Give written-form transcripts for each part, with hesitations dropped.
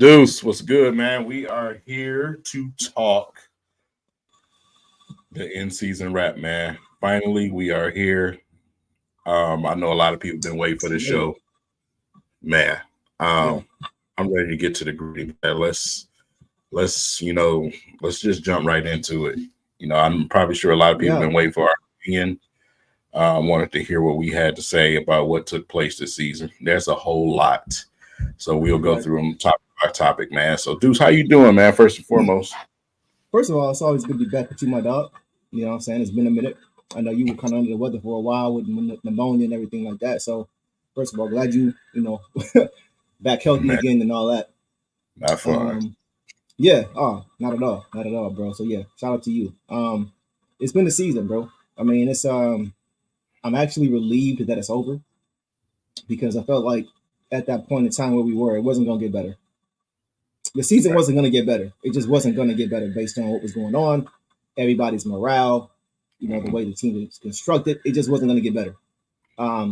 Deuce, what's good, man? We are here to talk the in-season wrap, man. Finally, we are here. I know a lot of people been waiting for this Made it. show, man. Yeah. Um, I'm ready to get to the gritty, man. Let's just jump right into it. I'm probably sure a lot of people Yeah. been waiting for our opinion. Wanted to hear what we had to say about what took place this season. There's a whole lot, so we'll go Right. through them topic by topic, man. So, Deuce, how you doing, man? First and foremost. First of all, it's always good to be back with you, my dog. You know what I'm saying? It's been a minute. I know you were kind of under the weather for a while with pneumonia and everything like that. So, first of all, glad you back healthy Man, again and all that. not fun. Yeah. Oh, not at all. Not at all, bro. So, yeah, shout out to you. It's been a season, bro. I mean, I'm actually relieved that it's over because I felt like at that point in time where we were, it wasn't going to get better. The season Right. wasn't going to get better. It just wasn't going to get better based on what was going on. Everybody's morale, the Mhm. way the team is constructed, it just wasn't going to get better.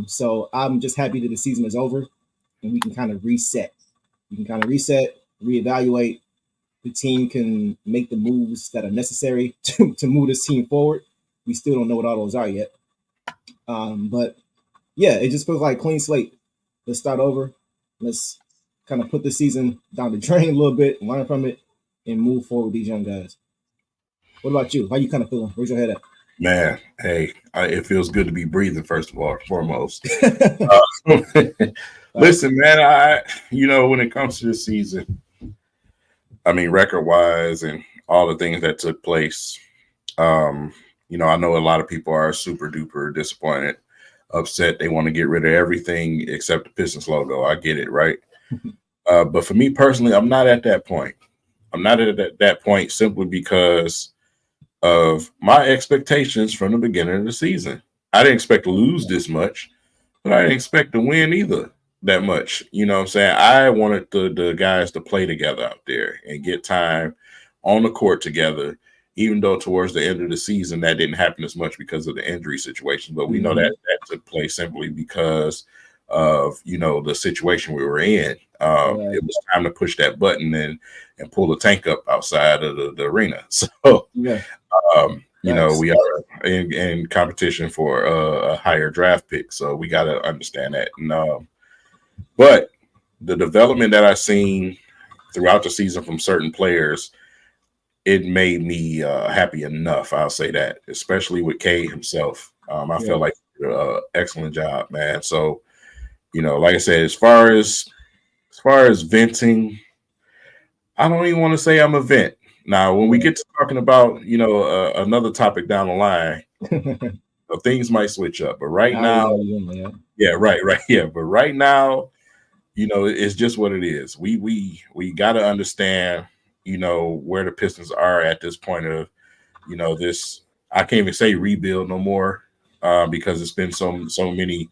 So I'm just happy that the season is over and we can kind of reset. We can kind of reset, reevaluate. The team can make the moves that are necessary to move this team forward. We still don't know what all those are yet. But yeah, it just feels like clean slate. Let's start over. Let's kind of put the season down the drain a little bit, learn from it, and move forward with these young guys. What about you? How you kind of feeling? Where's your head Man, hey, it feels good to be breathing, first of all, foremost. at? Uh, Right. listen, man, when it comes to this season, I mean, record wise and all the things that took place, um, I know a lot of people are super duper disappointed, upset. They want to get rid of everything except the Pistons logo. I get it, right? But for me personally, I'm not at that point. I'm not at that point simply because of my expectations from the beginning of the season. I didn't expect to lose this much, but I didn't expect to win either that much. You know what I'm saying? I wanted the guys to play together out there and get time on the court together, even though towards the end of the season that didn't happen as much because of the injury situation. But we know Mm-hmm. that took place simply because of the situation we were in. Right. It was time to push that button and pull the tank up outside of the arena. So Yeah. Facts. we are in competition for a higher draft pick, so we got to understand that. But the development that I've seen throughout the season from certain players, it made me happy enough. I'll say that, especially with K himself. I Yeah. felt like excellent job, man. So like I said, as far as venting, I don't even want to say I'm a vent. Now, when we Yeah. get to talking about another topic down the line, things might switch up. But right I already now, know what you're doing, yeah, right, yeah. But right now, it's just what it is. We got to understand, where the Pistons are at this point of, this. I can't even say rebuild no more, because it's been so many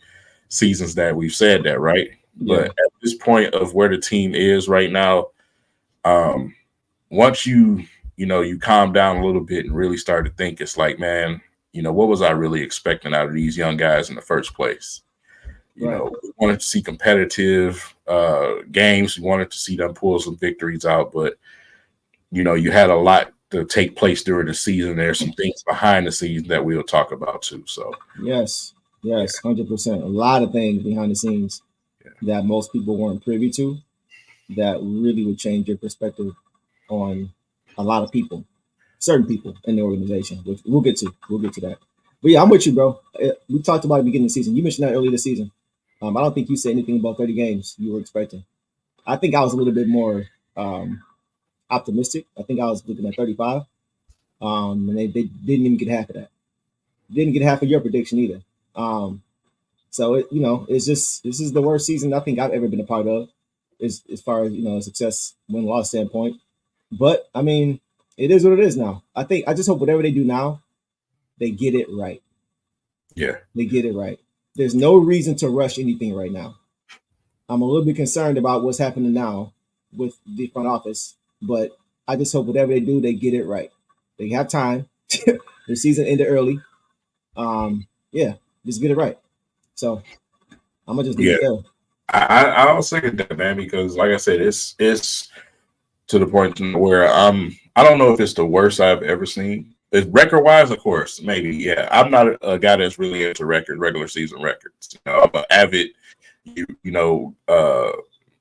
seasons that we've said that, right? yeah. But at this point of where the team is right now, um, once you calm down a little bit and really start to think, it's like, man, what was I really expecting out of these young guys in the first place? Right. We wanted to see competitive games. We wanted to see them pull some victories out, but you had a lot to take place during the season. There's some things behind the scenes that we'll talk about too. So Yes. yeah, Yes. 100%. A lot of things behind the scenes yeah, that most people weren't privy to that really would change your perspective on a lot of people, certain people in the organization, which we'll get to. We'll get to that. But yeah, I'm with you, bro. We talked about it at the beginning of the season. You mentioned that earlier this season. I don't think you said anything about 30 games you were expecting. I think I was a little bit more um, optimistic. I think I was looking at 35, and they didn't even get half of that. Didn't get half of your prediction either. Um, so it's just this is the worst season I think I've ever been a part of, as far as a success win loss standpoint. But I mean, it is what it is now. I just hope whatever they do now, they get it right. yeah, They get it right. There's no reason to rush anything right now. I'm a little bit concerned about what's happening now with the front office, but I just hope whatever they do, they get it right. They have time. The season ended early. Yeah, just get it right. So I'm gonna just leave yeah. it there. I'll say that, man, because like I said, it's to the point where I don't know if it's the worst I've ever seen. Record wise, of course, maybe. Yeah, I'm not a guy that's really into regular season records. You know, I'm an avid. You know,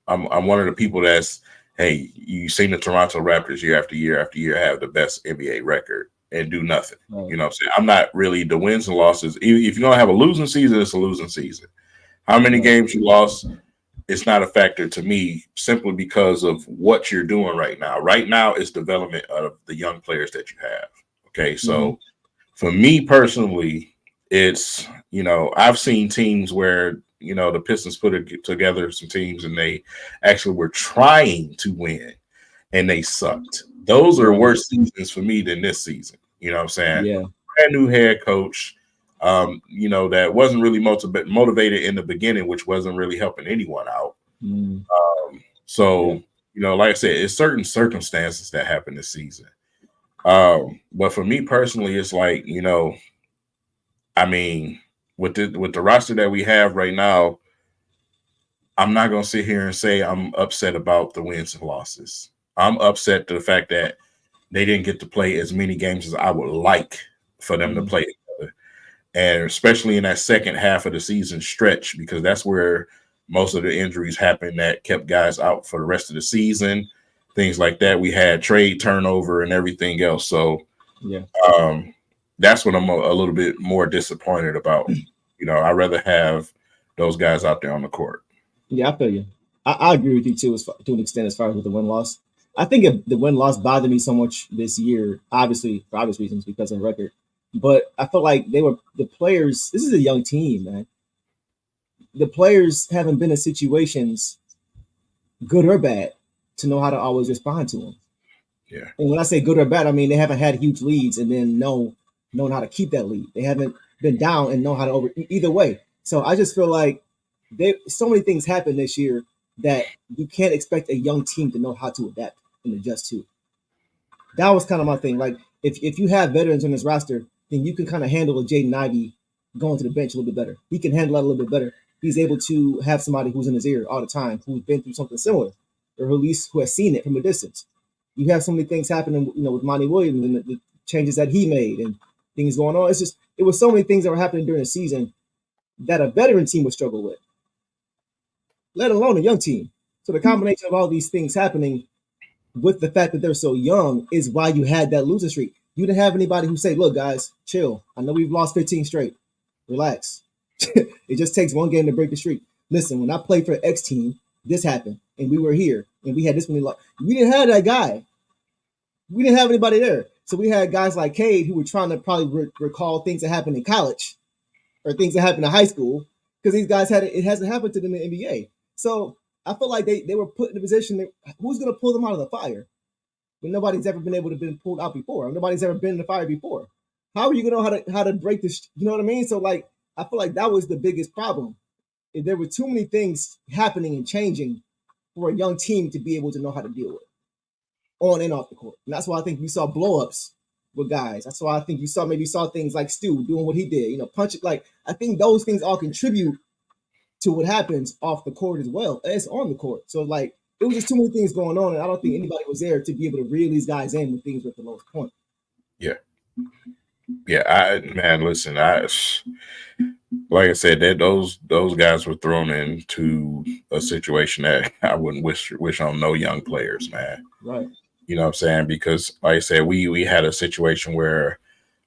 I'm one of the people that's, hey, you seen the Toronto Raptors year after year after year have the best NBA record and do nothing. Right. You know what I'm saying? I'm not really the wins and losses. If you're gonna have a losing season, it's a losing season. How many Right. games you lost? It's not a factor to me simply because of what you're doing right now. Right now is development of the young players that you have. Okay. Mm-hmm. So for me personally, it's, I've seen teams where, the Pistons together some teams and they actually were trying to win and they sucked. Those are Right. worse seasons for me than this season. You know what I'm saying? Yeah. Brand new head coach, that wasn't really motivated in the beginning, which wasn't really helping anyone out. Mm. So, Yeah. like I said, it's certain circumstances that happen this season. But for me personally, it's like, I mean, with the roster that we have right now, I'm not gonna sit here and say I'm upset about the wins and losses. I'm upset to the fact that they didn't get to play as many games as I would like for them to Mm. play together. And especially in that second half of the season stretch, because that's where most of the injuries happened that kept guys out for the rest of the season, things like that. We had trade turnover and everything else. So Yeah. um, that's what I'm a little bit more disappointed about. I'd rather have those guys out there on the court. Yeah, I feel you. I agree with you too, to an extent, as far as with the win loss. I think the win loss bothered me so much this year, obviously for obvious reasons because of the record. But I felt like the players. This is a young team, man. The players haven't been in situations, good or bad, to know how to always respond to them. Yeah. And when I say good or bad, I mean they haven't had huge leads and then known how to keep that lead. They haven't been down and know how to either way. So I just feel like so many things happen this year that you can't expect a young team to know how to adapt and adjust to. That was kind of my thing. Like if you have veterans on this roster, then you can kind of handle a Jaden Ivey going to the bench a little bit better. He can handle that a little bit better. He's able to have somebody who's in his ear all the time, who's been through something similar, or at least who has seen it from a distance. You have so many things happening, with Monty Williams and the changes that he made and things going on. It was so many things that were happening during the season that a veteran team would struggle with, let alone a young team. So the combination of all these things happening with the fact that they're so young is why you had that losing streak. You didn't have anybody who say, look, guys, chill. I know we've lost 15 straight. Relax. It just takes one game to break the streak. Listen, when I played for X team, this happened, and we were here, and we had this many losses. We didn't have that guy. We didn't have anybody there. So we had guys like Cade who were trying to probably recall things that happened in college or things that happened in high school because these guys it hasn't happened to them in the NBA. So I feel like they were put in a position that who's going to pull them out of the fire when nobody's ever been able to be pulled out before. Nobody's ever been in the fire before. How are you going to know how to break this? You know what I mean? So like I feel like that was the biggest problem. If there were too many things happening and changing for a young team to be able to know how to deal with on and off the court. And that's why I think you saw blow-ups with guys. That's why I think you saw things like Stu doing what he did, punch it. Like I think those things all contribute to what happens off the court as well as on the court. So like it was just too many things going on, and I don't think anybody was there to be able to reel these guys in when things were at the lowest point. Yeah. Yeah, listen, like I said, that those guys were thrown into a situation that I wouldn't wish on no young players, man. Right. You know what I'm saying? Because like I said, we had a situation where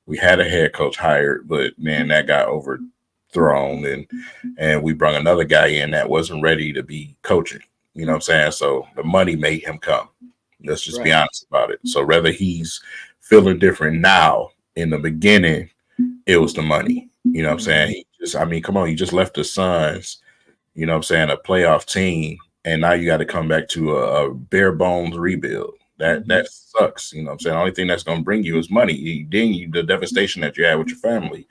we had a head coach hired, but man, that got overthrown, and we brought another guy in that wasn't ready to be coaching. You know what I'm saying? So the money made him come. Let's just be honest about it. So whether he's feeling different now, in the beginning, it was the money. You know what I'm saying? Come on, you just left the Suns, you know what I'm saying, a playoff team, and now you got to come back to a bare bones rebuild. That sucks. You know what I'm saying? The only thing that's going to bring you is money. The devastation that you had with your family.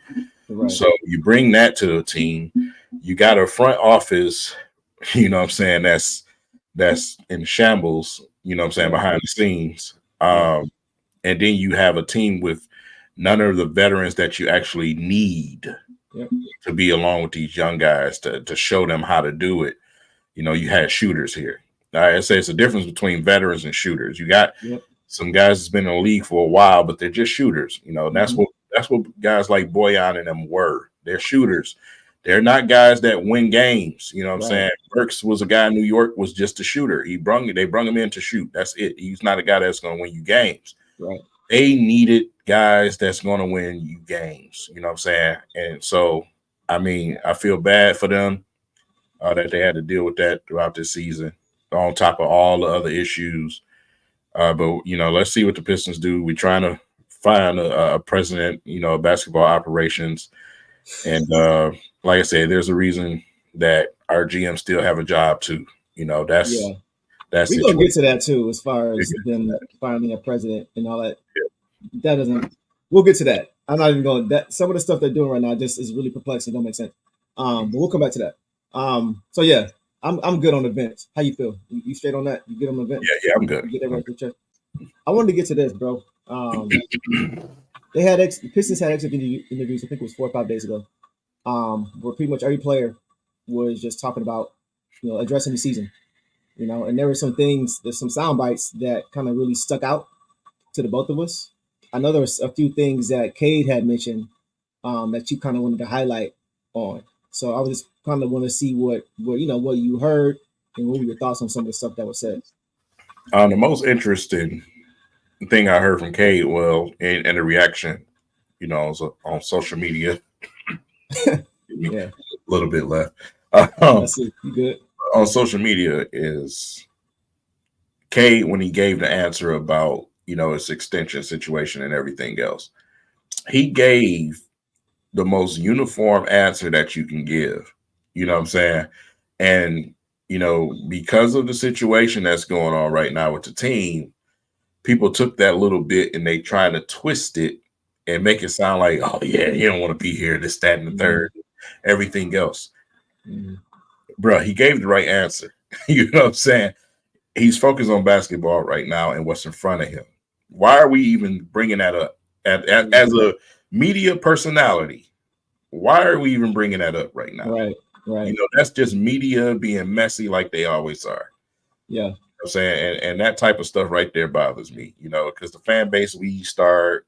Right. So you bring that to the team. You got a front office, you know what I'm saying, that's in shambles, you know what I'm saying, behind the scenes. And then you have a team with none of the veterans that you actually need to be along with these young guys to show them how to do it. You had shooters here. I say it's a difference between veterans and shooters. You got Yep. some guys that's been in the league for a while, but they're just shooters. You know, and Mm-hmm. that's what guys like Boyan and them were. They're shooters. They're not guys that win games. You know what I'm Right. saying? Burks was a guy in New York, was just a shooter. They brung him in to shoot. That's it. He's not a guy that's going to win you games. Right. They needed guys that's going to win you games. You know what I'm saying? And so, I mean, I feel bad for them that they had to deal with that throughout this season, on top of all the other issues. But you know, let's see what the Pistons do. We're trying to find a president, you know, of basketball operations, and like I said, there's a reason that our GM still have a job too. You know, Yeah. that's We're gonna get situation. to that too, as far as them finding a president and all that. That doesn't. We'll get to that. I'm not even going. That some of the stuff they're doing right now just is really perplexing. Don't make sense. But we'll come back to that. So yeah, I'm good on events. How you feel? You straight on that? You good on events? Yeah, I'm good. You get everything check. I wanted to get to this, bro. They had the Pistons had exit interviews. I think it was 4 or 5 days ago. Where pretty much every player was just talking about, addressing the season. And there were some things, there's some sound bites that kind of really stuck out to the both of us. I know there was a few things that Cade had mentioned that you kind of wanted to highlight on. So I was just kind of want to see what you heard and what were your thoughts on some of the stuff that was said. The most interesting thing I heard from Kate, well, and the reaction, you know, on social media, Yeah, a little bit left. that's it. You good? On social media is Kate when he gave the answer about, you know, his extension situation and everything else. He gave the most uniform answer that you can give. You know what I'm saying? And, you know, because of the situation that's going on right now with the team, people took that little bit and they try to twist it and make it sound like, oh, yeah, he don't want to be here, this, that, and the third, everything else. Mm-hmm. Bruh, he gave the right answer. You know what I'm saying? He's focused on basketball right now and what's in front of him. Why are we even bringing that up? As a media personality, why are we even bringing that up right now? Right. You know, that's just media being messy like they always are. Yeah. You know what I'm saying? And that type of stuff right there bothers me, you know, because the fan base, we start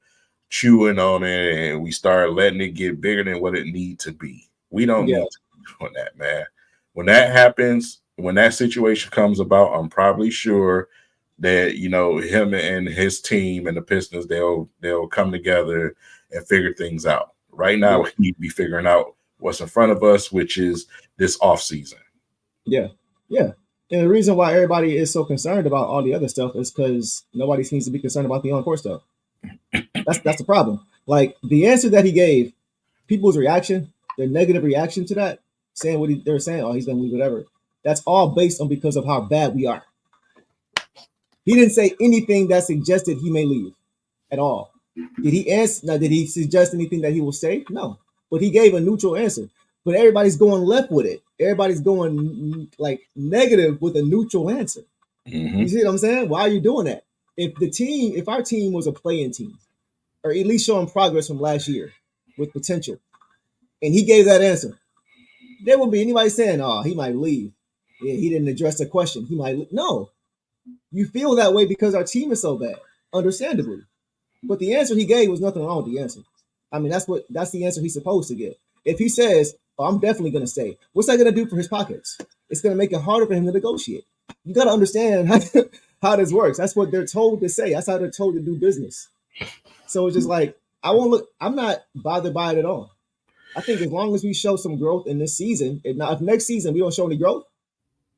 chewing on it and we start letting it get bigger than what it needs to be. We don't need to be doing that, man. When that happens, when that situation comes about, I'm probably sure that, you know, him and his team and the Pistons, they'll come together and figure things out. Right now, we need to be figuring out what's in front of us, which is this off season. Yeah. Yeah. And the reason why everybody is so concerned about all the other stuff is because nobody seems to be concerned about the on-court stuff. That's the problem. Like the answer that he gave, people's reaction, their negative reaction to that, saying what they're saying, oh, he's gonna leave, whatever. That's all based on because of how bad we are. He didn't say anything that suggested he may leave at all. Did he answer? Now, did he suggest anything that he will say? No, but he gave a neutral answer. But everybody's going left with it. Everybody's going like negative with a neutral answer. Mm-hmm. You see what I'm saying? Why are you doing that? If our team was a playing team, or at least showing progress from last year with potential, and he gave that answer, there won't be anybody saying, "Oh, he might leave." Yeah, he didn't address the question. He might no. You feel that way because our team is so bad, understandably. But the answer he gave was nothing wrong with the answer. I mean, that's the answer he's supposed to get. If he says, "Oh, I'm definitely going to stay," what's that going to do for his pockets? It's going to make it harder for him to negotiate. You got to understand how this works. That's what they're told to say. That's how they're told to do business. So it's just like I'm not bothered by it at all. I think as long as we show some growth in this season, if next season we don't show any growth,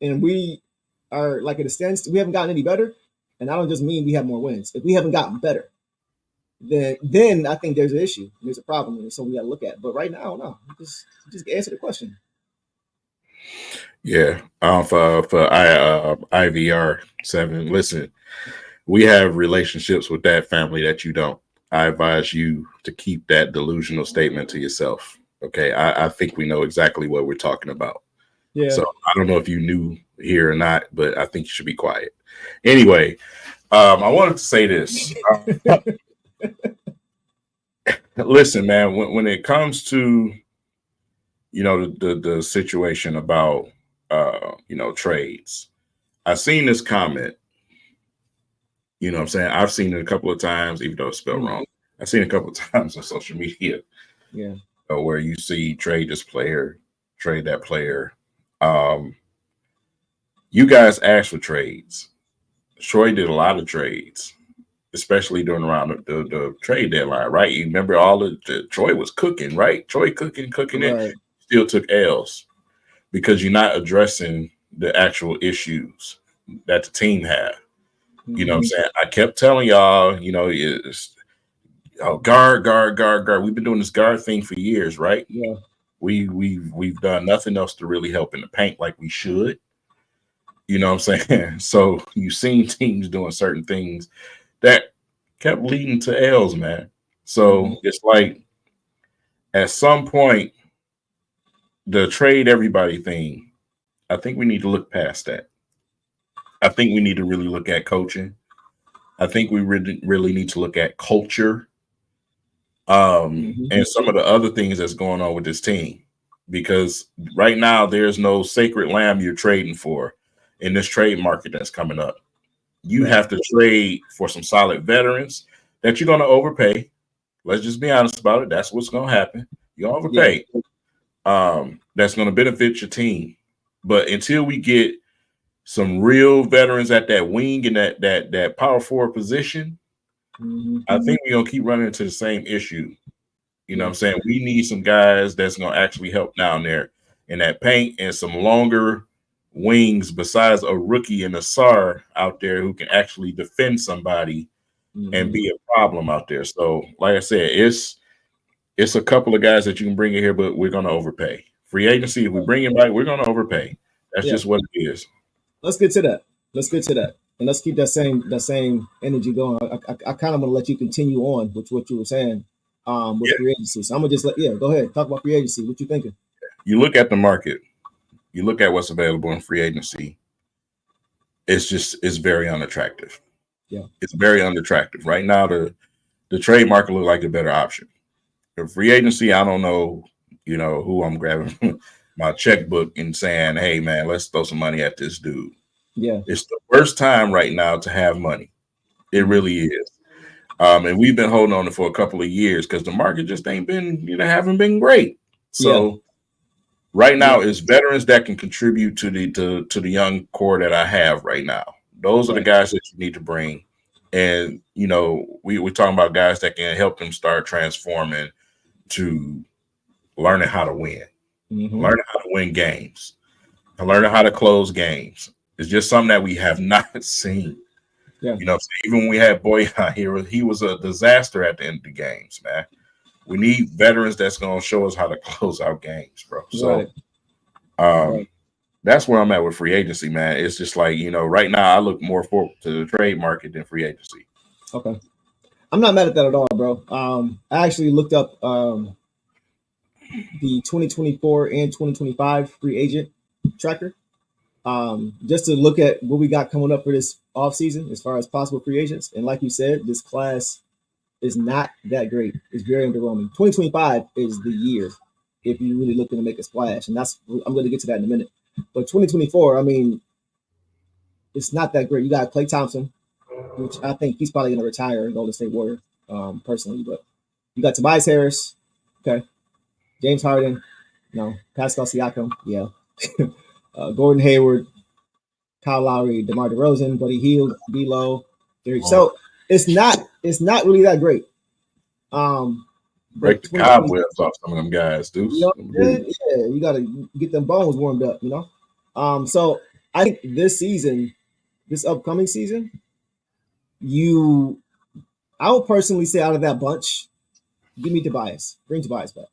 and we are like at a standstill, we haven't gotten any better, and I don't just mean we have more wins. If we haven't gotten better, then I think there's an issue. There's a problem, and so we got to look at. But right now, no, just answer the question. Yeah. For IVR7, listen, we have relationships with that family that you don't. I advise you to keep that delusional statement to yourself. Okay. I think we know exactly what we're talking about. Yeah. So I don't know if you knew here or not, but I think you should be quiet. Anyway, I wanted to say this. Listen, man, when it comes to, you know, the situation about, you know, trades, I seen this comment. You know what I'm saying? I've seen it a couple of times, even though it's spelled wrong. I've seen it a couple of times on social media. Yeah. Where you see trade this player, trade that player. Um, you guys asked for trades. Troy did a lot of trades, especially during around the trade deadline, right? You remember all the Troy was cooking, right? Troy cooking it, Right. still took L's because you're not addressing the actual issues that the team had. You know what I'm saying? I kept telling y'all, it's guard. We've been doing this guard thing for years, right? Yeah. We've done nothing else to really help in the paint like we should. You know what I'm saying? So you've seen teams doing certain things that kept leading to L's, man. So it's like at some point, the trade everybody thing, I think we need to look past that. I think we need to really look at coaching. I think we really need to look at culture, and some of the other things that's going on with this team. Because right now, there's no sacred lamb you're trading for in this trade market that's coming up. You have to trade for some solid veterans that you're going to overpay. Let's just be honest about it. That's what's going to happen. You overpay. That's going to benefit your team. But until we get some real veterans at that wing and that power forward position, I think we're going to keep running into the same issue. You know what I'm saying? We need some guys that's going to actually help down there in that paint and some longer wings besides a rookie and a SAR out there who can actually defend somebody and be a problem out there. So, like I said, it's a couple of guys that you can bring in here, but we're going to overpay. Free agency, if we bring him back, we're going to overpay. That's just what it is. Let's get to that. And let's keep that same energy going. I kind of want to let you continue on with what you were saying with free agency. So I'm gonna just go ahead, talk about free agency. What you thinking? You look at the market, you look at what's available in free agency. It's very unattractive. Yeah, it's very unattractive right now. The trade market look like a better option. The free agency, I don't know, who I'm grabbing my checkbook and saying, hey man, let's throw some money at this dude. Yeah, it's the worst time right now to have money. It really is. And we've been holding on it for a couple of years because the market just haven't been great. So right now it's veterans that can contribute to the young core that I have right now. Those are the guys that you need to bring. And, we're talking about guys that can help them start transforming to learning how to win, learning how to win games, and learning how to close games. It's just something that we have not seen. Yeah. Even when we had Boyan here, he was a disaster at the end of the games, man. We need veterans that's going to show us how to close out games, bro. So that's where I'm at with free agency, man. It's just like, right now I look more forward to the trade market than free agency. Okay. I'm not mad at that at all, bro. I actually looked up the 2024 and 2025 free agent tracker. Just to look at what we got coming up for this offseason as far as possible free agents. And like you said, this class is not that great. It's very underwhelming. 2025 is the year if you're really looking to make a splash. And I'm going to get to that in a minute. But 2024, I mean, it's not that great. You got Klay Thompson, which I think he's probably going to retire and Golden State Warrior, personally. But you got Tobias Harris, okay, James Harden, Pascal Siakam, yeah. Gordon Hayward, Kyle Lowry, DeMar DeRozan, Buddy Hield, D'Lo. So it's not really that great. Break the cobwebs off some of them guys, dude. You got to get them bones warmed up, So I think this upcoming season, I would personally say out of that bunch, give me Tobias. Bring Tobias back.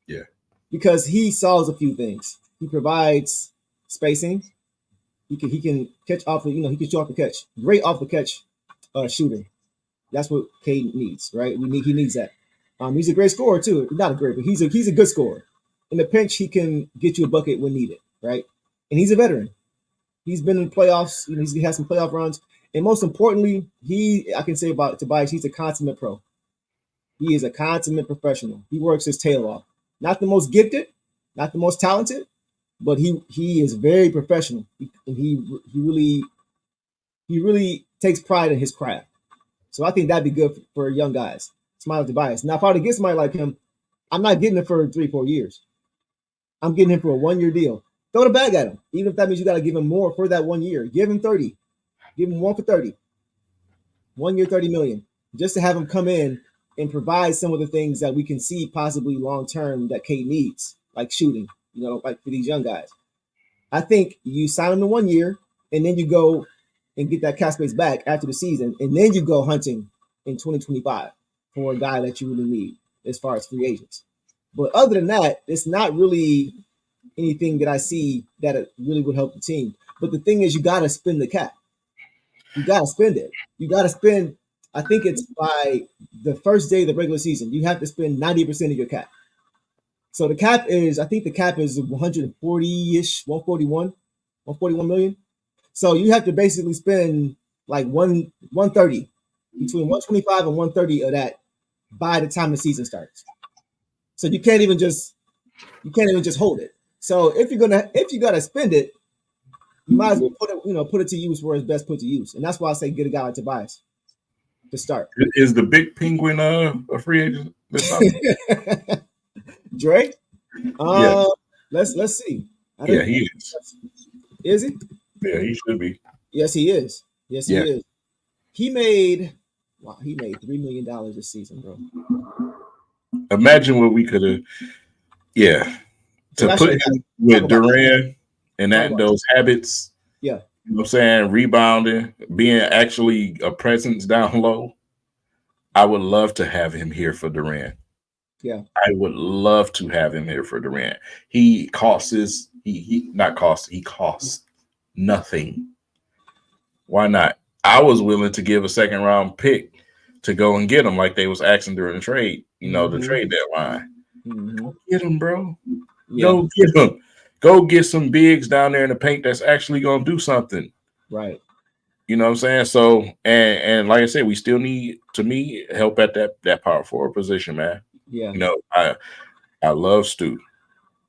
Yeah. Because he solves a few things. He provides spacing. He can catch off. He can shoot off the catch. Great off the catch shooter. That's what Cade needs, right? He needs that. He's a great scorer too. Not a great, but he's a good scorer. In the pinch, he can get you a bucket when needed, right? And he's a veteran. He's been in playoffs. He has some playoff runs. And most importantly, I can say about Tobias, he's a consummate pro. He is a consummate professional. He works his tail off. Not the most gifted, not the most talented, but he is very professional. He really takes pride in his craft. So I think that'd be good for young guys. Somebody like Tobias. Now, if I were to get somebody like him, I'm not getting him for 3-4 years. I'm getting him for a 1 year deal. Throw the bag at him, even if that means you got to give him more for that 1 year. Give him 30. Give him one for 30. 1 year, 30 million, just to have him come in and provide some of the things that we can see possibly long term that Kate needs, like shooting. Like for these young guys. I think you sign him to 1 year, and then you go and get that cap space back after the season, and then you go hunting in 2025 for a guy that you really need as far as free agents. But other than that, it's not really anything that I see that it really would help the team. But the thing is, you got to spend the cap. You got to spend it. You got to spend, I think it's by the first day of the regular season, you have to spend 90% of your cap. So the cap is, I think the cap is 140-ish, 141 million. So you have to basically spend like 130, between 125 and 130 of that by the time the season starts. So you can't even just hold it. So if you gotta spend it, you might as well put it to use where it's best put to use. And that's why I say get a guy like Tobias to start. Is the big penguin a free agent this summer? Dre? Yeah. Let's see. Yeah, he is. Is he? Yeah, he should be. Yes, he is. Yes, he is. He made $3 million this season, bro. Imagine what we could have. Yeah, to put him with Durant and those habits. Yeah, you know what I'm saying, rebounding, being actually a presence down low. I would love to have him here for Durant. Yeah, I would love to have him here for Durant. He costs nothing. Why not? I was willing to give a second round pick to go and get him, like they was asking during the trade, the trade deadline. Go get him, bro. Yeah. Go get him. Go get some bigs down there in the paint that's actually gonna do something. Right. You know what I'm saying? So, and like I said, we still need, to me, help at that power forward position, man. Yeah. I love Stu.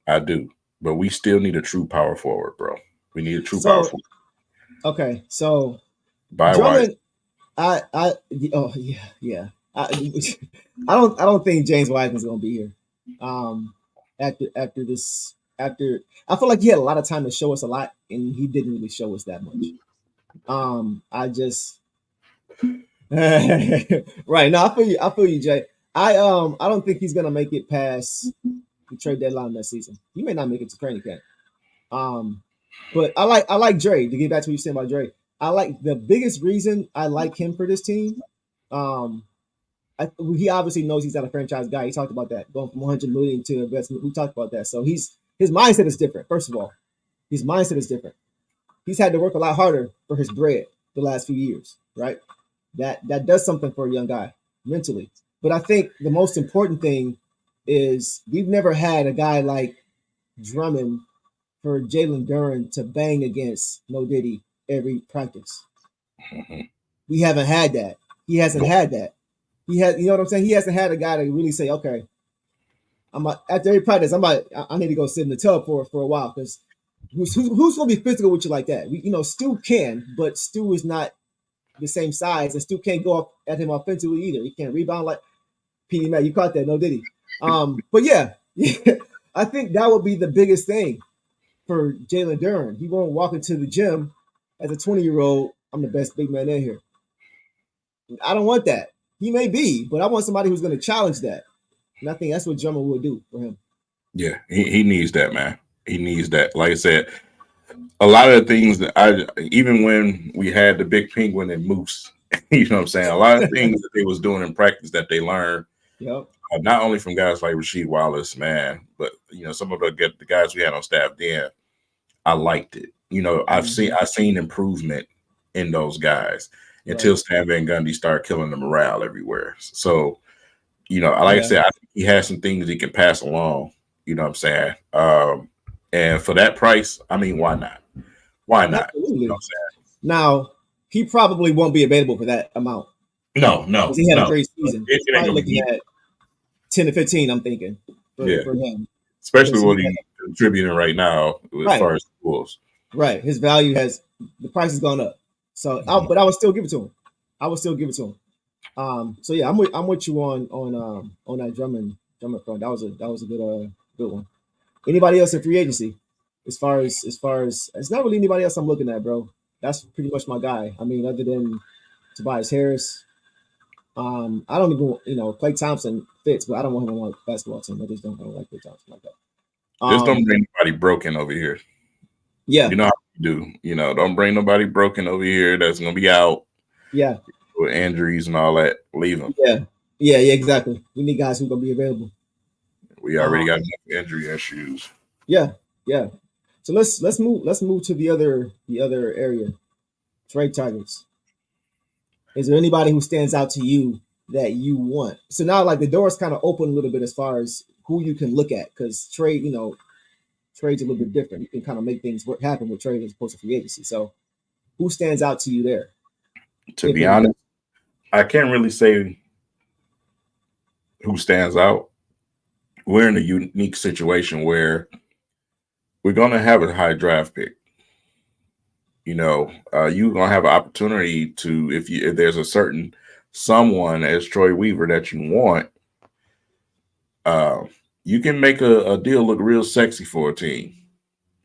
I do. But we still need a true power forward, bro. We need a true power forward. Okay, so Drummond, I don't think James Wiseman's gonna be here. After this, I feel like he had a lot of time to show us a lot, and he didn't really show us that much. I just right. No, I feel you, Jay. I don't think he's gonna make it past the trade deadline that season. He may not make it to training camp. But I like Dre. To get back to what you said about Dre, I like the biggest reason I like him for this team. He obviously knows he's not a franchise guy. He talked about that, going from 100 million to investment. We talked about that. So his mindset is different. First of all, his mindset is different. He's had to work a lot harder for his bread the last few years, right? That does something for a young guy mentally. But I think the most important thing is we've never had a guy like Drummond for Jalen Duren to bang against No Diddy every practice. We haven't had that. He hasn't had that. He has, you know what I'm saying? He hasn't had a guy to really say, okay, after every practice, I need to go sit in the tub for a while, because who's gonna be physical with you like that? Stu can, but Stu is not the same size, and Stu can't go up at him offensively either. He can't rebound like P. Matt. You caught that, no Diddy. But yeah, I think that would be the biggest thing for Jalen Duren. He won't walk into the gym as a 20-year-old. I'm the best big man in here. I don't want that. He may be, but I want somebody who's going to challenge that. And I think that's what Drummond will do for him. Yeah, he needs that, man. He needs that. Like I said, a lot of the things that even when we had the big penguin and moose, you know what I'm saying? A lot of things that they was doing in practice that they learned, not only from guys like Rasheed Wallace, man, but some of the guys we had on staff then. I liked it. I've seen improvement in those guys until Stan Van Gundy started killing the morale everywhere. So, I said, I think he has some things he can pass along. You know what I'm saying? And for that price, I mean, why not? Why not? Absolutely. You know what I'm saying? Now, he probably won't be available for that amount. No. Because he had a great season. Probably looking at 10 to 15, I'm thinking, for him. Especially what he contributing right now as Right, far as schools. right. His value has the price has gone up. So, but I would still give it to him. I would still give it to him. So yeah, I'm with you on that Drummond front. That was a good one. Anybody else in free agency? As far as it's not really anybody else I'm looking at, bro. That's pretty much my guy. I mean, other than Tobias Harris, I don't even Clay Thompson fits, but I don't want him on my basketball team. I don't like Clay Thompson like that. Just don't bring anybody broken over here. Yeah, You know how you do. Don't bring nobody broken over here that's gonna be out. yeah, With injuries and all that. Leave them. yeah, exactly. We need guys who are gonna be available. We already got enough injury issues. Yeah, yeah. So let's move to the other area. Trade targets. Is there anybody who stands out to you that you want? So now, like the door's kind of open a little bit as far as who you can look at, because trade's a little bit different. You can kind of make things happen with trade as opposed to free agency. So, who stands out to you there? To be honest, I can't really say who stands out. We're in a unique situation where we're going to have a high draft pick. You're going to have an opportunity to, if there's a certain someone as Troy Weaver that you want, you can make a deal look real sexy for a team.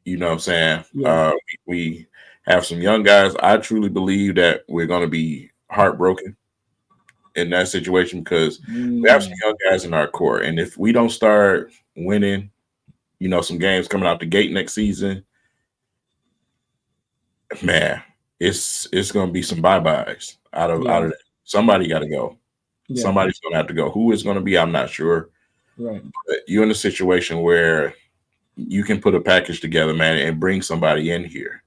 You know what I'm saying? Yeah. We have some young guys. I truly believe that we're going to be heartbroken in that situation because we have some young guys in our core. And if we don't start winning, some games coming out the gate next season, man, it's going to be some bye-byes out of that. Somebody got to go. Yeah. Somebody's going to have to go. Who is going to be, I'm not sure. Right. But you're in a situation where you can put a package together, man, and bring somebody in here.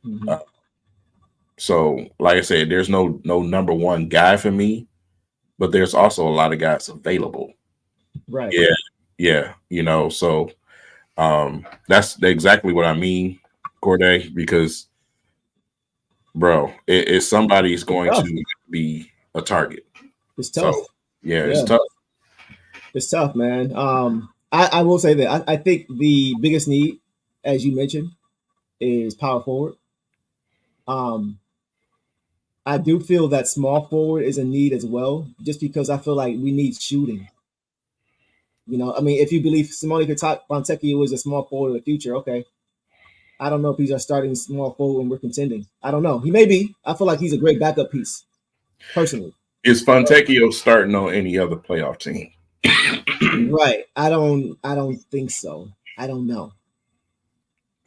Mm-hmm. So, like I said, there's no number one guy for me, but there's also a lot of guys available. Right. Yeah. So that's exactly what I mean, Corday, because, bro, if somebody's going to be a target. It's tough. So, it's tough. It's tough, man. I will say that I think the biggest need, as you mentioned, is power forward. I do feel that small forward is a need as well, just because I feel like we need shooting. I mean, if you believe Simone Fontecchio was a small forward of the future, okay. I don't know if he's our starting small forward when we're contending. I don't know. He may be. I feel like he's a great backup piece, personally. Is Fontecchio starting on any other playoff team? Right. I don't think so. I don't know.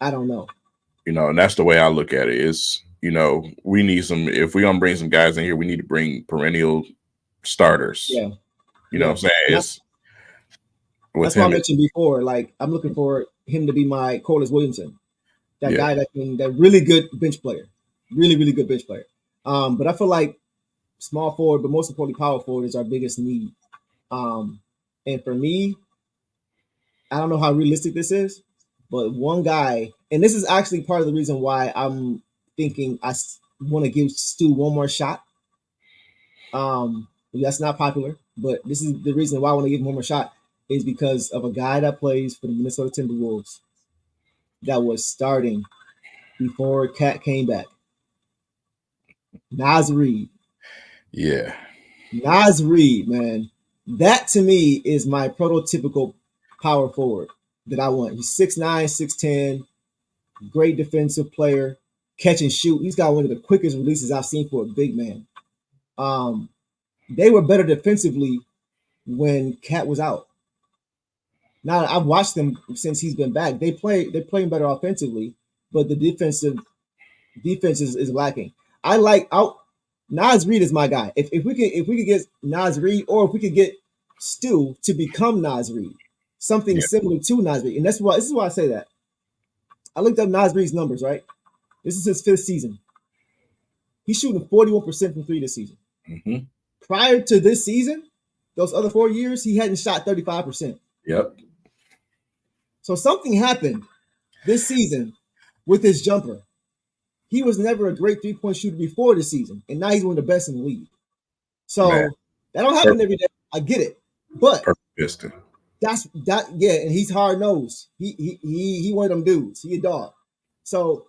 And that's the way I look at it is, we need if we're going to bring some guys in here, we need to bring perennial starters. Yeah. You know what I'm saying? That's what I mentioned before. Like, I'm looking for him to be my Corliss Williamson, that guy that really good bench player, really, really good bench player. But I feel like small forward, but most importantly, power forward is our biggest need. And for me, I don't know how realistic this is, but one guy, and this is actually part of the reason why I'm thinking I want to give Stu one more shot. That's not popular, but this is the reason why I want to give him one more shot is because of a guy that plays for the Minnesota Timberwolves that was starting before Cat came back. Naz Reid. Yeah. Naz Reid, man. That to me is my prototypical power forward that I want. He's 6'9", 6'10", great defensive player, catch and shoot. He's got one of the quickest releases I've seen for a big man. They were better defensively when Cat was out. Now I've watched them since he's been back. They're playing better offensively, but the defense is lacking. Naz Reid is my guy. If we could get Naz Reid, or if we could get Stu to become Naz Reid, something similar to Naz Reid, and this is why I say that. I looked up Naz Reid's numbers. Right, this is his 5th season. He's shooting 41% from 3 this season. Mm-hmm. Prior to this season, those other 4 years, he hadn't shot 35%. Yep. So something happened this season with his jumper. He was never a great 3-point shooter before this season, and now he's one of the best in the league. So that don't happen every day. I get it, but perfect Piston. That's that. Yeah, and he's hard nosed. He one of them dudes. He a dog. So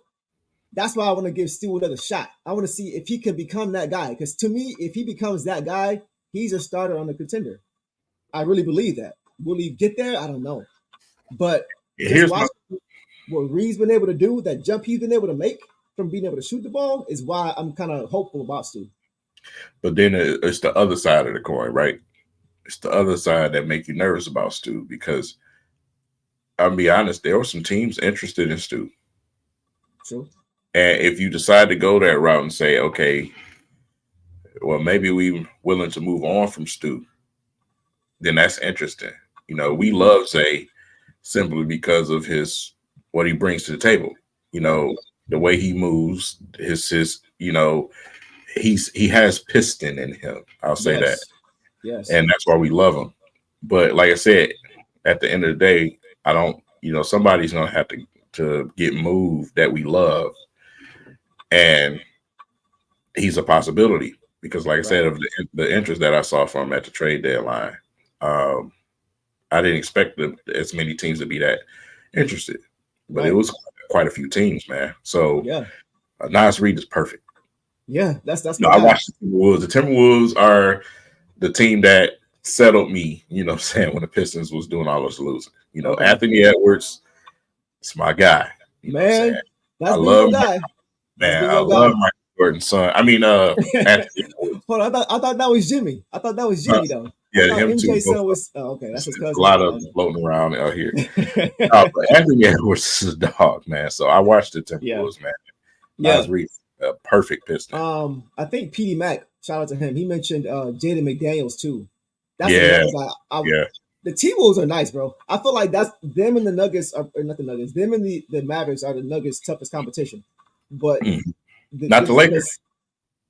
that's why I want to give Stu another shot. I want to see if he can become that guy. Because to me, if he becomes that guy, he's a starter on the contender. I really believe that. Will he get there? I don't know. But just Here's my, watch what Reed's been able to do, that jump he's been able to make from being able to shoot the ball, is why I'm kind of hopeful about Stu. but then it's the other side of the coin, right? It's the other side that make you nervous about Stu because I'll be honest, there were some teams interested in Stu. True. And if you decide to go that route and say, okay, well, maybe we willing to move on from Stu, then that's interesting. We love Zay simply because of what he brings to the table. The way he moves, he has piston in him. I'll say that. Yes. Yes. And that's why we love him. But like I said, at the end of the day, I don't, somebody's gonna have to get moved that we love. And he's a possibility because, like I said, of the interest that I saw from him at the trade deadline, I didn't expect as many teams to be that interested, but it was quite a few teams, man. So Nas Reed is perfect. Yeah, that's I watched the Timberwolves. The Timberwolves are the team that settled me, what I'm saying, when the Pistons was doing all this losing. Anthony Edwards, it's my guy. Man, I love guy. Man, I love Michael Jordan's son. I mean, Anthony. Hold on, I thought that was Jimmy. I thought that was Jimmy though. Yeah, him MJ's too. son was okay. That's his cousin. A lot of floating around out here. But Anthony Edwards is a dog, man. So I watched the Timberwolves, man. Nas Reed, a perfect Piston. I think PD Mac. Shout out to him. He mentioned Jaden McDaniels too. That's the T-Wolves are nice, bro. I feel like that's them and the Nuggets are not the Nuggets. Them and the Mavericks are the Nuggets' toughest competition. But not the Lakers.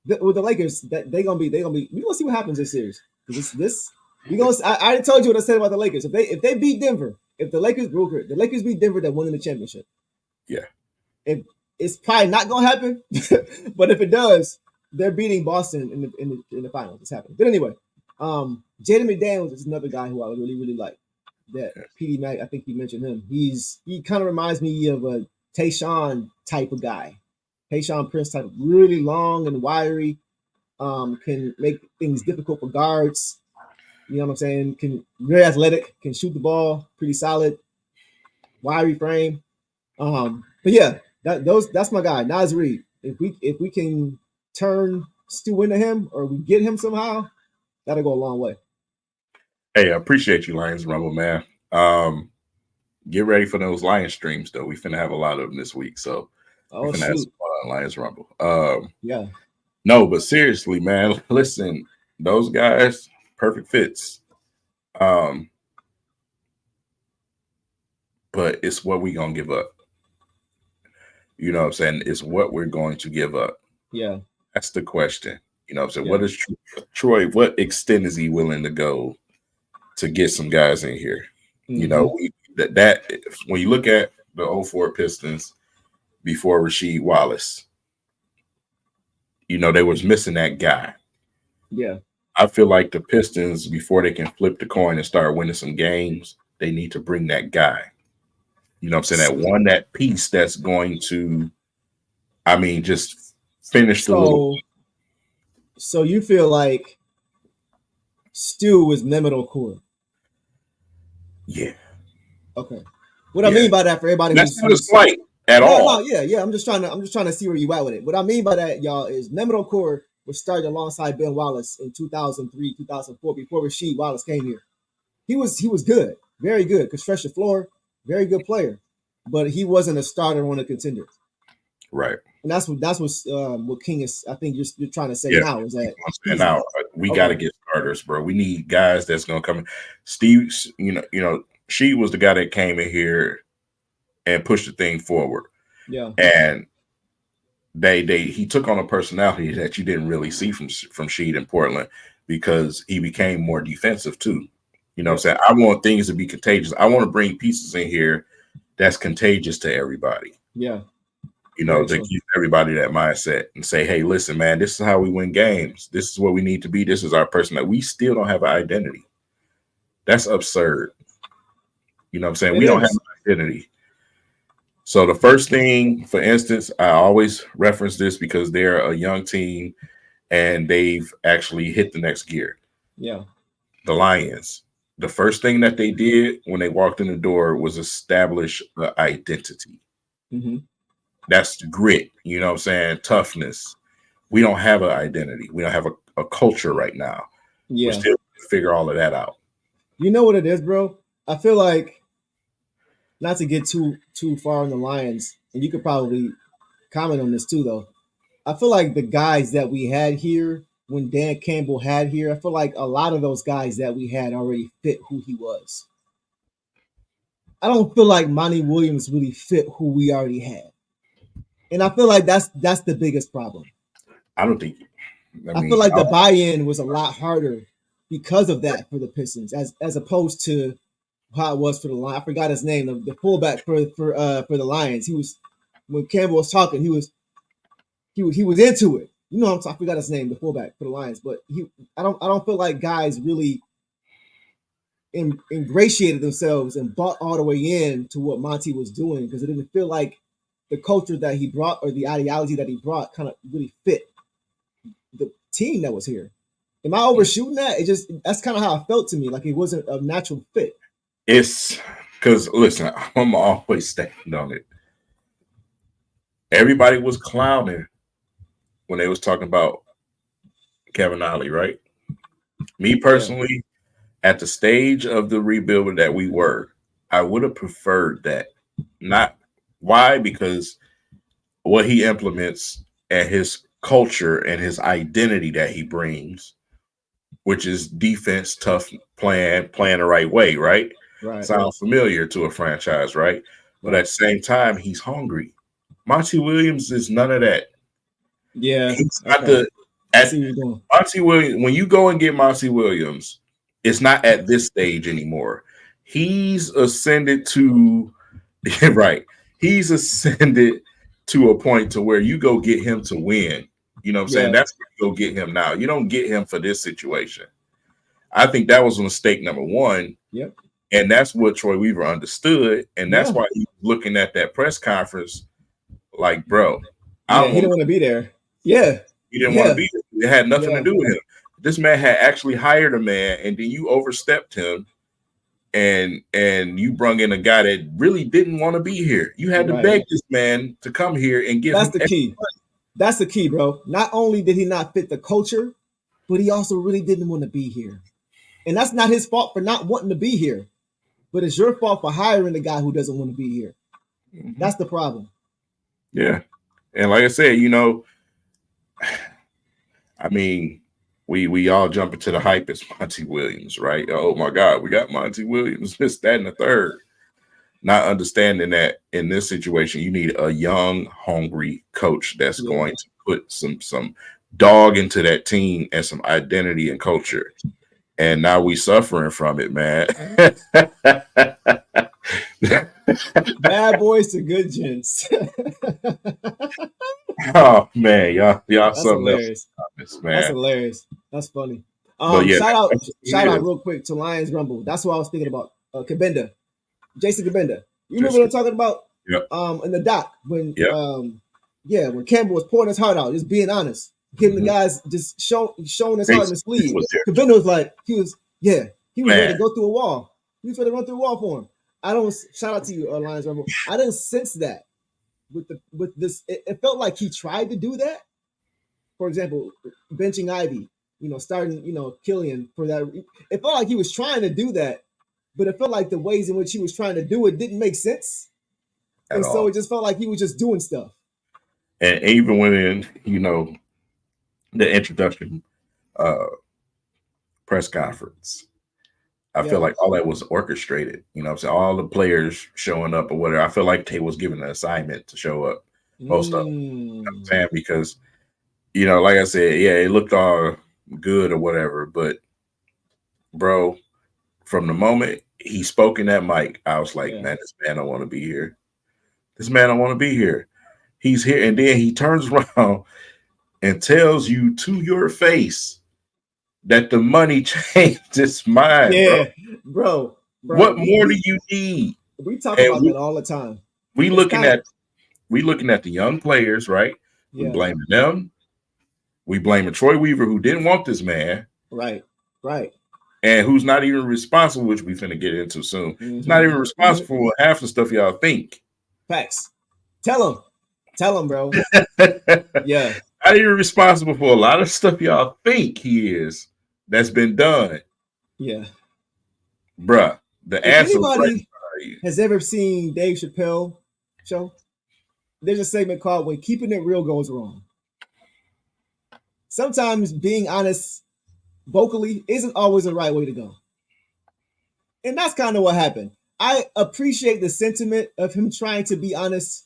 With the Lakers, they're gonna be. We gonna see what happens this series. I already told you what I said about the Lakers. If they beat Denver, if the Lakers beat Denver, they're winning the championship. Yeah. It's probably not gonna happen, but if it does, they're beating Boston in the finals. It's happening. But anyway, Jaden McDaniels is another guy who I really, really like. That PD Mac, I think you mentioned him. He kind of reminds me of a Tayshaun type of guy. Tayshaun Prince type, really long and wiry, can make things difficult for guards. You know what I'm saying? Can very athletic, can shoot the ball, pretty solid, wiry frame. But yeah, that's my guy, Nas Reed. If we can turn Stu into him or we get him somehow, that'll go a long way. Hey, I appreciate you, Lions Rumble, man. Get ready for those Lion streams, though. We finna have a lot of them this week, so we finna have some fun, Lions Rumble. No, but seriously, man, listen, those guys, perfect fits. But it's what we gonna give up. You know what I'm saying? It's what we're going to give up. Yeah. That's the question. You know what I'm saying? Yeah. What is Troy? What extent is he willing to go to get some guys in here? Mm-hmm. You know, that when you look at the 04 Pistons before Rasheed Wallace, you know, they was missing that guy. Yeah. I feel like the Pistons, before they can flip the coin and start winning some games, they need to bring that guy. You know what I'm saying? That piece that's going to, just finish the little. So you feel like Stu was Mehmet Okur? Yeah. Okay. What I mean by that, for everybody that's not a slight at all. No, yeah. I'm just trying to see where you at with it. What I mean by that, y'all, is Mehmet Okur was started alongside Ben Wallace in 2003, 2004, before Rasheed Wallace came here. He was good, very good, could stretch the floor, very good player, but he wasn't a starter on a contender. Right. And that's what King is. I think you're trying to say now is that. And now we got to get starters, bro. We need guys that's gonna come in. Steve, you know, she was the guy that came in here and pushed the thing forward. Yeah. And he took on a personality that you didn't really see from Sheed in Portland because he became more defensive too. You know what I'm saying? I want things to be contagious. I want to bring pieces in here that's contagious to everybody. Yeah. You know, to give everybody that mindset and say, hey, listen, man, this is how we win games. This is what we need to be. This is our person. That we still don't have an identity. That's absurd. You know what I'm saying? It We don't have is. an identity. So the first thing, for instance, I always reference this because they're a young team and they've actually hit the next gear. Yeah. The Lions. The first thing that they did when they walked in the door was establish an identity. Hmm. That's grit, you know what I'm saying? Toughness. We don't have an identity. We don't have a culture right now. We're Yeah. still trying to figure all of that out. You know what it is, bro? I feel like, not to get too far on the Lions, and you could probably comment on this too, though. I feel like the guys that we had here when Dan Campbell had here, I feel like a lot of those guys that we had already fit who he was. I don't feel like Monty Williams really fit who we already had, and I feel like that's the biggest problem. I don't think. I I feel mean, like the buy-in was a lot harder because of that for the Pistons, as opposed to how it was for the Lions. I forgot his name, the fullback for the Lions. He was, when Campbell was talking, he was into it. You know, I forgot his name, the fullback for the Lions. But I don't feel like guys really ingratiated themselves and bought all the way in to what Monty was doing, because it didn't feel like the culture that he brought or the ideology that he brought kind of really fit the team that was here. Am I overshooting that? It just, that's kind of how it felt to me, like it wasn't a natural fit. it's because listen, I'm always standing on it. Everybody was clowning when they was talking about Kevin Ollie, right? Me Yeah, personally, at the stage of the rebuild that we were, I would have preferred that. Not why? Because what he implements and his culture and his identity that he brings, which is defense, tough, playing the right way, right? right, Sounds familiar to a franchise, right? But at right. the same time, he's hungry. Monty Williams is none of that. Yeah, He's not okay. the I see at what you're doing. Monty Williams. When you go and get Monty Williams, it's not at this stage anymore. He's ascended to right. He's ascended to a point to where you go get him to win. You know what I'm saying? Yeah, That's where you go get him now. You don't get him for this situation. I think that was mistake number one. yep, And that's what Troy Weaver understood. And that's yeah, why he's looking at that press conference like, bro, I yeah. don't He want didn't want to be there. Yeah, he didn't want to yeah, be there. It had nothing to yeah. do with him. This man had actually hired a man, and then you overstepped him and you brung in a guy that really didn't want to be here. You had to Right. beg this man to come here and give That's him the key. That's the key, bro. Not only did he not fit the culture, but he also really didn't want to be here. And that's not his fault for not wanting to be here, but it's your fault for hiring the guy who doesn't want to be here. Mhm. That's the problem. Yeah. And like I said, I mean, we all jump into the hype as Monty Williams, right? Oh my God, we got Monty Williams, this, that, and the third. Not understanding that in this situation, you need a young, hungry coach that's Yeah. going to put some dog into that team and some identity and culture. And now we suffering from it, man. Bad boys to good gents. Oh man, y'all That's something else, hilarious. That's man. hilarious. That's funny. But yeah, Shout it out is. real quick to Lions Rumble. That's what I was thinking about. Kabenda, Jason Kabenda. You remember Just what I'm talking about? yep, In the doc when yep. yeah, when Campbell was pouring his heart out, just being honest, getting the Mhm. guys just showing his heart in Thanks. his sleeve. Was there, Kabenda was like, he was ready man. to go through a wall. He was ready to run through a wall for him. I don't shout out to you, Lions Rumble. I didn't sense that with this. It felt like he tried to do that. For example, benching Ivy, starting, Killian for that. It felt like he was trying to do that, but it felt like the ways in which he was trying to do it didn't make sense. At And so all. it just felt like he was just doing stuff. And even when the introduction uh press conference, I feel Yeah. like all that was orchestrated. You know what I'm saying? All the players showing up or whatever. I feel like they was given an assignment to show up. Most of them. You know what I'm Mm. saying? Because, like I said, yeah, it looked all good or whatever. But bro, from the moment he spoke in that mic, I was like, Yeah. man, this man don't want to be here. This man don't want to be here. He's here. And then he turns around and tells you to your face that the money changed his mind, bro. Yeah, bro. bro. What more do you need? We talk And about that all the time. we It's looking kind of at we looking at the young players, right? We yeah, blaming them. We blaming Troy Weaver, who didn't want this man, right, right. and who's not even responsible, which we finna get into soon. He's not even Mm-hmm. responsible for half the stuff y'all think. Facts. Tell him, bro. Yeah, Not even responsible for a lot of stuff y'all think he is. That's been done, yeah. bruh. The If answer is right anybody behind you. has ever seen Dave Chappelle show, there's a segment called "When Keeping It Real Goes Wrong." Sometimes being honest vocally isn't always the right way to go, and that's kind of what happened. I appreciate the sentiment of him trying to be honest,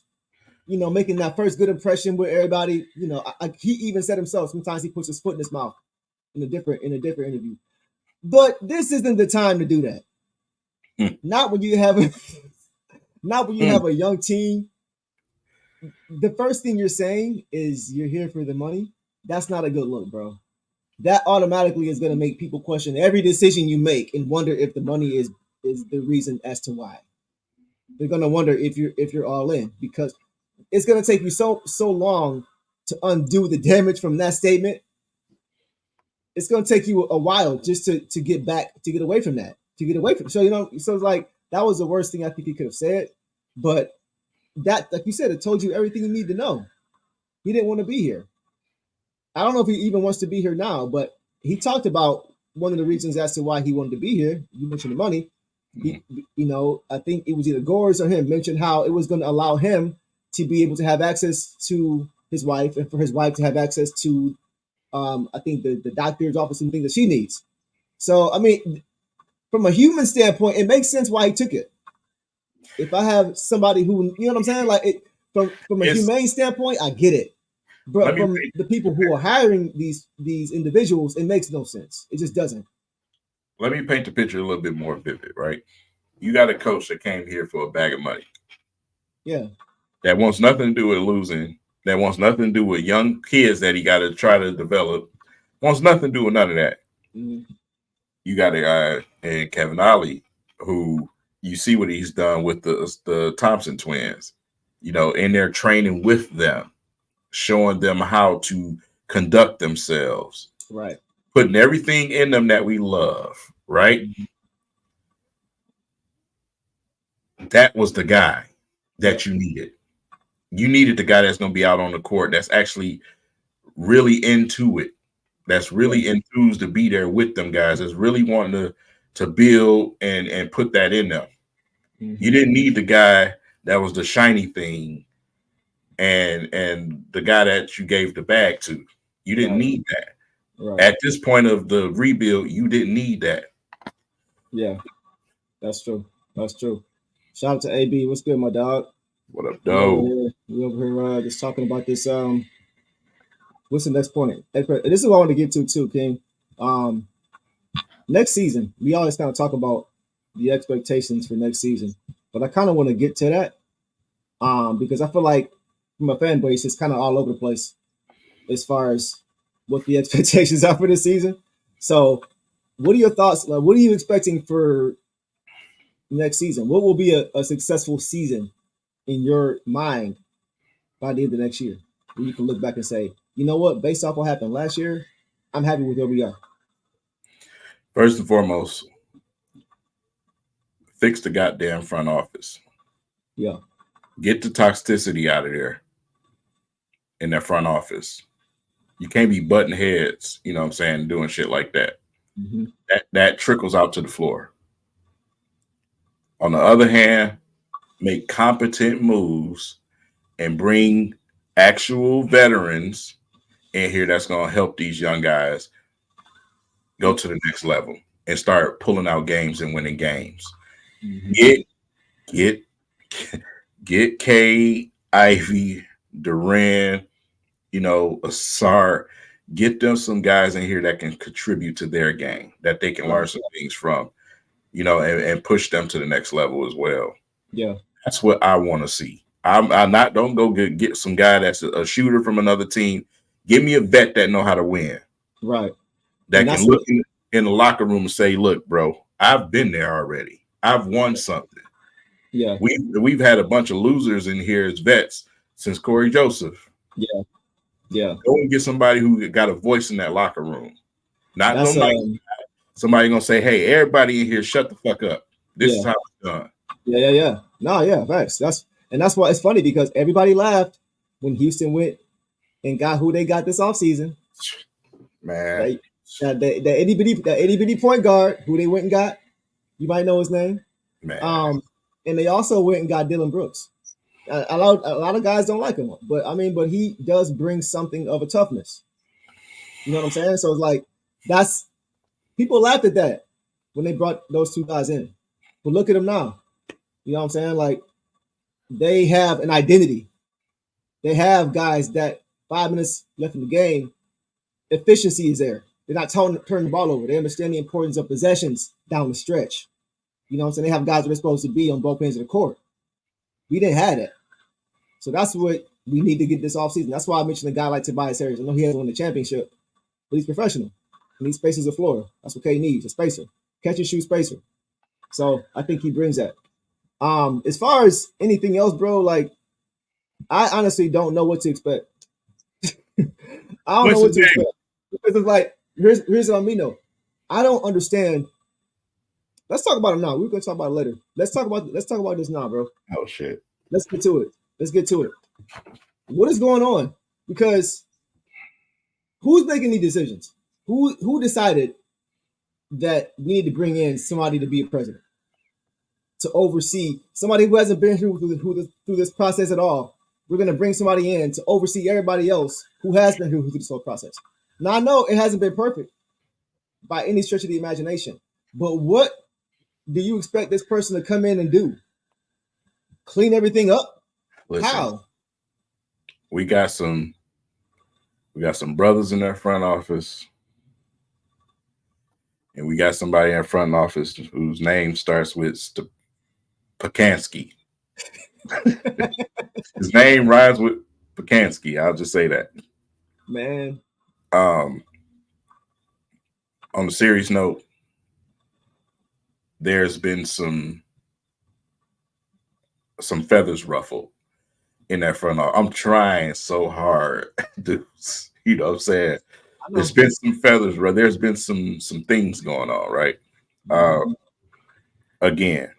making that first good impression with everybody. He even said himself sometimes he puts his foot in his mouth in a different interview. But this isn't the time to do that. Mm. Not when you have a young team. The first thing you're saying is you're here for the money. That's not a good look, bro. That automatically is going to make people question every decision you make and wonder if the money is the reason as to why. They're going to wonder if you're all in, because it's going to take you so long to undo the damage from that statement. It's going to take you a while just to get back, to get away from that, so it's like that was the worst thing I think he could have said. But that, like you said, it told you everything you need to know. He didn't want to be here. I don't know if he even wants to be here now, but he talked about one of the reasons as to why he wanted to be here. You mentioned the money. He, I think it was either Gores or him mentioned how it was going to allow him to be able to have access to his wife, and for his wife to have access to, I think the doctor's office and things that she needs. So, I mean, from a human standpoint, it makes sense why he took it. If I have somebody who, you know what I'm saying, like it from a humane standpoint, I get it. But from the people who are hiring these individuals, it makes no sense. It just doesn't. Let me paint the picture a little bit more vivid, right? You got a coach that came here for a bag of money. Yeah. That wants nothing to do with losing. That wants nothing to do with young kids that he got to try to develop. Wants nothing to do with none of that. Mm-hmm. You got a guy in Kevin Ollie who you see what he's done with the Thompson twins, in their training with them, showing them how to conduct themselves. Right. Putting everything in them that we love, right? Mm-hmm. That was the guy that you needed. You needed the guy that's going to be out on the court that's actually really into it, that's really enthused to be there with them guys, that's really wanting to build and put that in them. Mm-hmm. You didn't need the guy that was the shiny thing and the guy that you gave the bag to. You didn't need that. Right. At this point of the rebuild, you didn't need that. Yeah, that's true. That's true. Shout out to AB. What's good, my dog? What up, dog? We over here just talking about this. What's the next point? This is what I want to get to too, King. Next season, we always kind of talk about the expectations for next season, but I kind of want to get to that because I feel like from a fan base, it's kind of all over the place as far as what the expectations are for this season. So, what are your thoughts? Like, what are you expecting for next season? What will be a successful season in your mind by the end of next year? Where you can look back and say, you know what, based off what happened last year, I'm happy with where we are. First and foremost, fix the goddamn front office. Yeah. Get the toxicity out of there in that front office. You can't be butting heads, you know what I'm saying, doing shit like that. Mm-hmm. That trickles out to the floor. On the other hand, make competent moves and bring actual veterans in here that's going to help these young guys go to the next level and start pulling out games and winning games. Mm-hmm. Get K, Ivy, Duran, Asar. Get them some guys in here that can contribute to their game, that they can learn some things from, and push them to the next level as well. Yeah. That's what I want to see. Don't go get some guy that's a shooter from another team. Give me a vet that know how to win. Right. That can look in the locker room and say, look, bro, I've been there already. I've won something. Yeah, We've had a bunch of losers in here as vets since Corey Joseph. yeah, yeah. Go and get somebody who got a voice in that locker room. Not no That's nice. Somebody gonna say, "Hey, everybody in here, shut the fuck up. This is yeah, how it's done." yeah. No, yeah, facts. That's why it's funny because everybody laughed when Houston went and got who they got this offseason. Man, That itty bitty point guard who they went and got. You might know his name. man. And they also went and got Dylan Brooks. A lot of guys don't like him, but he does bring something of a toughness. You know what I'm saying? So it's like that's people laughed at that when they brought those two guys in, but look at them now. You know what I'm saying? Like they have an identity. They have guys that 5 minutes left in the game, efficiency is there. They're not turning the ball over. They understand the importance of possessions down the stretch. You know what I'm saying? They have guys that are supposed to be on both ends of the court. We didn't have that. So that's what we need to get this offseason. That's why I mentioned a guy like Tobias Harris. I know he hasn't won the championship, but he's professional. And he spaces the floor. That's what K needs, a spacer. Catch and shoot spacer. So I think he brings that. As far as anything else, bro, like I honestly don't know what to expect. I don't know what to expect. Because it's like, here's what I mean though. I don't understand. Let's talk about it now. We're gonna talk about it later. Let's talk about this now, bro. Oh shit. Let's get to it. What is going on? Because who's making these decisions? Who decided that we need to bring in somebody to be a president? To oversee somebody who hasn't been through this process at all. We're gonna bring somebody in to oversee everybody else who has been through this whole process. Now I know it hasn't been perfect by any stretch of the imagination, but what do you expect this person to come in and do? Clean everything up? Listen, how? We got some brothers in their front office, and we got somebody in front office whose name starts with Pekansky. His name rhymes with Pekansky. I'll just say that. Man. On a serious note, there's been some feathers ruffled in that front office. I'm trying so hard, dude. You know what I'm saying? There's been some feathers, bro. There's been some things going on, right? Again,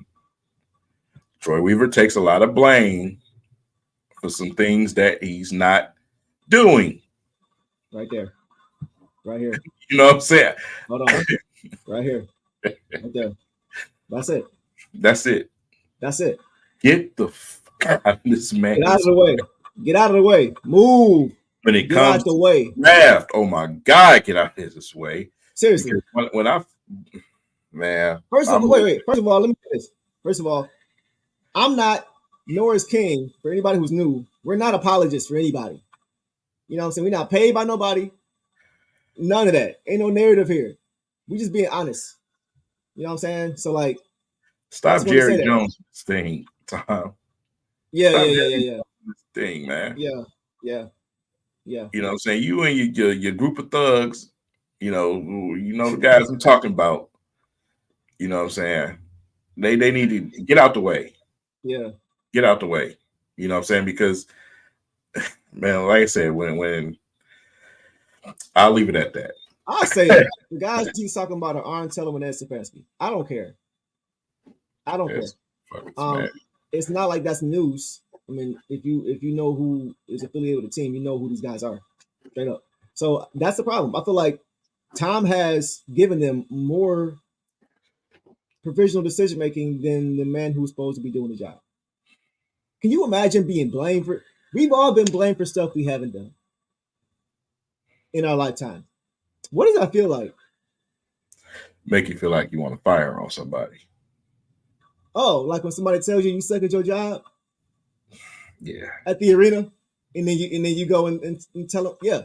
Troy Weaver takes a lot of blame for some things that he's not doing. Right there. Right here. You know what I'm saying? Hold on. Right here. Right there. That's it. That's it. That's it. Get the fuck out of this man. Get out of the way. Get out of the way. Move. When it get comes out the way. Draft, oh my God, get out of this way. Seriously. When I man. First of all, wait. First of all, let me say this. First of all, I'm not, nor is King, for anybody who's new, we're not apologists for anybody. You know what I'm saying? We're not paid by nobody. None of that. Ain't no narrative here. We just being honest. You know what I'm saying? So like, stop Jerry Jones thing, Tom. Yeah. Thing, man. Yeah. You know what I'm saying? You and your group of thugs, you know the guys I'm talking about. You know what I'm saying? They need to get out the way. Yeah. Get out the way. You know what I'm saying? Because man, like I said, when I'll leave it at that. I'll say that. The guys he's talking about are Arn Teller and Ed Stefanski. I don't care. It's not like that's news. I mean, if you know who is affiliated with the team, you know who these guys are. Straight up. So that's the problem. I feel like Tom has given them more provisional decision making than the man who's supposed to be doing the job. Can you imagine being blamed for? We've all been blamed for stuff we haven't done in our lifetime. What does that feel like? Make you feel like you want to fire on somebody. Oh, like when somebody tells you suck at your job? Yeah. At the arena, and then you go and tell them, yeah.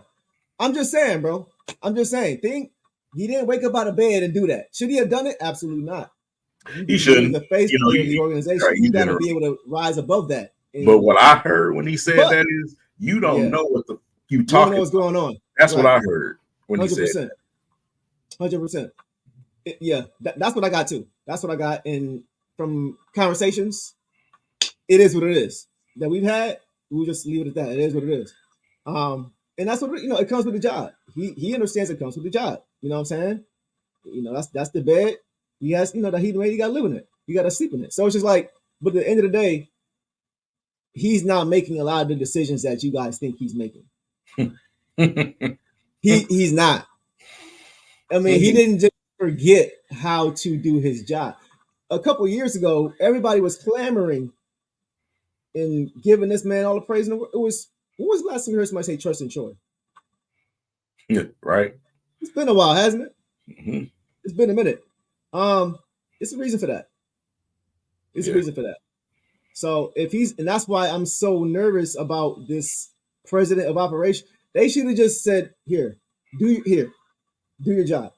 I'm just saying, bro. I'm just saying. He didn't wake up out of bed and do that. Should he have done it? Absolutely not. He shouldn't. The face of the organization. Right, you got to be able to rise above that. But what I heard when he said that is, you don't know what you talking. You know what's going on. That's right. What I heard when 100%. He said that. 100%. Yeah, that's what I got too. That's what I got. And from conversations, it is what it is that we've had. We'll just leave it at that. It is what it is. And that's what it comes with the job. He understands it comes with the job. You know what I'm saying? That's the bed. He has that he got to live in it. You got to sleep in it. So it's just like, but at the end of the day, he's not making a lot of the decisions that you guys think he's making. He's not. I mean, he didn't just forget how to do his job. A couple of years ago, everybody was clamoring and giving this man all the praise. And when was the last time you heard somebody say trust in Troy? Yeah, right. It's been a while, hasn't it? Mm-hmm. It's been a minute. It's a reason for that. It's a reason for that. So and that's why I'm so nervous about this president of operation. They should have just said, do your job.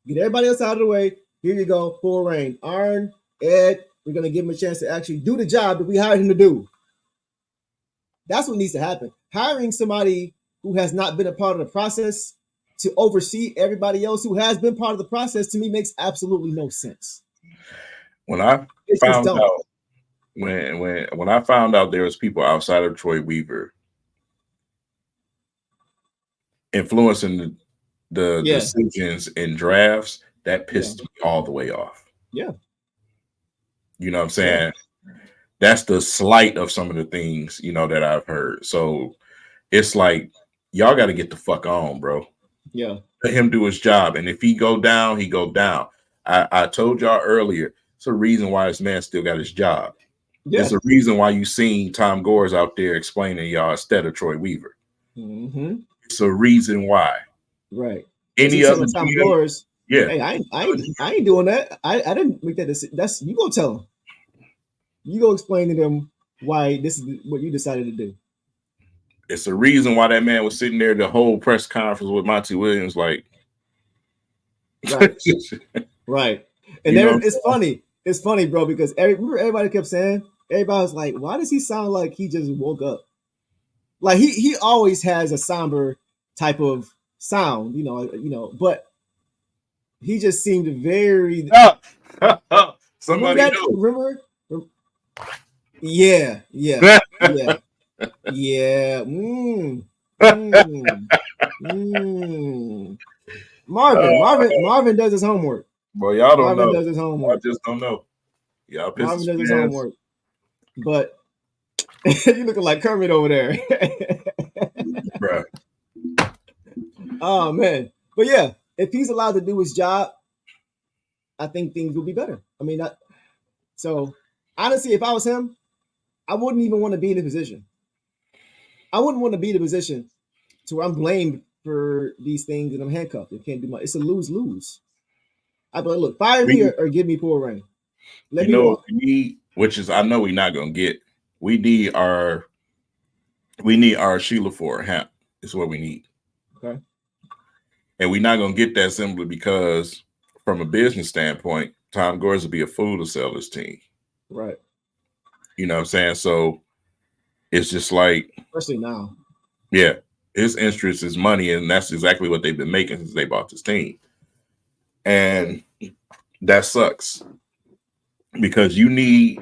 Get everybody else out of the way. Here you go, full reign. Arn, Ed, we're gonna give him a chance to actually do the job that we hired him to do. That's what needs to happen. Hiring somebody who has not been a part of the process to oversee everybody else who has been part of the process, to me, makes absolutely no sense. When I found out when I found out there was people outside of Troy Weaver influencing the decisions in drafts, that pissed me all the way off. Yeah. You know what I'm saying? Yeah. That's the slight of some of the things, that I've heard. So it's like, y'all got to get the fuck on, bro. Yeah. Let him do his job. And if he go down, he go down. I told y'all earlier, it's a reason why this man still got his job. Yeah. There's a reason why you seen Tom Gores out there explaining y'all instead of Troy Weaver. Mm-hmm. It's a reason why. Right. Any other Tom Gores? Yeah. Hey, I ain't doing that. I didn't make that decision. That's you go tell him. You go explain to them why this is what you decided to do. It's a reason why that man was sitting there the whole press conference with Monty Williams, like. Right. Right. And then it's funny. It's funny, bro, because everybody kept saying, everybody was like, why does he sound like he just woke up? Like he always has a somber type of sound, but he just seemed very somebody remember? Yeah. Yeah. Marvin does his homework. Well, y'all don't Marvin know. does his homework. I just don't know. Y'all Marvin does his homework. But you looking like Kermit over there. Bruh. Oh, man. But yeah, if he's allowed to do his job, I think things will be better. I mean, so honestly, if I was him, I wouldn't even want to be in a position. I wouldn't want to be in a position to where I'm blamed for these things and I'm handcuffed. It can't do much. It's a lose-lose. I'd be like, look, fire me or give me full reign. Let me walk. Which is, I know we're not gonna get. We need our Sheila for Hamp. Is what we need. Okay. And we're not gonna get that simply because, from a business standpoint, Tom Gores would be a fool to sell his team. Right. You know what I'm saying? So it's just like, especially now. Yeah, his interest is money, and that's exactly what they've been making since they bought this team. And that sucks because you need,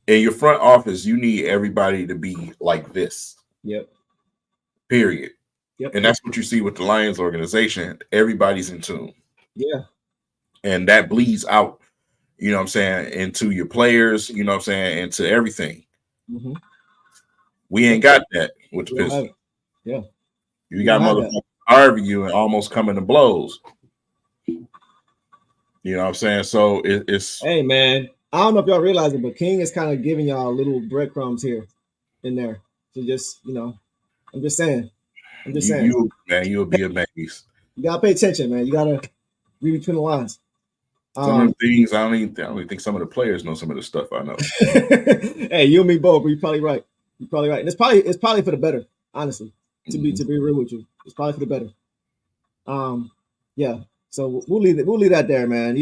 in your front office, you need everybody to be like this. Yep. Period. Yep. And that's what you see with the Lions organization. Everybody's in tune. Yeah. And that bleeds out, you know what I'm saying, into your players, you know what I'm saying, into everything. Mm-hmm. We ain't got that with the Pistons. Yeah. You got motherfuckers arguing and almost coming to blows. You know what I'm saying? So it's. Hey, man. I don't know if y'all realize it, but King is kind of giving y'all little breadcrumbs here and there. So just, I'm just saying. You'll be amazed. You got to pay attention, man. You got to read between the lines. Some of the things, I don't even think some of the players know some of the stuff I know. Hey, you and me both, but you're probably right. You're probably right. And it's probably for the better, honestly. To be real with you. It's probably for the better. Yeah. So we'll leave that there, man.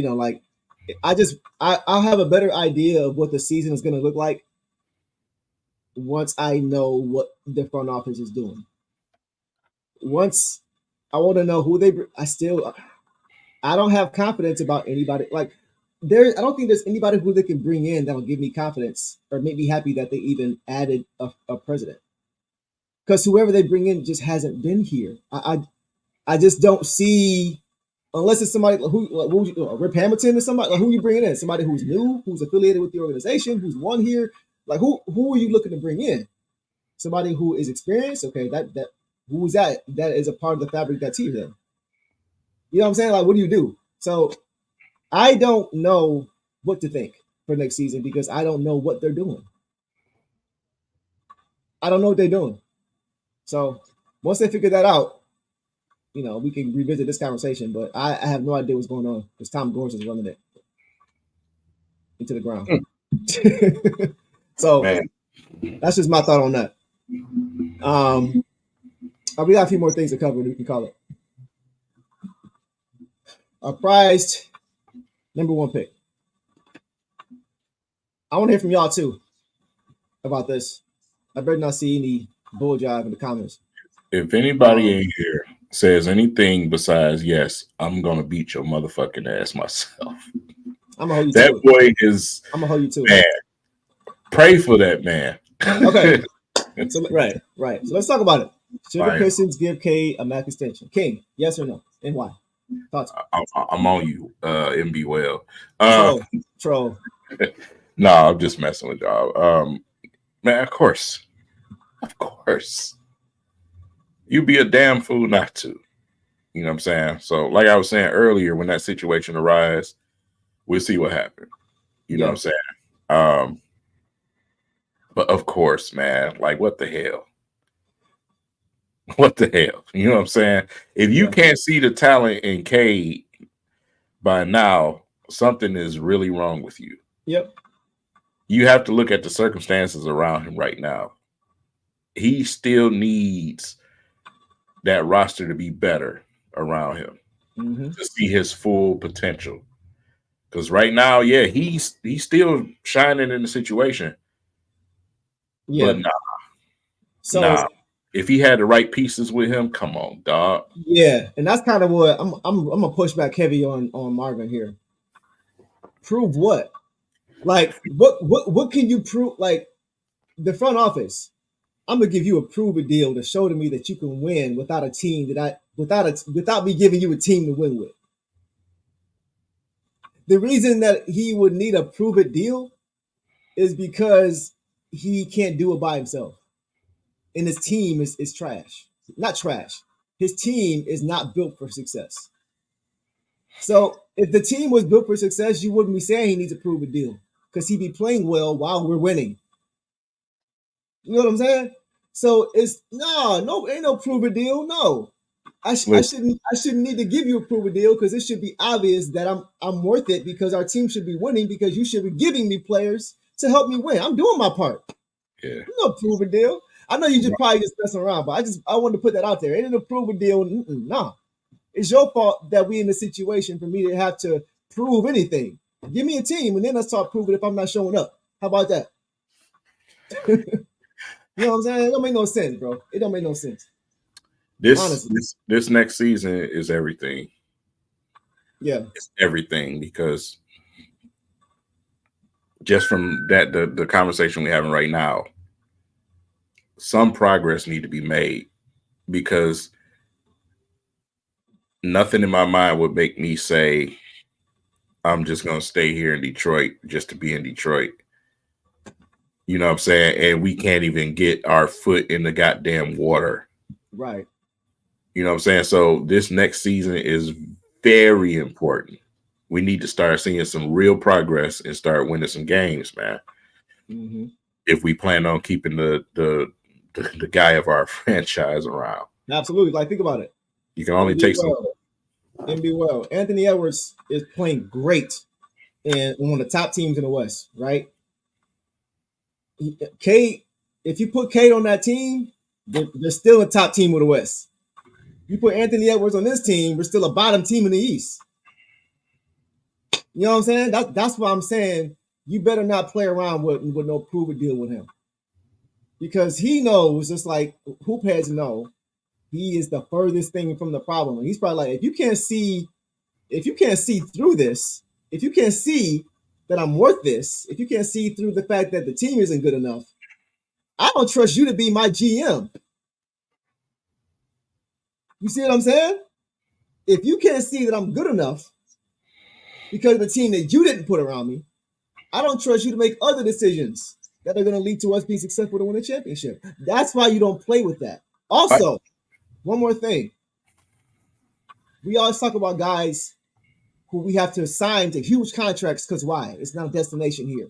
I'll have a better idea of what the season is going to look like once I know what the front office is doing. Once I want to know who I don't have confidence about anybody. Like I don't think there's anybody who they can bring in that will give me confidence or make me happy that they even added a president. Because whoever they bring in just hasn't been here. I just don't see, unless it's somebody Rip Hamilton or somebody, like, who you bringing in? Somebody who's new, who's affiliated with the organization, who's won here. Like, who are you looking to bring in? Somebody who is experienced. Okay, that who is that? That is a part of the fabric of that team. Then, you know what I'm saying? Like, what do you do? So I don't know what to think for next season because I don't know what they're doing. I don't know what they're doing. So once they figure that out, we can revisit this conversation. But I have no idea what's going on because Tom Gores is running it into the ground. So Man. that's just my thought on that. We got a few more things to cover. We can call it a prized number one pick. I want to hear from y'all too about this. I better not see any bull jive in the comments. If anybody in here says anything besides yes, I'm gonna beat your motherfucking ass myself. I'm gonna hold you that to boy it. is. I'm gonna hold you to man. it. Pray for that man. Okay. So right. So let's talk about it. Should the Right. Pistons give Cade a max extension? King, yes or no, and why? Thoughts? I'm on you, MB Well. Troll. No, I'm just messing with y'all. Man, of course. You'd be a damn fool not to. You know what I'm saying? So, like I was saying earlier, when that situation arises, we'll see what happens. You know what I'm saying? But of course, man, like what the hell? What the hell? You know what I'm saying? If you can't see the talent in Cade by now, something is really wrong with you. Yep. You have to look at the circumstances around him right now. He still needs that roster to be better around him to see his full potential. Because right now, he's still shining in the situation. Yeah. But nah. If he had the right pieces with him, come on, dog. Yeah, and that's kind of what I'm gonna push back heavy on Marvin here. Prove what? Like what can you prove? Like the front office, I'm gonna give you a prove a deal to show to me that you can win without a team without me giving you a team to win with. The reason that he would need a prove it deal is because he can't do it by himself. And his team is trash. Not trash. His team is not built for success. So if the team was built for success, you wouldn't be saying he needs to prove a deal because he'd be playing well while we're winning. You know what I'm saying? So it's ain't no prove a deal. No, I shouldn't need to give you a prove a deal because it should be obvious that I'm worth it because our team should be winning because you should be giving me players to help me win. I'm doing my part. Yeah, no prove a deal. I know you just probably just messing around, but I wanted to put that out there. Ain't it a prove a deal? No. It's your fault that we in the situation for me to have to prove anything. Give me a team, and then let's start proving if I'm not showing up. How about that? You know what I'm saying? It don't make no sense, bro. It don't make no sense. This next season is everything. Yeah, it's everything because just from that the conversation we're having right now, some progress need to be made because nothing in my mind would make me say I'm just going to stay here in Detroit just to be in Detroit. You know what I'm saying? And we can't even get our foot in the goddamn water. Right. You know what I'm saying? So this next season is very important. We need to start seeing some real progress and start winning some games, man. If we plan on keeping the guy of our franchise around. Absolutely. Like, think about it. You can only take some. And be well. Anthony Edwards is playing great in one of the top teams in the West, right? Cade, if you put Cade on that team, they're still a top team of the West. You put Anthony Edwards on this team, we're still a bottom team in the East. You know what I'm saying? That's why I'm saying you better not play around with no prove a deal with him. Because he knows, just like hoop heads know, he is the furthest thing from the problem. And he's probably like, if you can't see through this, if you can't see that I'm worth this, if you can't see through the fact that the team isn't good enough, I don't trust you to be my GM. You see what I'm saying? If you can't see that I'm good enough because of the team that you didn't put around me, I don't trust you to make other decisions that are going to lead to us being successful to win a championship. That's why you don't play with that. Also, one more thing. We always talk about guys who we have to sign to huge contracts because why? It's not a destination here.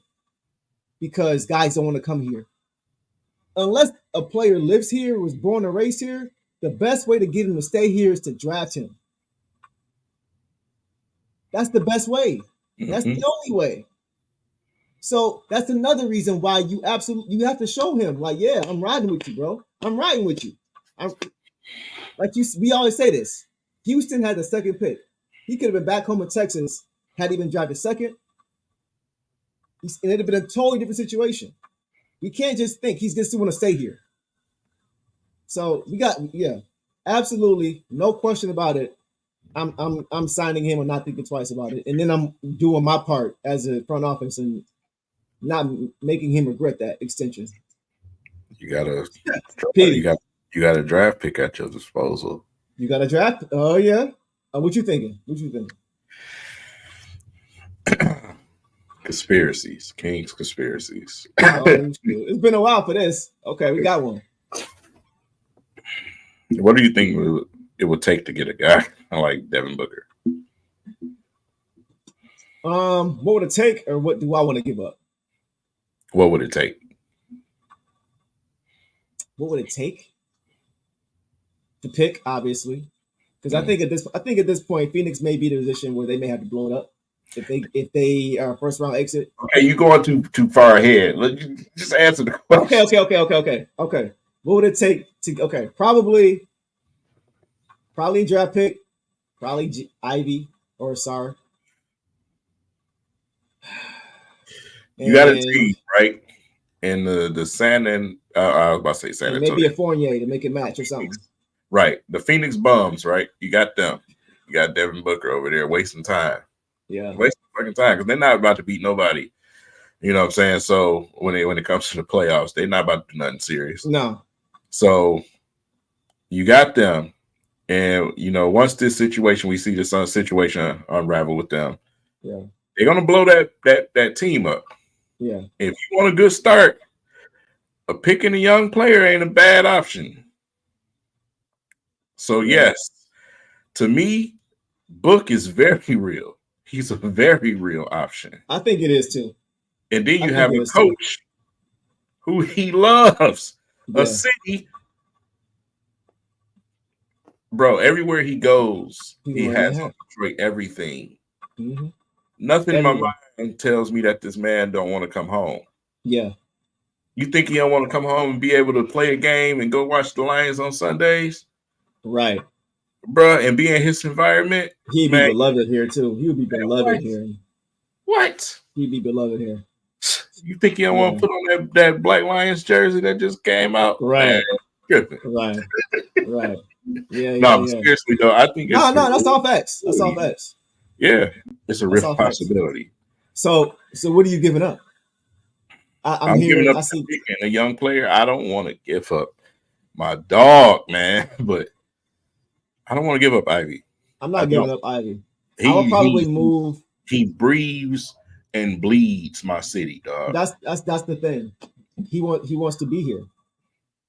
Because guys don't want to come here. Unless a player lives here, was born and raised here, the best way to get him to stay here is to draft him. That's the best way. That's the only way. So that's another reason why you have to show him, like, yeah, I'm riding with you, bro. I'm riding with you. We always say this. Houston had the second pick. He could have been back home in Texas had he been drafted second. And it'd have been a totally different situation. We can't just think he's just want to stay here. So we got, absolutely no question about it. I'm signing him and not thinking twice about it. And then I'm doing my part as a front office and not making him regret that extension. You got a draft pick at your disposal. You got a draft? Oh yeah. What you thinking? Conspiracies, King's conspiracies. It's been a while for this. Okay, we got one. What do you think it would take to get a guy like Devin Booker? What would it take, or what do I want to give up? What would it take? What would it take to pick? Obviously, because I think at this point, Phoenix may be in a position where they may have to blow it up if they are first round exit. Okay, you going too far ahead. Just answer the question. Okay. What would it take to? Okay, probably draft pick, probably Ivy or Sar. You got a team, right? And the San and I was about to say San Antonio. Maybe a Fournier to make it match or something. Right. The Phoenix Bums, right? You got them. You got Devin Booker over there wasting time. Yeah. Wasting fucking time because they're not about to beat nobody. You know what I'm saying? So when it comes to the playoffs, they're not about to do nothing serious. No. So you got them. And, once this situation, we see this situation unravel with them. Yeah. They're going to blow that team up. Yeah. If you want a good start, picking a young player ain't a bad option. So, yes, to me, Book is very real. He's a very real option. I think it is, too. And then you have a coach who he loves. Yeah. A city. Bro, everywhere he goes, he has to Detroit everything. Mm-hmm. Nothing in my mind tells me that this man don't want to come home. Yeah. You think he don't want to come home and be able to play a game and go watch the Lions on Sundays? Right. Bro, and be in his environment? He'd be beloved here, too. He would be beloved here. What? He'd be beloved here. You think he don't want to put on that Black Lions jersey that just came out? Right. Right. Right. Yeah. No, seriously, though, I think it's that's all facts. That's all facts. Yeah, it's a real possibility. So what are you giving up? I'm giving up a young player. I don't want to give up my dog, man, but I don't want to give up Ivy. I'm not giving up Ivy. I will probably move. He breathes and bleeds my city, dog. That's the thing. He wants to be here.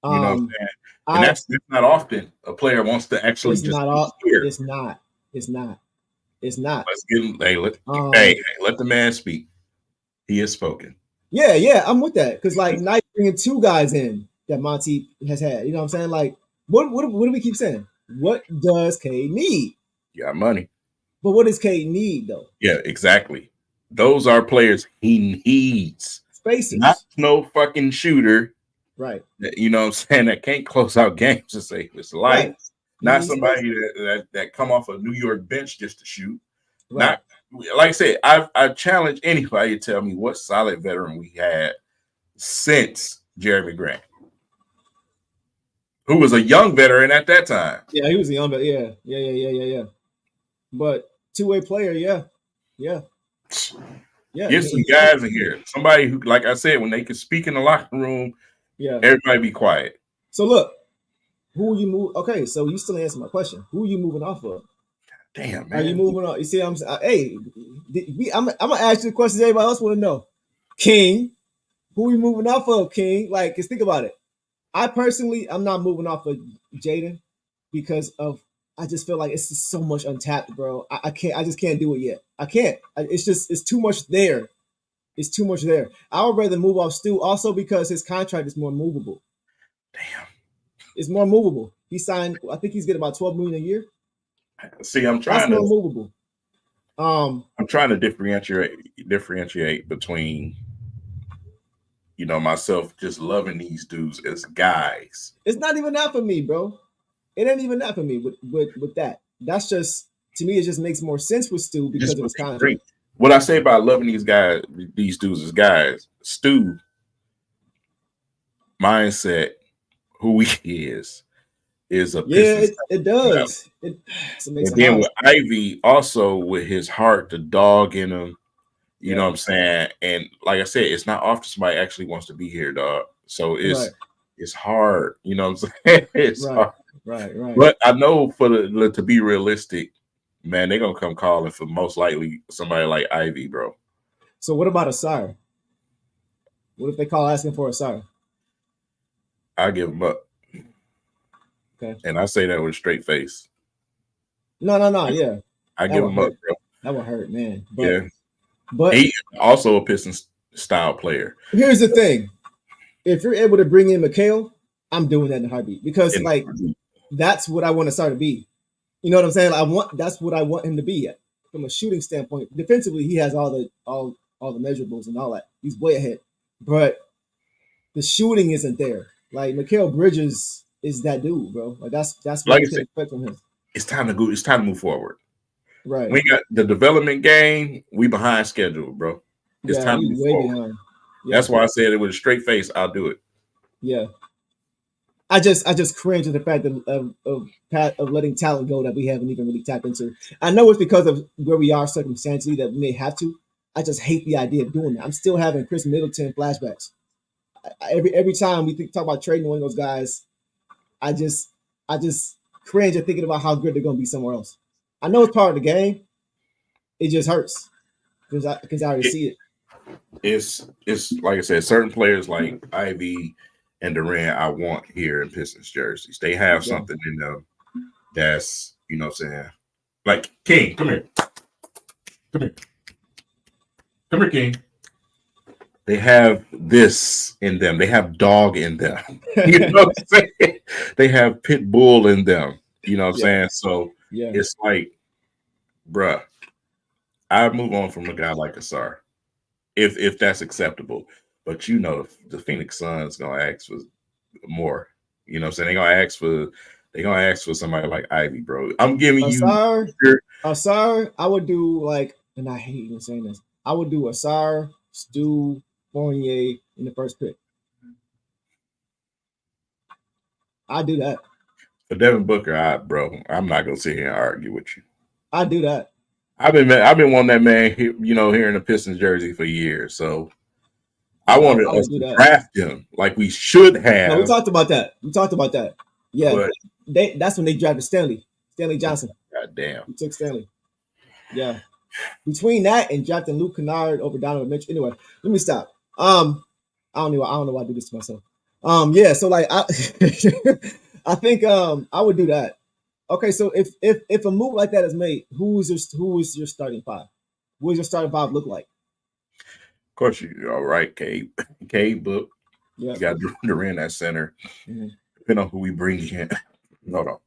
You know what I'm saying? And that's not often a player wants to actually just be here. It's not. Let's get him. Hey, let the man speak. He has spoken. Yeah, I'm with that. Because now bringing two guys in that Monty has had. You know what I'm saying? Like, what do we keep saying? What does Cade need? You got money. But what does Cade need, though? Yeah, exactly. Those are players he needs. Spaces. Not no fucking shooter. Right. You know what I'm saying? That can't close out games to save his life. Right. Not somebody that come off a New York bench just to shoot. Right. Not like I said, I challenge anybody to tell me what solid veteran we had since Jeremy Grant, who was a young veteran at that time. Yeah, he was a young veteran. Yeah. But two-way player, yeah. Yeah, Get some guys in here. Somebody who, like I said, when they can speak in the locker room, yeah. everybody be quiet. So look, who you move? Okay, so you still answer my question. Who are you moving off of? Damn, Are you man. moving on? You see, hey, I'm gonna ask you the questions everybody else want to know. King, who are you moving off of? King, like, just think about it. I personally, I'm not moving off of Jaden because of I just feel like it's just so much untapped, bro. I can't. I just can't do it yet. I can't. It's too much there. It's too much there. I would rather move off Stu also because his contract is more movable. Damn. It's more movable. He signed. I think he's getting about 12 million a year. See, I'm That's trying more to movable. I'm trying to differentiate between myself just loving these dudes as guys. It's not even that for me, bro. It ain't even that for me with that. That's just to me. It just makes more sense with Stu because Just of what his they contract. bring. What I say about loving these dudes as guys, Stu mindset, who he is a Yeah, Pistons it personality. does. It makes And it then hard. with Ivy, also with his heart, the dog in him, you know Yeah. what I'm saying? And like I said, it's not often somebody actually wants to be here, dog. So Right. it's hard, you know what I'm saying? It's Right. hard. Right. Right. But I know to be realistic, man, they're gonna come calling for most likely somebody like Ivy, bro. So what about Asar? What if they call asking for Asar? I give them up. Okay. And I say that with a straight face. No. Yeah, I that give would them up, hurt. bro. That would hurt, man. Yeah. But He also a Pistons style player. here's the thing: if you're able to bring in Mikhail, I'm doing that in a heartbeat because And like that's what I want to start to be. You know what I'm saying? That's what I want him to be at from a shooting standpoint. Defensively, he has all the measurables and all that. He's way ahead, but the shooting isn't there. Like Mikhail Bridges is that dude, bro. Like that's what like I you can said, expect from him. it's time to go. It's time to move forward. Right. We got the development game. We behind schedule, bro. It's Yeah, time to we move way forward. behind. Yeah, That's why I said it with a straight face. I'll do it. yeah. I just cringe at the fact of letting talent go that we haven't even really tapped into. I know it's because of where we are circumstantially that we may have to. I just hate the idea of doing that. I'm still having Chris Middleton flashbacks. Every time we talk about trading one of those guys, I just I just cringe at thinking about how good they're going to be somewhere else. I know it's part of the game. It just hurts because I already it see it. it's like I said, certain players like Ivy and Durant, I want here in Pistons jerseys. They have Yeah. something in them that's what I'm saying. Like King, come here, come here, come here, King. They have this in them. They have dog in them. You know what I'm saying? They have pit bull in them. You know what I'm Yeah. saying? So Yeah. it's like, bruh, I move on from a guy like Asar if that's acceptable. But the Phoenix Suns gonna ask for more. You know what I'm saying? They gonna ask for somebody like Ivy, bro. I'm giving you Asar, I would do like, and I hate even saying this. I would do Asar, Stu, Fournier in the first pick. I do that. for Devin Booker. Bro, I'm not gonna sit here and argue with you. I do that. I've been wanting that man, here in the Pistons jersey for years. So I Yeah, wanted I us would do to that. draft him like we should No, we have, talked about that. We talked about that. Yeah, but that's when they drafted Stanley Johnson. goddamn. We took Stanley. Yeah, between that and drafting Luke Kennard over Donovan Mitchell. Anyway, let me stop. I don't know why I do this to myself. Yeah, so like I, I think I would do that. Okay, so if a move like that is made, who is your starting five? What does your starting five look like? Of course, you're all right, Cade. Cade Book. Yeah. You got Durant at center. Mhm. Depending on who we bring in. Hold on.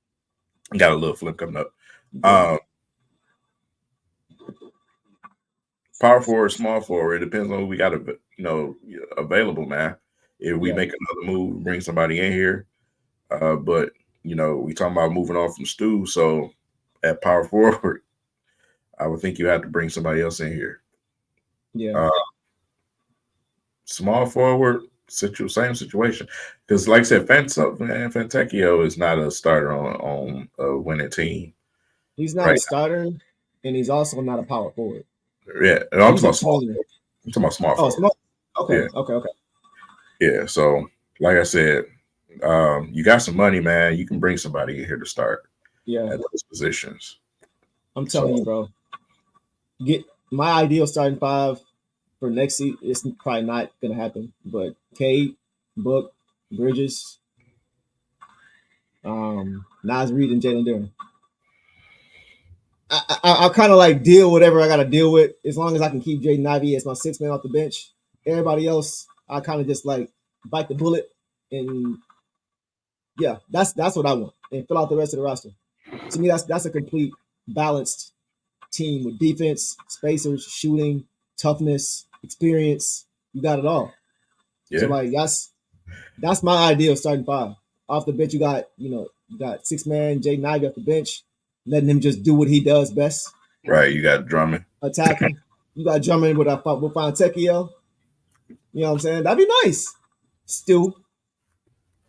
Got a little flip coming up. Yeah. Power forward, small forward. It depends on who we got, available, man. If we Yeah. make another move, bring somebody in here. But we talking about moving on from Stu. So at power forward, I would think you have to bring somebody else in here. Yeah. Small forward, same situation. Because like I said, Fantecchio is not a starter on a winning team. He's not a Right. starter, and he's also not a power forward. Yeah, and I'm He's talking a about small. taller. I'm talking about small Oh, forward. small. Okay, Yeah, okay. yeah. So, like I said, you got some money, man. You can bring somebody in here to start Yeah, at those positions. I'm telling you, So, bro. Get my ideal starting five for next season. It's probably not gonna happen, but Cade, Book, Bridges, Nas Reed, and Jalen Duran. I'll kind of like deal whatever I got to deal with as long as I can keep Jaden Ivey as my sixth man off the bench. Everybody else, I kind of just like bite the bullet and yeah, that's what I want and fill out the rest of the roster. To me, that's a complete balanced team with defense, spacers, shooting, toughness, experience. You got it all. So yeah, like that's my ideal starting five. Off the bench, you got six man Jaden Ivey off the bench, letting him just do what he does best, right. You got Drummond. attacking. You got Drummond with Fontecchio. You know what I'm saying? That'd be nice. Still.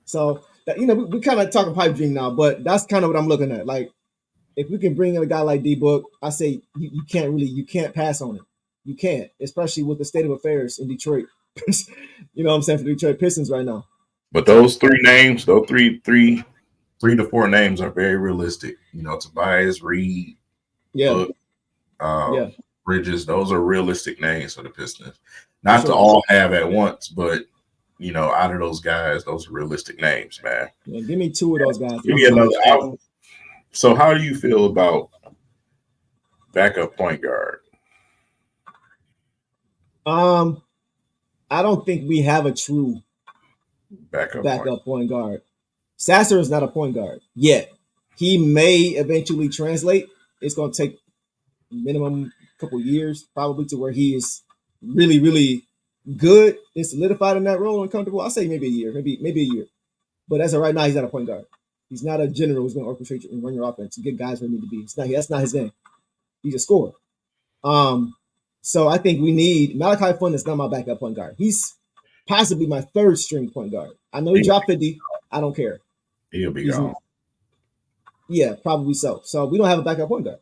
So that, we kind of talking pipe dream now, but that's kind of what I'm looking at. Like if we can bring in a guy like D Book, I say you can't pass on it. You can't, especially with the state of affairs in Detroit. You know what I'm saying, for the Detroit Pistons right now. But So those three names, those three to four names are very realistic. Tobias, Reed, yeah, Book, yeah, Bridges. Those are realistic names for the Pistons. for Not to sure. all have at once, but out of those guys, those are realistic names, man. Yeah, give me two of those guys. Give I'm me telling you another straight. out. So, how do you feel about backup point guard? I don't think we have a true Backup point. point guard. Sasser is not a point guard yet. He may eventually translate. It's going to take minimum couple years probably to where he is really, really good and solidified in that role and comfortable. I'll say maybe a year, maybe a year. But as of right now, he's not a point guard. He's not a general who's going to orchestrate and run your offense and get guys where they need to be. That's not his game. He's a scorer. So I think we need Malachi Flynn is not my backup point guard. He's possibly my third string point guard. I know he dropped 50. I don't care. He'll be gone. Yeah, probably so. So we don't have a backup point guard.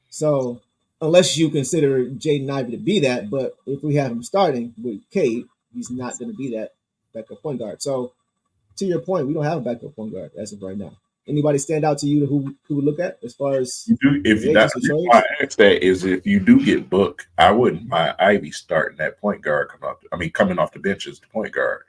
So unless you consider Jaden Ivey to be that, but if we have him starting with Cade, he's not going to be that backup point guard. So to your point, we don't have a backup point guard as of right now. Anybody stand out to you who would look at as far as I ask that is if you do get Book, I wouldn't mind Ivy starting that point guard coming off the bench as the point guard,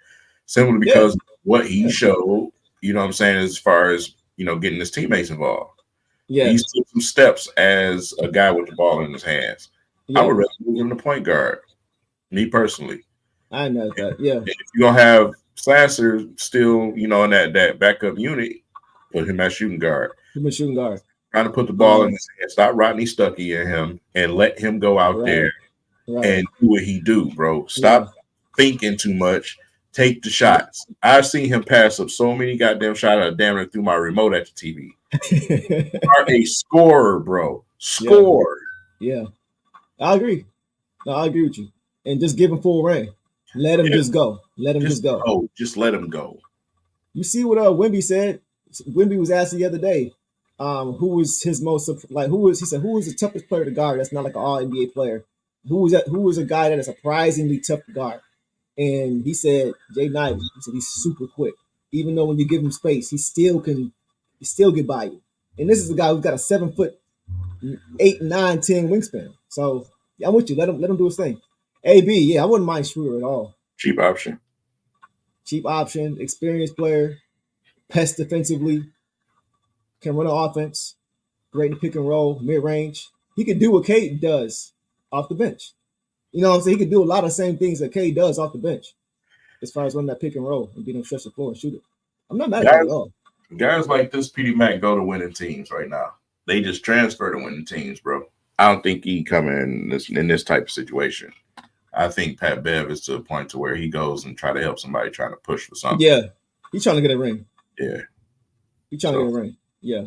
simply because what he showed. You know what I'm saying, as far as getting his teammates involved. Yeah, He's took some steps as a guy with the ball in his hands. I would rather move him to point guard. Me personally, I know that. Yeah, if you're gonna have Sasser still, in that backup unit, put him at shooting guard. Him a shooting guard. Trying to put the ball in his hand. Stop Rodney Stuckey in him and let him go out there and do what he do, bro. Stop thinking too much. Take the shots. I've seen him pass up so many goddamn shots. I damn it threw my remote at the TV. You are a scorer, bro. Score. Yeah. I agree. No, I agree with you. And just give him full reign. Let him just go. Let him just go. Oh, just let him go. You see what Wemby said? Wemby was asked the other day, who was his most he said who was the toughest player to guard that's not like an all NBA player? Who was a guy that is surprisingly tough to guard? And he said Jaden Ivey. He said he's super quick. Even though when you give him space, he still get by you. And this is a guy who's got a 7 foot 8, 9, 10 wingspan. So yeah, I'm with you. Let him do his thing. AB, yeah, I wouldn't mind Schroeder at all. Cheap option, experienced player, pest defensively, can run an offense, great in pick and roll, mid range. He could do what Cade does off the bench. You know what I'm saying? He could do a lot of the same things that Cade does off the bench, as far as running that pick and roll and being able to stretch the floor and shoot it. I'm not mad at that at all. Guys like this, Petey Mac, go to winning teams right now. They just transfer to winning teams, bro. I don't think he come in this type of situation. I think Pat Bev is to a point to where he goes and try to help somebody trying to push for something. Yeah, he's trying to get a ring. Yeah, he's trying to get a ring. Yeah,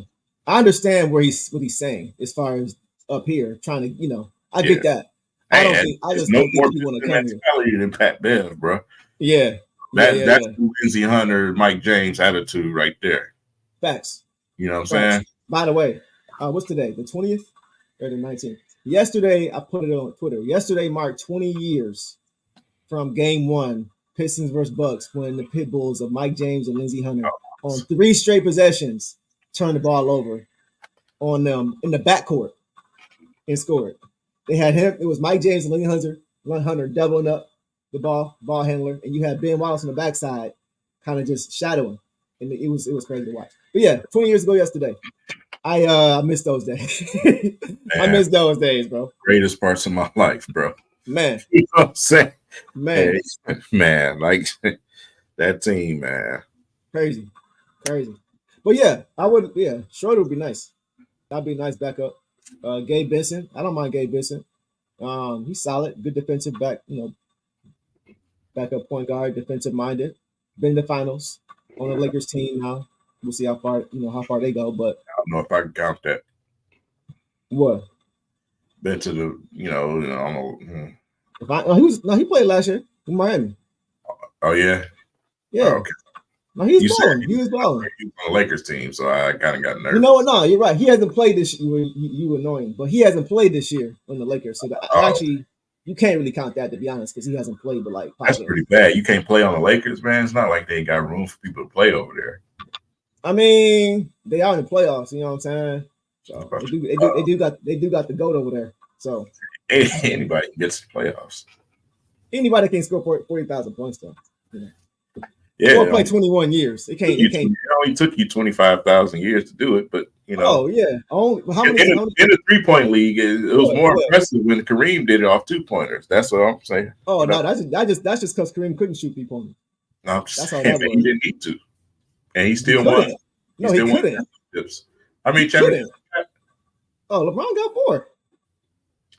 I understand what he's saying as far as up here trying to. I get that. I don't think I just don't think he want to come here. Than Pat Bev, bro. Yeah, that's Lindsey Hunter, Mike James attitude right there. Facts. You know what I'm saying? By the way, what's today? The 20th or the 19th? Yesterday, I put it on Twitter. Yesterday marked 20 years from Game 1, Pistons versus Bucks, when the pit bulls of Mike James and Lindsey Hunter on 3 straight possessions turned the ball over on them in the backcourt and scored. They had him. It was Mike James and Lindsey Hunter doubling up the ball handler, and you had Ben Wallace on the backside, kind of just shadowing, and it was crazy to watch. But yeah, 20 years ago yesterday. I miss those days. I miss those days, bro. Greatest parts of my life, bro. Man. You know what I'm saying? Man. Hey, man, like that team, man. Crazy. But yeah, Schroeder would be nice. That'd be a nice backup. Gabe Benson. I don't mind Gabe Benson. He's solid, good defensive back, backup point guard, defensive minded. Been in the finals on the Lakers team now. We'll see how far they go, but I don't know if I can count that. What? Been to the, I don't know. He played last year in Miami. Oh yeah. Yeah. Oh, okay. No, he was balling. He was balling. He was on the Lakers team, so I kind of got nervous. You know what? No, you're right. He hasn't played this year. You annoying, but he hasn't played this year on the Lakers. So actually, you can't really count that, to be honest, because he hasn't played. But that's pretty bad. You can't play on the Lakers, man. It's not like they got room for people to play over there. I mean, they are in the playoffs. You know what I'm saying? So they do got the GOAT over there. So anybody gets to the playoffs. Anybody can score 40,000 points though. Yeah, or play 21 years. It only took you 25,000 years to do it, but Oh yeah. How many in a 3-point league? It was more impressive when Kareem did it off 2-pointers. That's what I'm saying. Oh no, that's just because Kareem couldn't shoot 3-pointers. No, I'm just saying he didn't need to, and he still won. No, he couldn't. How many championships? Oh, LeBron got 4.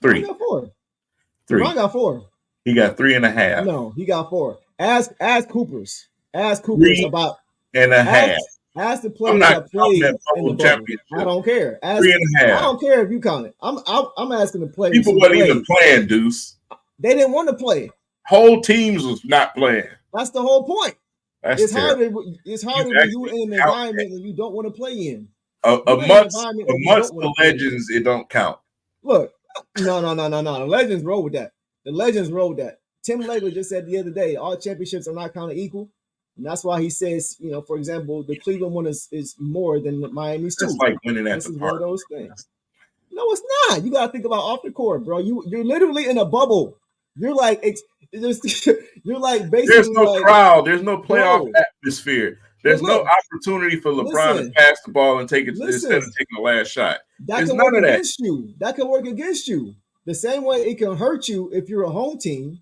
3. He got 4. 3. LeBron got 4. He got 3.5. No, he got 4. Ask Coopers. Ask Coopers about 3.5. Ask the players that played in the championship. I don't care. 3.5. I don't care if you count it. I'm asking the players. People weren't even playing, Deuce. They didn't want to play. Whole teams was not playing. That's the whole point. It's harder when you're in an environment that you don't want to play in. Amongst the legends, it don't count. Look, no. The legends roll with that. Tim Legler just said the other day, all championships are not kind of equal. And that's why he says, for example, the Cleveland one is more than Miami's too. It's like winning at the park. This is one of those things. No, it's not. You got to think about off the court, bro. You're literally in a bubble. You're like you're like basically. There's no crowd. There's no playoff atmosphere. There's no opportunity for LeBron to pass the ball and take it instead of taking the last shot. That can work against you. That can work against you. The same way it can hurt you if you're a home team.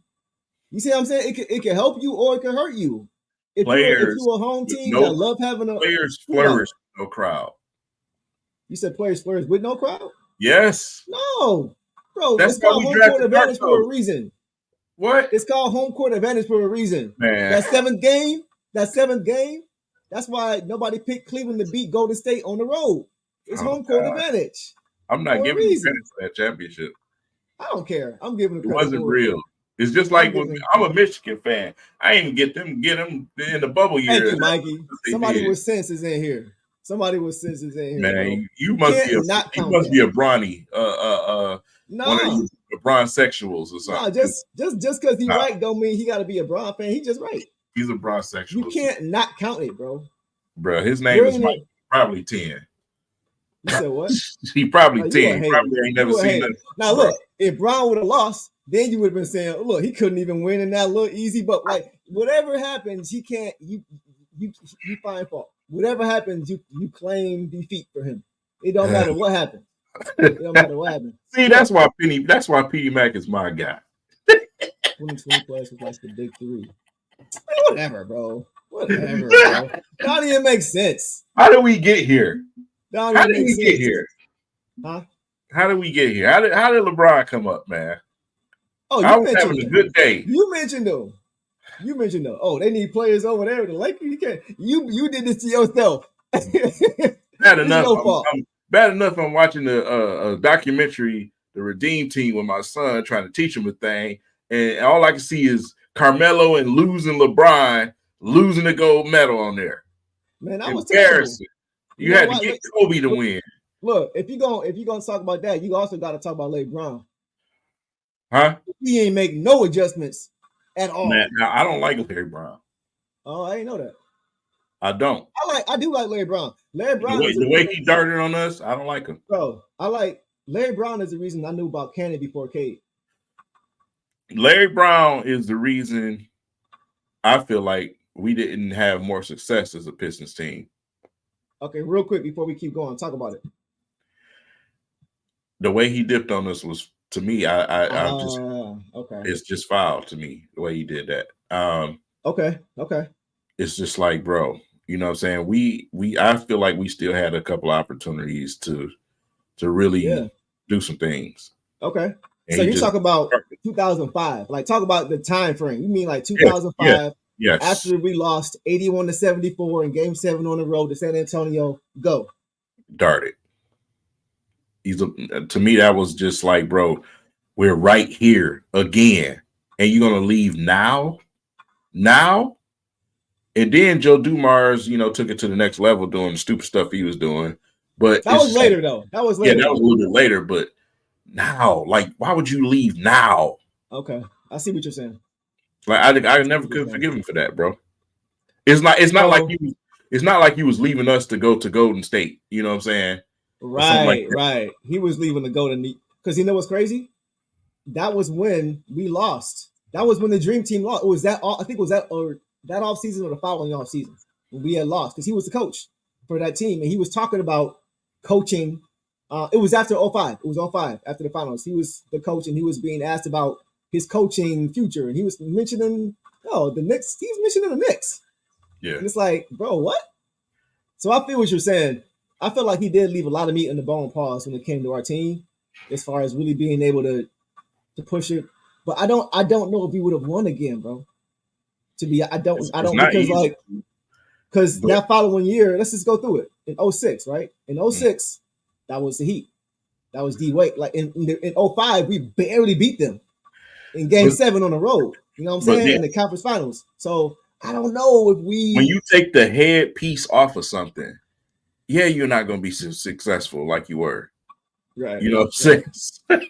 You see what I'm saying? It can help you or it can hurt you. If you're a home team that love having players flourish with no crowd. You said players flourish with no crowd? Yes. No, bro. It's called home court advantage for a reason. What? It's called home court advantage for a reason. Man. That seventh game. That's why nobody picked Cleveland to beat Golden State on the road. It's home court advantage. I'm not giving you credit for that championship. I don't care. I'm giving it. It wasn't real. It's just like when I'm a Michigan fan. I ain't get them in the bubble year. Thank you, Mikey. Somebody with sense is in here. Man, bro. You must be a Bronny. No, one of you LeBron sexuals or something. No, just because he's right don't mean he got to be a Bron fan. He just right. He's a Bron sexual. You can't not count it, bro. Bro, his name is Mike. Probably 10. You said what? He probably 10. He probably ain't never seen nothing. Now look, if Bron would have lost, then you would have been saying, oh, look, he couldn't even win in that little easy. But like whatever happens, he can't. You find fault. Whatever happens, you claim defeat for him. It don't matter what happens. It don't matter what happens. See, that's why P.D. Mac is my guy. 2020 plus was like the big 3. Whatever, bro. Whatever, bro. Don't even make sense. How did we get here? How did we get here? Huh? How did we get here? How did LeBron come up, man? Oh, I was having a good day. You mentioned though. Oh, they need players over there. The Lakers, you can't. You did this to yourself. Bad enough. Bad enough. I'm watching a documentary, The Redeem Team, with my son, trying to teach him a thing, and all I can see is Carmelo and losing LeBron, losing the gold medal on there. Man, I was embarrassing. You had to get Kobe to win. Look, if you gonna talk about that, you also got to talk about Larry Brown. Huh? He ain't make no adjustments at Man, all. I don't like Larry Brown. Oh, I didn't know that. I don't. I do like Larry Brown. Larry The Brown way is the the way he darted on us, I don't like him. bro. I like Larry Brown is the reason I knew about Cannon before Cade. Larry Brown is the reason I feel like we didn't have more success as a Pistons team. Okay, real quick before we keep going, talk about it. The way he dipped on us was, to me, I just, Okay. it's just foul to me the way he did that. Okay. It's just like, bro, you know what I'm saying? I feel like we still had a couple opportunities to really do some things. Okay. And So you're talking about 2005. Like, talk about the time frame. You mean like 2005 yes. after we lost 81-74 in game 7 on the road to San Antonio? Go. Darted. To me, that was just like, bro, we're right here again. And you're gonna leave now? Now? And then Joe Dumars, took it to the next level doing the stupid stuff he was doing. But that was later, though. That was later. Yeah, that was a little bit later. But now, like, why would you leave now? Okay, I see what you're saying. Like, I never could forgive him for that, bro. It's not like he was leaving us to go to Golden State. You know what I'm saying? Right. He was leaving to go to because you know what's crazy? That was when we lost. That was when the Dream Team lost. It was that I think it was that or that off season or the following off season when we had lost because he was the coach for that team and he was talking about coaching. It was after 05. It was 05 after the finals. He was the coach and he was being asked about his coaching future and he was mentioning the Knicks. He was mentioning the Knicks. Yeah, and it's like, bro, what? So I feel what you're saying. I feel like he did leave a lot of meat in the bone pause when it came to our team, as far as really being able to push it. But I don't know if we would have won again, bro. I don't because that following year, let's just go through it. In 06, right? In 06, that was the Heat. That was D Wade. Like in 05, we barely beat them in game 7 on the road. You know what I'm saying? In the conference finals. So I don't know if when you take the headpiece off of something, you're not going to be successful like you were. Right. You know what I'm saying? I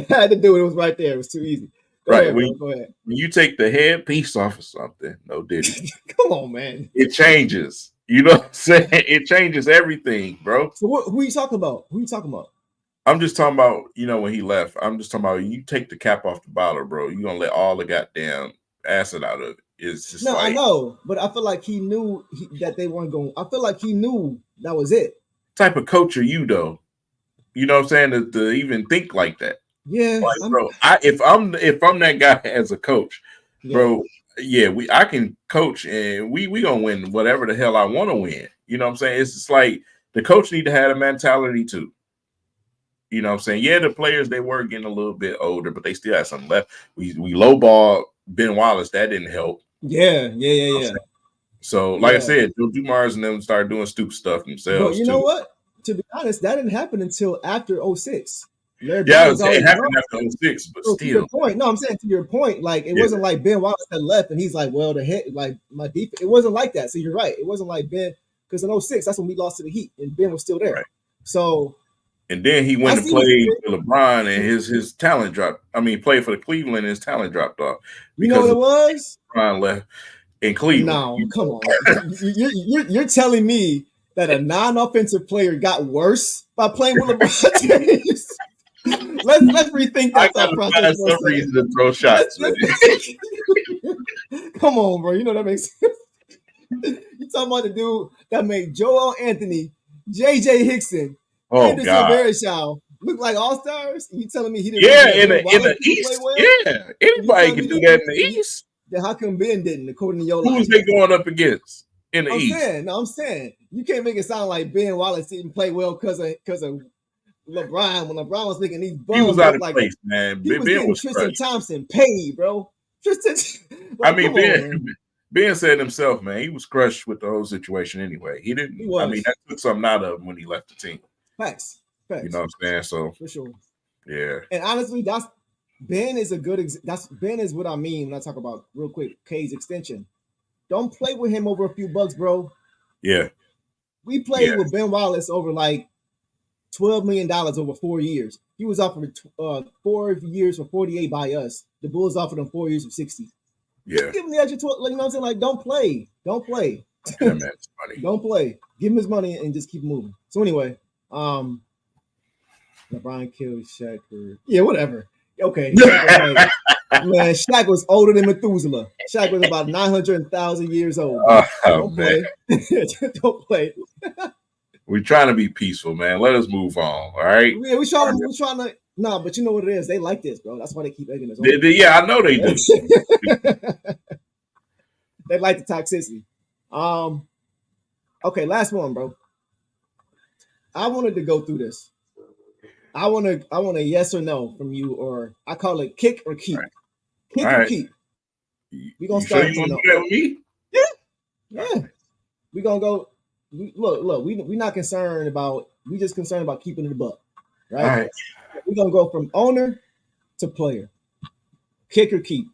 had to do it. It was right there. It was too easy. Go ahead. When you take the headpiece off of something, no diddy. Come on, man. It changes. You know what I'm saying? It changes everything, bro. So who are you talking about? I'm just talking about, when he left. I'm just talking about you take the cap off the bottle, bro. You're going to let all the goddamn acid out of it. It's just I know, but I feel like he knew that they weren't going. I feel like he knew that was it. Type of coach are you, though? You know what I'm saying? To even think like that. Yeah, like, bro. If I'm that guy as a coach, bro. Yeah, I can coach and we gonna win whatever the hell I want to win. You know what I'm saying? It's just like the coach need to have a mentality too. You know what I'm saying? Yeah, the players, they were getting a little bit older, but they still had something left. We lowball Ben Wallace, that didn't help. Yeah. So, like I said, Joe Dumars and them started doing stupid stuff themselves. But you know what? To be honest, that didn't happen until after 06. It happened after 06, but still. To your point, no, I'm saying to your point, like it wasn't like Ben Wallace had left and he's like, well, the head, like my defense. It wasn't like that. So you're right. It wasn't like Ben, because in 06, that's when we lost to the Heat and Ben was still there. Right. So. And then he went to play for LeBron and his talent dropped. I mean, played for the Cleveland and his talent dropped off. You know what it was? LeBron left in Cleveland. No, come on. You're telling me that a non-offensive player got worse by playing with LeBron James? Let's rethink that thought process. For some reason to throw shots. Come on, bro. You know that makes sense. You talking about the dude that made Joel Anthony, J.J. Hickson, Anderson Varejao look like all-stars? You telling me he didn't? Yeah, in the East. Well? Yeah, anybody can do that in the East. Then how come Ben didn't, according to your logic? Who was they going up against in the East? I'm saying you can't make it sound like Ben Wallace didn't play well because of LeBron. When LeBron was making these bums, he was out of place, man. He was getting Tristan Thompson paid, bro. I mean, Ben said himself, man, he was crushed with the whole situation anyway. He didn't. I mean, that took something out of him when he left the team. Facts. You know what I'm saying? So for sure. Yeah. And honestly, Ben is a good. Ben is what I mean when I talk about real quick. K's extension. Don't play with him over a few bucks, bro. Yeah. We played with Ben Wallace over like $12 million over 4 years. He was offered 4 years for 48 by us. The Bulls offered him 4 years for 60. Yeah. Give him the extra 12. Like, you know what I'm saying? Like, don't play. Don't play. Yeah, man, it's funny. Don't play. Give him his money and just keep moving. So anyway, LeBron killed Shaq for whatever. Okay. Man, Shaq was older than Methuselah. Shaq was about 900,000 years old. Don't play. Don't play. We're trying to be peaceful, man. Let us move on. All right. Yeah, we're trying to. Nah, but you know what it is? They like this, bro. That's why they keep egging us on. Yeah, I know they do. They like the toxicity. Okay, last one, bro. I wanted to go through this. I want a yes or no from you, or I call it kick or keep. Right. Kick or keep. We gonna start. Sure you want to do that with me? Yeah. We gonna go. Look. We not concerned about. We just concerned about keeping it a buck, right? All right. We're gonna go from owner to player. Kick or keep.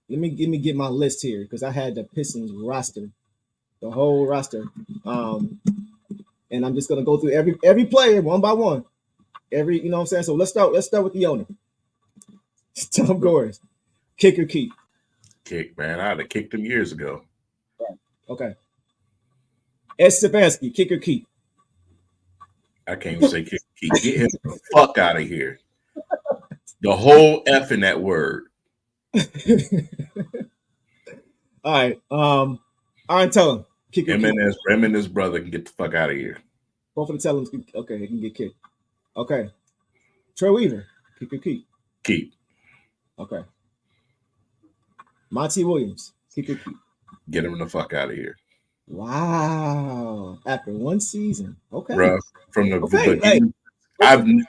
Let me get my list here because I had the Pistons roster, the whole roster, and I'm just gonna go through every player one by one. You know what I'm saying? So let's start with the owner. Tom Gores. Kick or keep? Kick, man. I'd have kicked him years ago. Right. Okay. Ed Stefanski, kick or keep? I can't even say kick or keep. Get him the fuck out of here. The whole F in that word. All right. Aaron Tellum, kick or keep? Him and his brother can get the fuck out of here. Both of the Tellums, okay, he can get kicked. Okay. Troy Weaver, kick or keep? Keep. Okay. Monty Williams, kick or keep? Get him the fuck out of here. Wow. After one season. Okay. Bruh, from the beginning.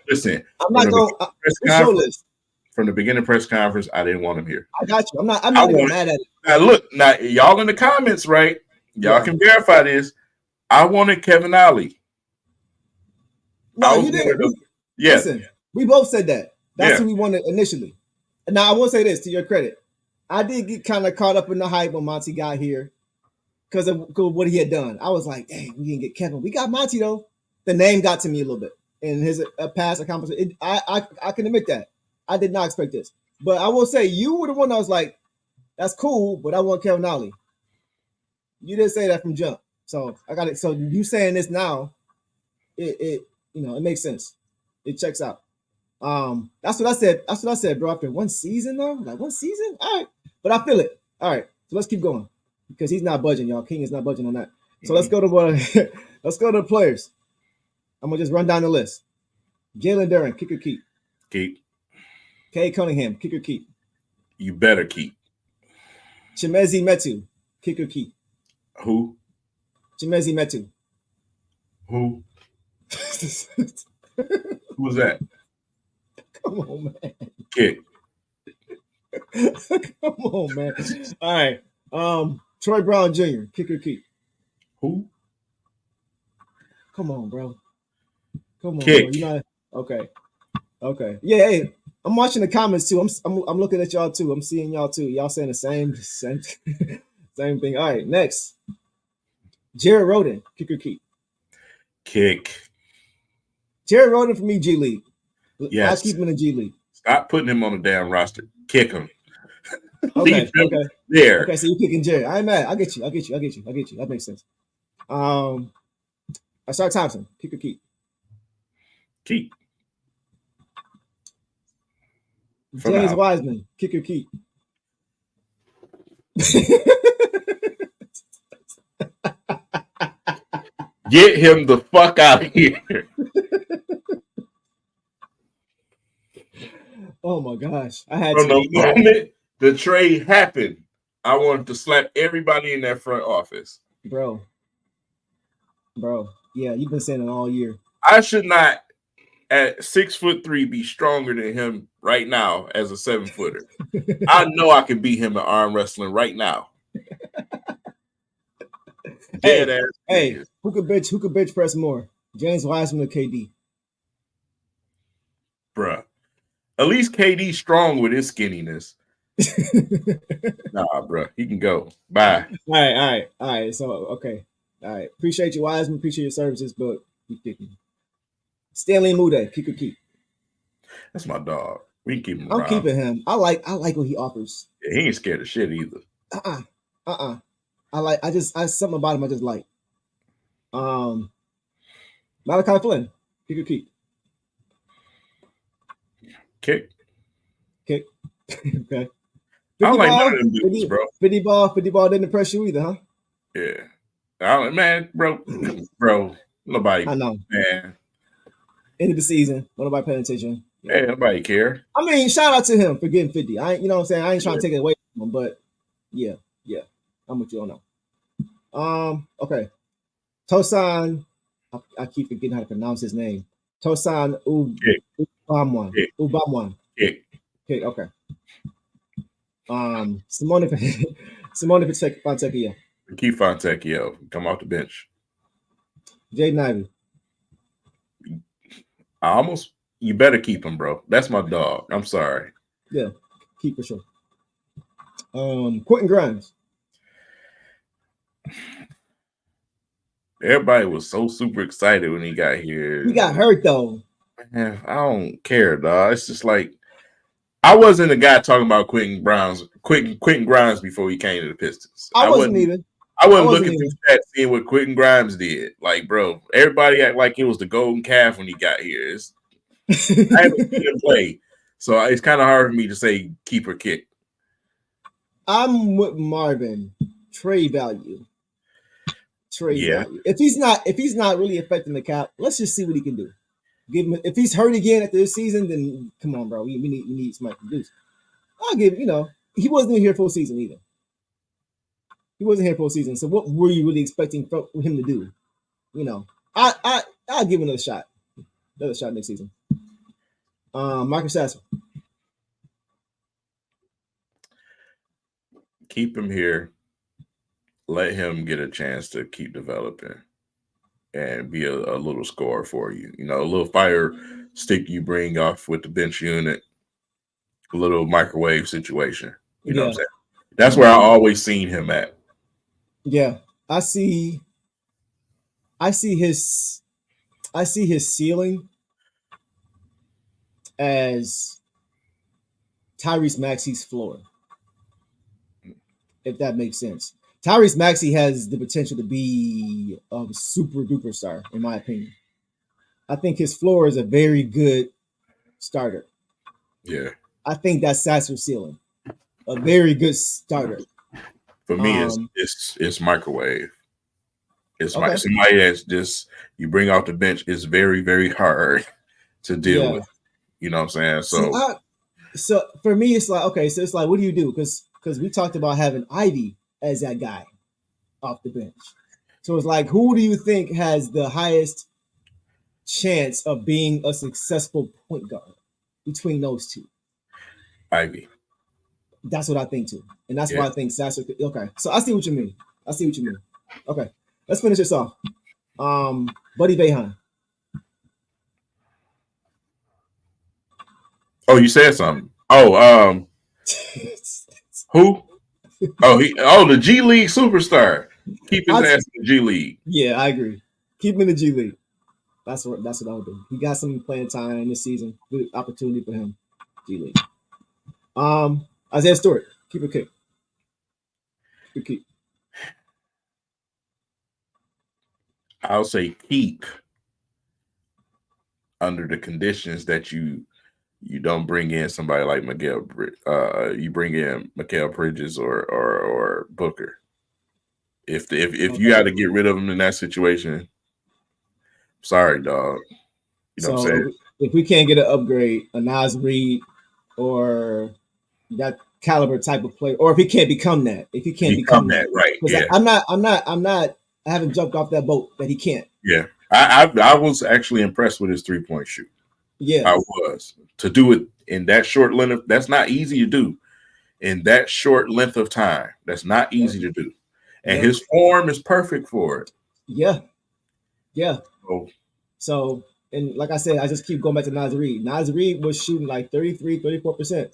Listen. I'm not going to from the beginning press conference, I didn't want him here. I got you. I'm not even mad at it. Now y'all in the comments, right? Y'all can verify this. I wanted Kevin Ollie. No, you didn't. Listen, we both said that. That's who we wanted initially. Now, I will say this to your credit. I did get kind of caught up in the hype when Monty got here because of what he had done. I was like, dang, we didn't get Kevin. We got Monty, though. The name got to me a little bit. In his past accomplishment, I can admit that. I did not expect this. But I will say, you were the one that was like, that's cool, but I want Kevin Ollie. You didn't say that from jump. So I got it. So you saying this now, it makes sense. It checks out. That's what I said. That's what I said, bro. After one season, though, like one season, all right. But I feel it. All right. So let's keep going because he's not budging, y'all. King is not budging on that. So let's go to the players. I'm gonna just run down the list. Jalen Duren, kick or keep? Keep. Kay Cunningham, kick or keep? You better keep. Chimezi Metu, kick or keep? Who? Chimezi Metu. Who? Who was that? Come on, man. Kick. Come on, man. All right. Troy Brown Jr., kick or keep? Who? Come on, bro. Come on, kick. Bro. You're not okay. Yeah, hey, I'm watching the comments too. I'm looking at y'all too. I'm seeing y'all too. Y'all saying the same same thing. All right, next. Jared Rhoden, kick or keep? Kick. Jared Rhoden for me, G League. Yes. I'll keep him in the G League. Stop putting him on the damn roster. Kick him. Okay. There. Okay, so you're kicking Jared. I ain't mad. I get you. That makes sense. Ashar Thompson, kick or keep? Keep. James Wiseman, kick or keep? Get him the fuck out of here. Oh my gosh. I had From the moment the trade happened, I wanted to slap everybody in that front office. Bro. Yeah, you've been saying it all year. I should not, at 6'3", be stronger than him right now as a 7-footer. I know I can beat him in arm wrestling right now. Hey, who could bench press more? James Wiseman or KD? Bruh. At least KD's strong with his skinniness. Nah, bruh. He can go. Bye. All right. So, okay. All right. Appreciate you, Wiseman. Appreciate your services, but keep kicking. Stanley Mude, keep. That's my dog. We can keep him I'm around. keeping him. I like what he offers. Yeah, he ain't scared of shit either. Uh uh I something about him I just like. Um, Malachi Flynn, keep. Kick. Kick. Okay. I 50 don't like none ball, of them dudes, bro. 50 ball didn't impress you either, huh? Yeah. Man, bro, nobody, I know. man. End of the season, nobody paying attention. Yeah, nobody care. I mean, shout out to him for getting 50. You know what I'm saying? I ain't trying Yeah. to take it away from him, but yeah, I'm with you on that. Okay. Tosan, I keep forgetting how to pronounce his name. Tosan Kick. Ubamwan. Kick. Ubamwan. Kick. Okay. Simone Fontecchio. Keep Fontecchio. Come off the bench. Jaden Ivey. You better keep him, bro. That's my dog. I'm sorry. Yeah, keep for sure. Quentin Grimes. Everybody was so super excited when he got here. He got hurt though. Man, I don't care, dog. It's just like I wasn't a guy talking about Quentin Grimes before he came to the Pistons. I wasn't either. I wasn't looking through that, seeing what Quentin Grimes did. Like, bro, everybody act like it was the golden calf when he got here. I haven't seen him play, so it's kind of hard for me to say keep or kick. I'm with Marvin. Trade value. Value. If he's not really affecting the cap, let's just see what he can do. Give him. If he's hurt again after this season, then come on, bro. We need somebody to produce. I'll give. He wasn't here full season either. He wasn't here full season. So what were you really expecting for him to do? I'll give him another shot. Another shot next season. Marcus Sasser. Keep him here. Let him get a chance to keep developing and be a little scorer for you. A little fire stick you bring off with the bench unit, a little microwave situation. You know what I'm saying? That's where I always seen him at. Yeah. I see his ceiling as Tyrese Maxey's floor, if that makes sense. Tyrese Maxey has the potential to be a super duper star, in my opinion. I think his floor is a very good starter. Yeah. I think that's Sasser's ceiling. A very good starter. For me, it's microwave. It's somebody that's just you bring off the bench. It's very, very hard to deal with. You know what I'm saying? So for me, it's like, okay, so it's like, what do you do? Because we talked about having Ivy as that guy off the bench. So it's like, who do you think has the highest chance of being a successful point guard between those two? Ivy. That's what I think too. And that's why I think Sasser. Okay. So I see what you mean. Okay. Let's finish this off. Buddy Boeheim. Oh, you said something. Oh, who? The G League superstar. Keep his ass in the G League. Yeah, I agree. Keep him in the G League. That's what I would do. He got some playing time this season. Good opportunity for him. G League. Isaiah Stewart. Keep a kick. Keep. I'll say keep under the conditions that you don't bring in somebody like Miguel. You bring in Mikal Bridges or Booker. If you got to get rid of them in that situation, sorry, dog. You know what I'm saying? If we can't get an upgrade, a Naz Reid or that caliber type of player, or if he can't become that, right? Yeah. I haven't jumped off that boat that he can't. Yeah, I was actually impressed with his 3-point shoot. Yeah, I was. To do it in that short length, that's not easy to do. In that short length of time, that's not easy to do. And his form is perfect for it. Yeah. So, and like I said, I just keep going back to Naz Reid. Naz Reid was shooting like 33, 34%.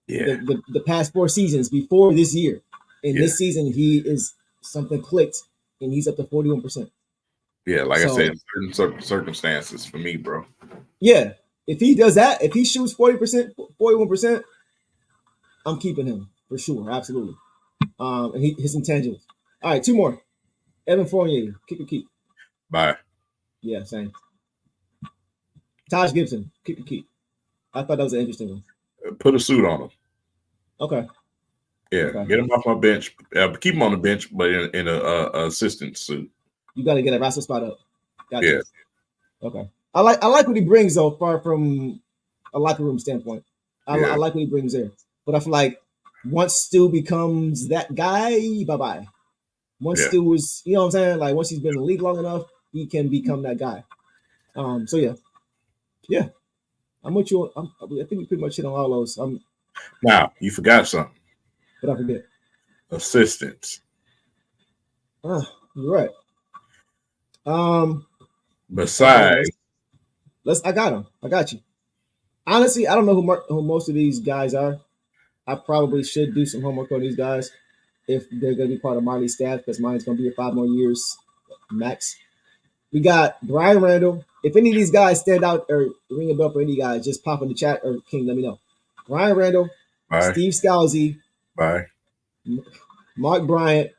Yeah. The past 4 seasons before this year. In this season, he is something clicked and he's up to 41%. Yeah, like I So- said, certain circumstances for me, bro. Yeah, if he does that, if he shoots 40%, 41%, I'm keeping him for sure, absolutely. And his intangibles. All right, two more. Evan Fournier, kick or keep. Bye. Yeah, same. Taj Gibson, kick or keep. I thought that was an interesting one. Put a suit on him. Okay. Yeah, Okay. get him off my bench. Keep him on the bench, but in a assistant suit. You got to get a roster spot up. Gotcha. Yeah. Okay. I like what he brings though, far from a locker room standpoint. I like what he brings there, but I feel like once Stu becomes that guy, bye. Once Stu is, you know what I'm saying, like once he's been in the league long enough, he can become that guy. So yeah. I'm with you. I think we pretty much hit on all those. Now you forgot something. But I forget. Assistants. You're right. Besides, I got him. I got you. Honestly, I don't know who most of these guys are. I probably should do some homework on these guys if they're going to be part of Marley's staff, because mine's going to be here 5 more years max. We got Brian Randall. If any of these guys stand out or ring a bell for any guys, just pop in the chat or King, let me know. Brian Randall, bye. Steve Scalzi, Bye. Mark Bryant.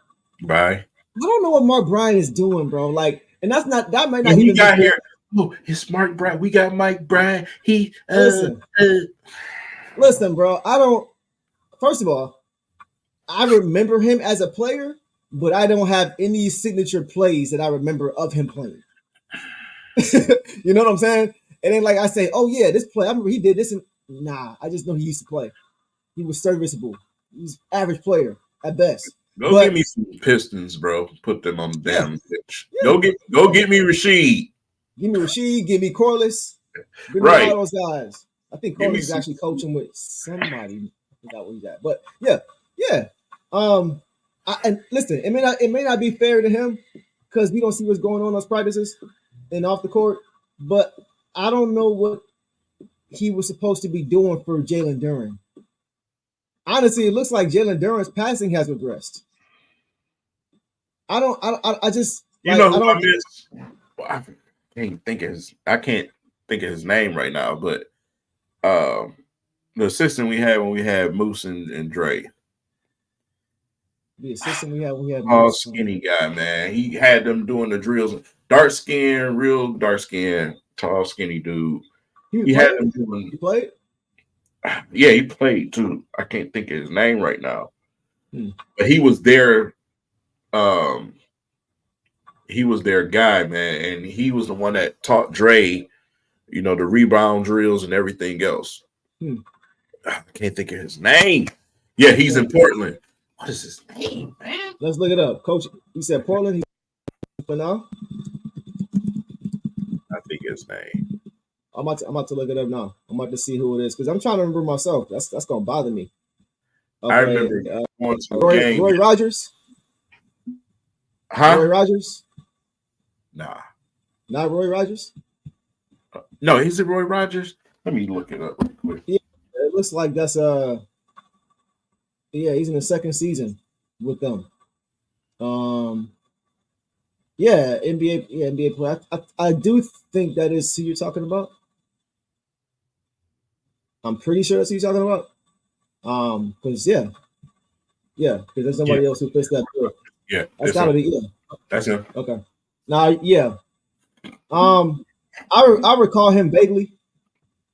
Bye. I don't know what Mark Bryant is doing, bro. Like, and that might not he even got be here. Oh, it's Mark Bryant. We got Mike Bryant. Listen, bro. First of all, I remember him as a player, but I don't have any signature plays that I remember of him playing. You know what I'm saying? And then like I say, oh yeah, this play, I remember he did this, and nah, I just know he used to play. He was serviceable. He was average player at best. Give me some Pistons, bro. Put them on the damn pitch. Yeah. Go get me Rasheed. Give me Rasheed. Give me Corliss. Give me right. all those guys. I think Corliss is actually coaching with somebody. I forgot where he's at. But yeah. And listen, it may not be fair to him because we don't see what's going on those practices and off the court. But I don't know what he was supposed to be doing for Jalen Duren. Honestly, it looks like Jalen Duren's passing has regressed. I just you know who I miss. Well, I can't think of his name right now, but the assistant we had when we had Moose and Dre. The assistant we had Moose. Skinny guy, man. He had them doing the drills. Real dark skin, tall, skinny dude. He had them doing. He played. Yeah, he played too. I can't think of his name right now, but he was there. He was their guy, man, and he was the one that taught Dre, the rebound drills and everything else. I can't think of his name. Yeah, he's in Portland. What is his name, man? Let's look it up, Coach. He said Portland. He's for now. I think his name. I'm about to look it up now. I'm about to see who it is because I'm trying to remember myself. That's gonna bother me. Okay. I remember going to Roy Rogers. Huh? Roy Rogers. Nah. Not Roy Rogers? No, is it Roy Rogers? Let me look it up real quick. Yeah, it looks like that's he's in the second season with them. NBA player. I do think that is who you're talking about. I'm pretty sure that's who you're talking about. Because because there's nobody else who fits that bill. Yeah, that's gotta be That's him. Okay. Now, I recall him vaguely,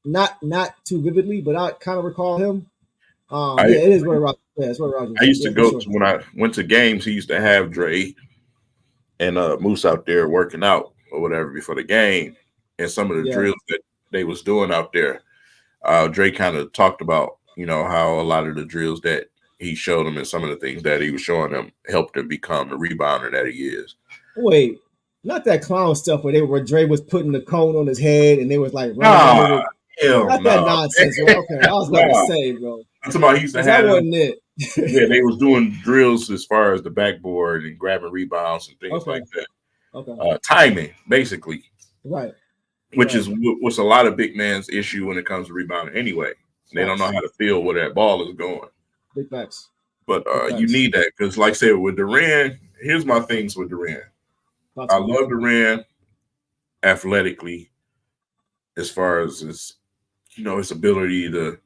not too vividly, but I kind of recall him. It is Roy Rogers. Yeah, it's Roy Rogers. I used to go to when I went to games. He used to have Dre and Moose out there working out or whatever before the game, and some of the drills that they was doing out there. Dre kind of talked about how a lot of the drills that he showed them and some of the things that he was showing them helped him become the rebounder that he is. Wait, not that clown stuff where Dre was putting the cone on his head and they was like running. Not that nonsense. Bro. Okay, I was about to say, bro. I'm talking about he used to have. That wasn't it. Yeah, they was doing drills as far as the backboard and grabbing rebounds and things like that. Okay. Timing, basically. Right. Which is what's a lot of big man's issue when it comes to rebounding anyway. They don't know how to feel where that ball is going. Big facts. But you need that because, like I said, with Durant, here's my things with Durant. Talk I to me. love Durant athletically, as far as his ability to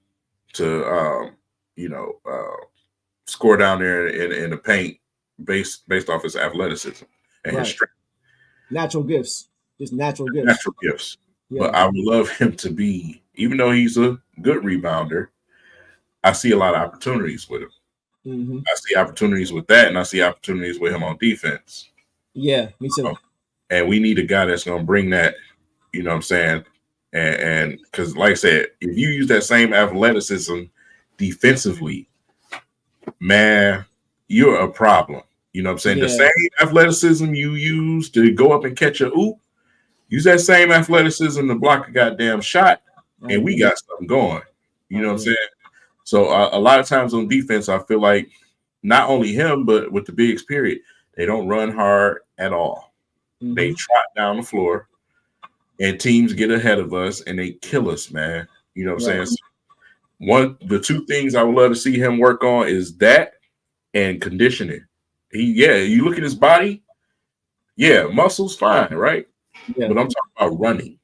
you know score down there in the paint based off his athleticism and his Right. strength, Natural gifts. Just natural gifts. natural gifts. Yeah. But I would love him to be, even though he's a good rebounder, I see a lot of opportunities with him. Hmm. I see opportunities with that, and I see opportunities with him on defense. Yeah, me too. And we need a guy that's going to bring that. You know what I'm saying? And because, like I said, if you use that same athleticism defensively, man, you're a problem. You know what I'm saying? The Yeah. same athleticism you use to go up and catch a oop, use that same athleticism to block a goddamn shot, and we got something going. You know what I'm saying? So a lot of times on defense, I feel like not only him, but with the bigs, period, they don't run hard at all. Mm-hmm. They trot down the floor, and teams get ahead of us, and they kill us, man. You know what I'm saying? The two things I would love to see him work on is that and conditioning. You look at his body, muscles fine, right? Yeah. But I'm talking about running.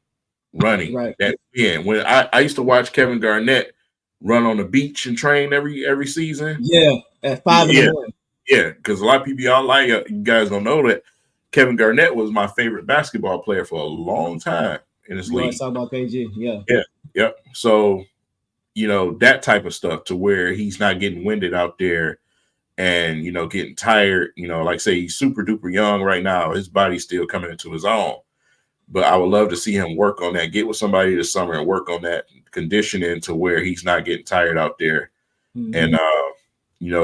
Right. That when I used to watch Kevin Garnett run on the beach and train every season. Yeah, at 5 in the morning. Yeah, because a lot of people you guys don't know that Kevin Garnett was my favorite basketball player for a long time in this league. Talking about KG, yeah. So that type of stuff to where he's not getting winded out there and getting tired. Like say he's super duper young right now, his body's still coming into his own. But I would love to see him work on that, get with somebody this summer and work on that conditioning to where he's not getting tired out there, and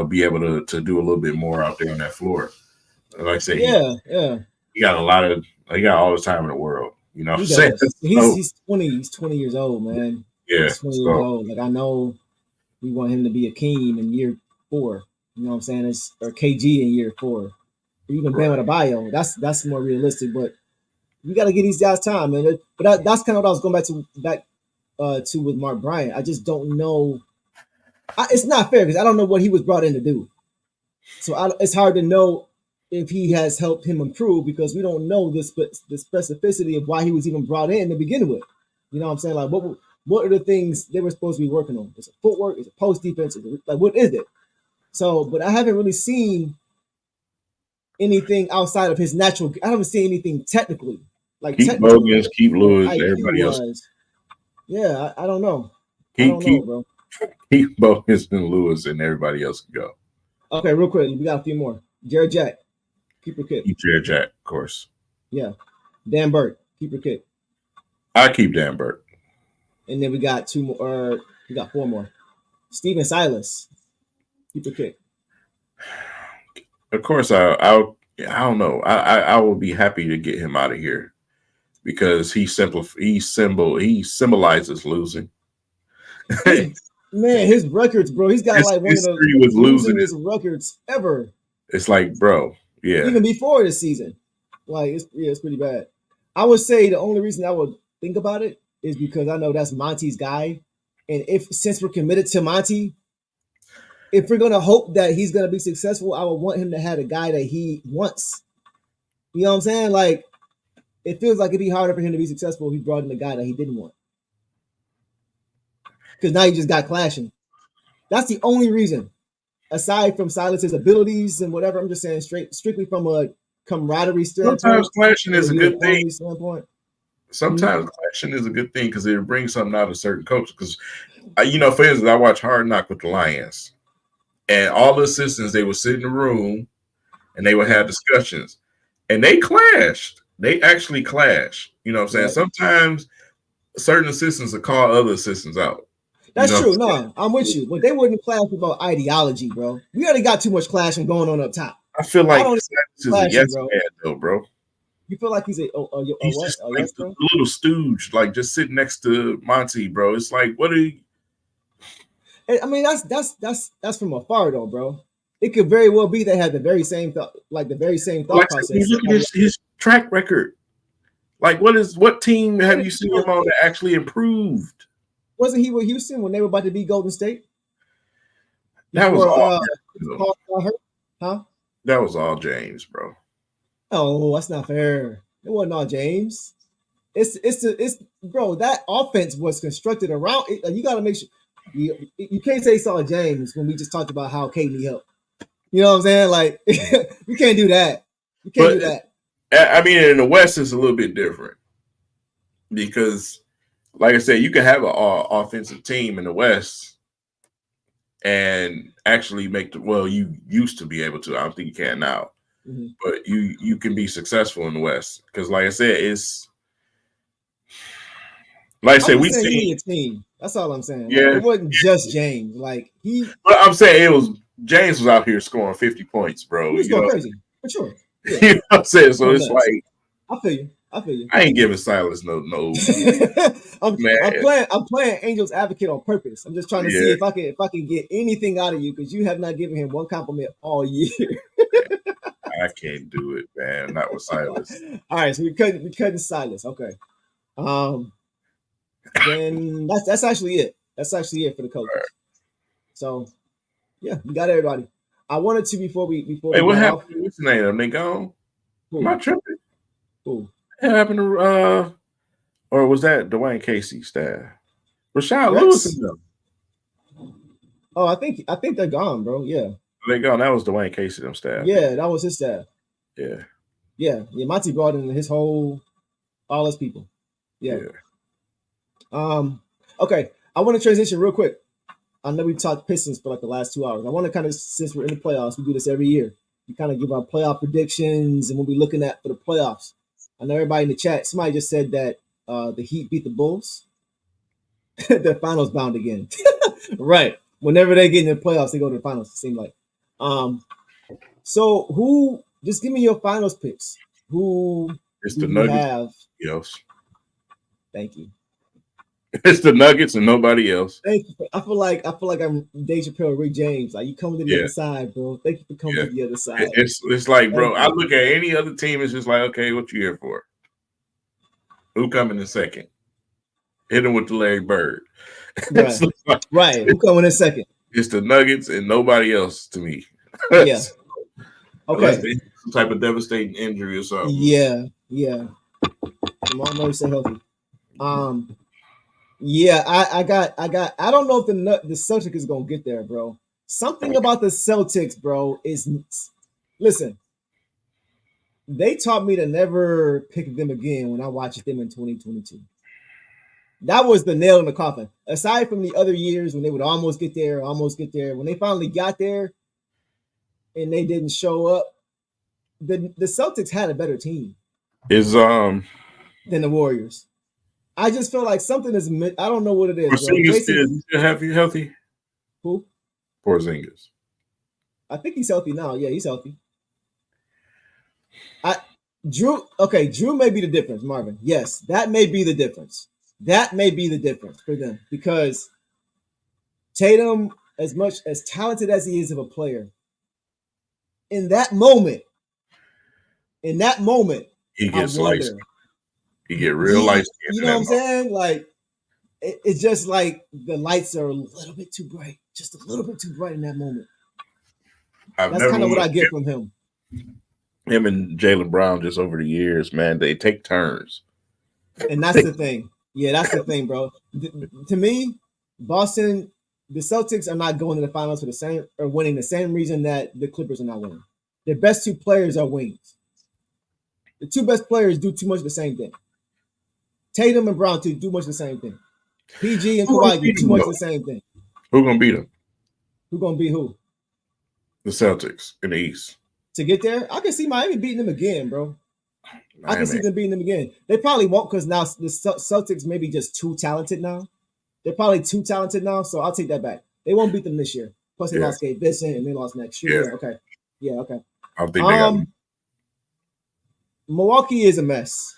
be able to do a little bit more out there on that floor. Like I said, he got all the time in the world. You know what I'm saying? He's 20. He's 20 years old, man. Yeah, he's 20 years old. Like I know, we want him to be a king in year 4. You know what I'm saying? Or KG in year 4. Or even Bam Adebayo. That's more realistic, but. We got to give these guys time, man. But that's kind of what I was going back to with Mark Bryant. I just don't know. It's not fair because I don't know what he was brought in to do. So it's hard to know if he has helped him improve because we don't know the specificity of why he was even brought in to begin with. You know what I'm saying? Like, what are the things they were supposed to be working on? Is it footwork? Is it post defense? Like, what is it? So, but I haven't really seen anything outside of his natural. I haven't seen anything technically. Like keep Bogans, keep Lewis, everybody else. Yeah, I don't know. Bro. Keep Bogans and Lewis, and everybody else can go. Okay, real quick, we got a few more. Jared Jack, keeper kick. Keep Jared Jack, of course. Yeah, Dan Burke, keeper kick. I keep Dan Burke. And then we got 2 more. We got 4 more. Steven Silas, keeper kick. Of course, I don't know. I will be happy to get him out of here. Because he symbolizes losing. Man, his records, bro. He's got like one of the losingest records ever. It's like, bro, yeah. Even before this season, like it's pretty bad. I would say the only reason I would think about it is because I know that's Monty's guy, and since we're committed to Monty, if we're gonna hope that he's gonna be successful, I would want him to have a guy that he wants. You know what I'm saying? Like. It feels like it'd be harder for him to be successful if he brought in a guy that he didn't want. Because now he just got clashing. That's the only reason. Aside from Silas's abilities and whatever, I'm just saying strictly from a camaraderie standpoint. Sometimes clashing is a good thing. Sometimes clashing is a good thing because it brings something out of certain coaches. Because, for instance, I watch Hard Knock with the Lions. And all the assistants, they would sit in the room and they would have discussions. And they clashed. They actually clash. You know what I'm saying? Right. Sometimes certain assistants will call other assistants out. That's true. No, I'm with you. But they wouldn't clash about ideology, bro. We already got too much clashing going on up top. I feel like this is a yes man, though, bro. You feel like he's a he's what? Just like a little stooge, like just sitting next to Monty, bro. It's like, what are you? I mean, that's from afar, though, bro. It could very well be they had the very same thought process. You look at his track record. Like, what team have you seen him on that actually improved? Wasn't he with Houston when they were about to beat Golden State? That was all hurt, huh? That was all James, bro. Oh, that's not fair. It wasn't all James. It's bro. That offense was constructed around. You got to make sure you can't say it's all James when we just talked about how Kate need help. You know what I'm saying? Like you can't do that. You can't do But that. I mean, in the West, it's a little bit different because, like I said, you can have an offensive team in the West and actually make the well. You used to be able to. I don't think you can now, but you can be successful in the West because, like I said, it's like I I'm said, just we saying he seen need a team. That's all I'm saying. Like yeah. it wasn't just James. Like he But I'm saying it was James was out here scoring 50 points, bro. was You going know, crazy for sure. Yeah, you know what I'm saying? So going it's nuts. like I feel you. I feel you. I ain't giving Silas no I'm man. playing Angel's advocate on purpose. I'm just trying to see Yeah, if I can get anything out of you because you have not given him one compliment all year. I can't do it, man. Not with Silas. All right, so we couldn't Silas. Okay. Um then that's actually it. That's actually it for the coaches. So yeah, we got everybody. I wanted to before Hey, we what got off. happened to what's the name? Are they gone? Am I Cool, tripping? cool. What happened to or was that Dwayne Casey staff? Rashad Lewis Rex. and them. Oh, I think they're gone, bro. Yeah. They gone. That was Dwayne Casey, them staff. Yeah, that was his staff. Yeah. Yeah. Yeah. Monty brought in his whole all his people. Yeah. Okay. I want to transition real quick. I know we talked Pistons for like the last 2 hours. I want to kind of, since we're in the playoffs, we do this every year. We kind of give our playoff predictions and what we're looking at for the playoffs. I know everybody in the chat, somebody just said that the Heat beat the Bulls. They're finals bound again. Right. Whenever they get in the playoffs, they go to the finals, it seems like. So who, just give me your finals picks. Who It's do the you Nuggets. have? Else. Thank you. It's the Nuggets and nobody else. Thank you. I feel like I'm Dave Chappelle, Rick James. Like you coming to the other side, bro. Thank you for coming to the other side. It's like, bro, Thank I you. look at any other team, it's just like, okay, what you here for? Who coming in second? Hit him with the Larry Bird. Right. Like, Right. Who coming in second? it's the Nuggets and nobody else to me. Yeah. Unless Okay. they have some type of devastating injury or something. Yeah. Yeah. Jamal Murray stay healthy. Yeah, I don't know if the Celtics is gonna get there, bro. Something about the Celtics, bro, is listen. They taught me to never pick them again when I watched them in 2022. That was the nail in the coffin. Aside from the other years when they would almost get there, when they finally got there and they didn't show up, the Celtics had a better team than the Warriors. I just feel like something is. I don't know what it is, bro. Porzingis Jason, still healthy? who? Porzingis. I think he's healthy now. Yeah, he's healthy. Drew may be the difference, Marvin. Yes, that may be the difference. That may be the difference for them because Tatum, as much as talented as he is of a player, in that moment, He I gets light. wonder. He get real light. You know what I'm saying? Like it's just like the lights are a little bit too bright, just a little bit too bright in that moment. That's kind of what I get from him. Him and Jaylen Brown just over the years, man, they take turns. And that's the thing. Yeah, that's the thing, bro. To me, Boston, the Celtics are not going to the finals for the same or winning the same reason that the Clippers are not winning. Their best two players are wings. The two best players do too much of the same thing. Tatum and Brown do much of the same thing. PG and Kawhi do too much of the same thing. Who gonna beat them? Who gonna beat who? The Celtics in the East. To get there, I can see Miami beating them again, bro. Miami. I can see them beating them again. They probably won't because now the Celtics may be just too talented now. They're probably too talented now, so I'll take that back. They won't beat them this year. Plus, they lost Gabe Vincent and they lost next year. Yeah. Okay. Yeah, okay. I think they got Milwaukee is a mess.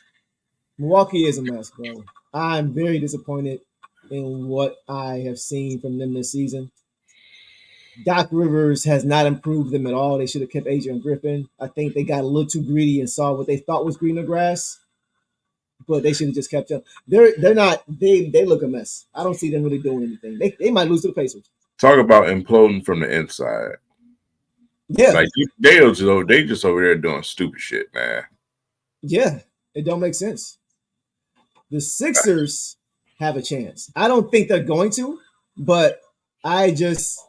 Milwaukee is a mess, bro. I'm very disappointed in what I have seen from them this season. Doc Rivers has not improved them at all. They should have kept Adrian Griffin. I think they got a little too greedy and saw what they thought was greener grass, but they should have just kept them. They're not. They look a mess. I don't see them really doing anything. They might lose to the Pacers. Talk about imploding from the inside. Yeah, Like they just over there doing stupid shit, man. yeah, it don't make sense. The Sixers have a chance. I don't think they're going to, but I just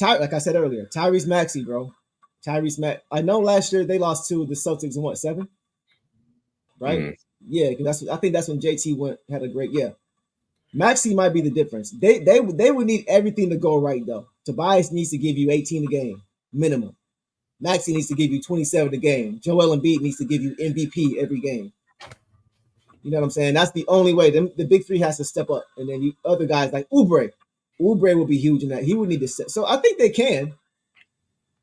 like I said earlier, Tyrese Maxey, bro. Tyrese Max. I know last year they lost to the Celtics in what, 7? Right? Mm. Yeah, because I think that's when JT had a great yeah. Maxey might be the difference. They would need everything to go right though. Tobias needs to give you 18 a game minimum. Maxey needs to give you 27 a game. Joel Embiid needs to give you MVP every game. You know what I'm saying? That's the only way. The big three has to step up, and then you other guys like Oubre. Oubre will be huge in that. He would need to step. So I think they can.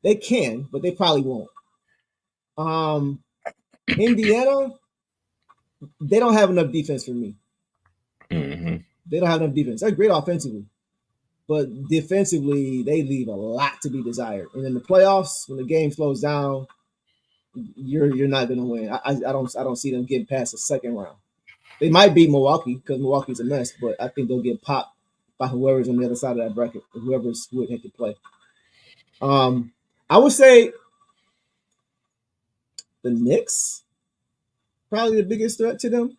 They can, but they probably won't. Indiana, they don't have enough defense for me. Mm-hmm. They don't have enough defense. They're great offensively, but defensively they leave a lot to be desired. And in the playoffs, when the game slows down, you're not going to win. I don't see them getting past the second round. They might beat Milwaukee because Milwaukee's a mess, but I think they'll get popped by whoever's on the other side of that bracket, or whoever's who would have to play. I would say the Knicks probably the biggest threat to them.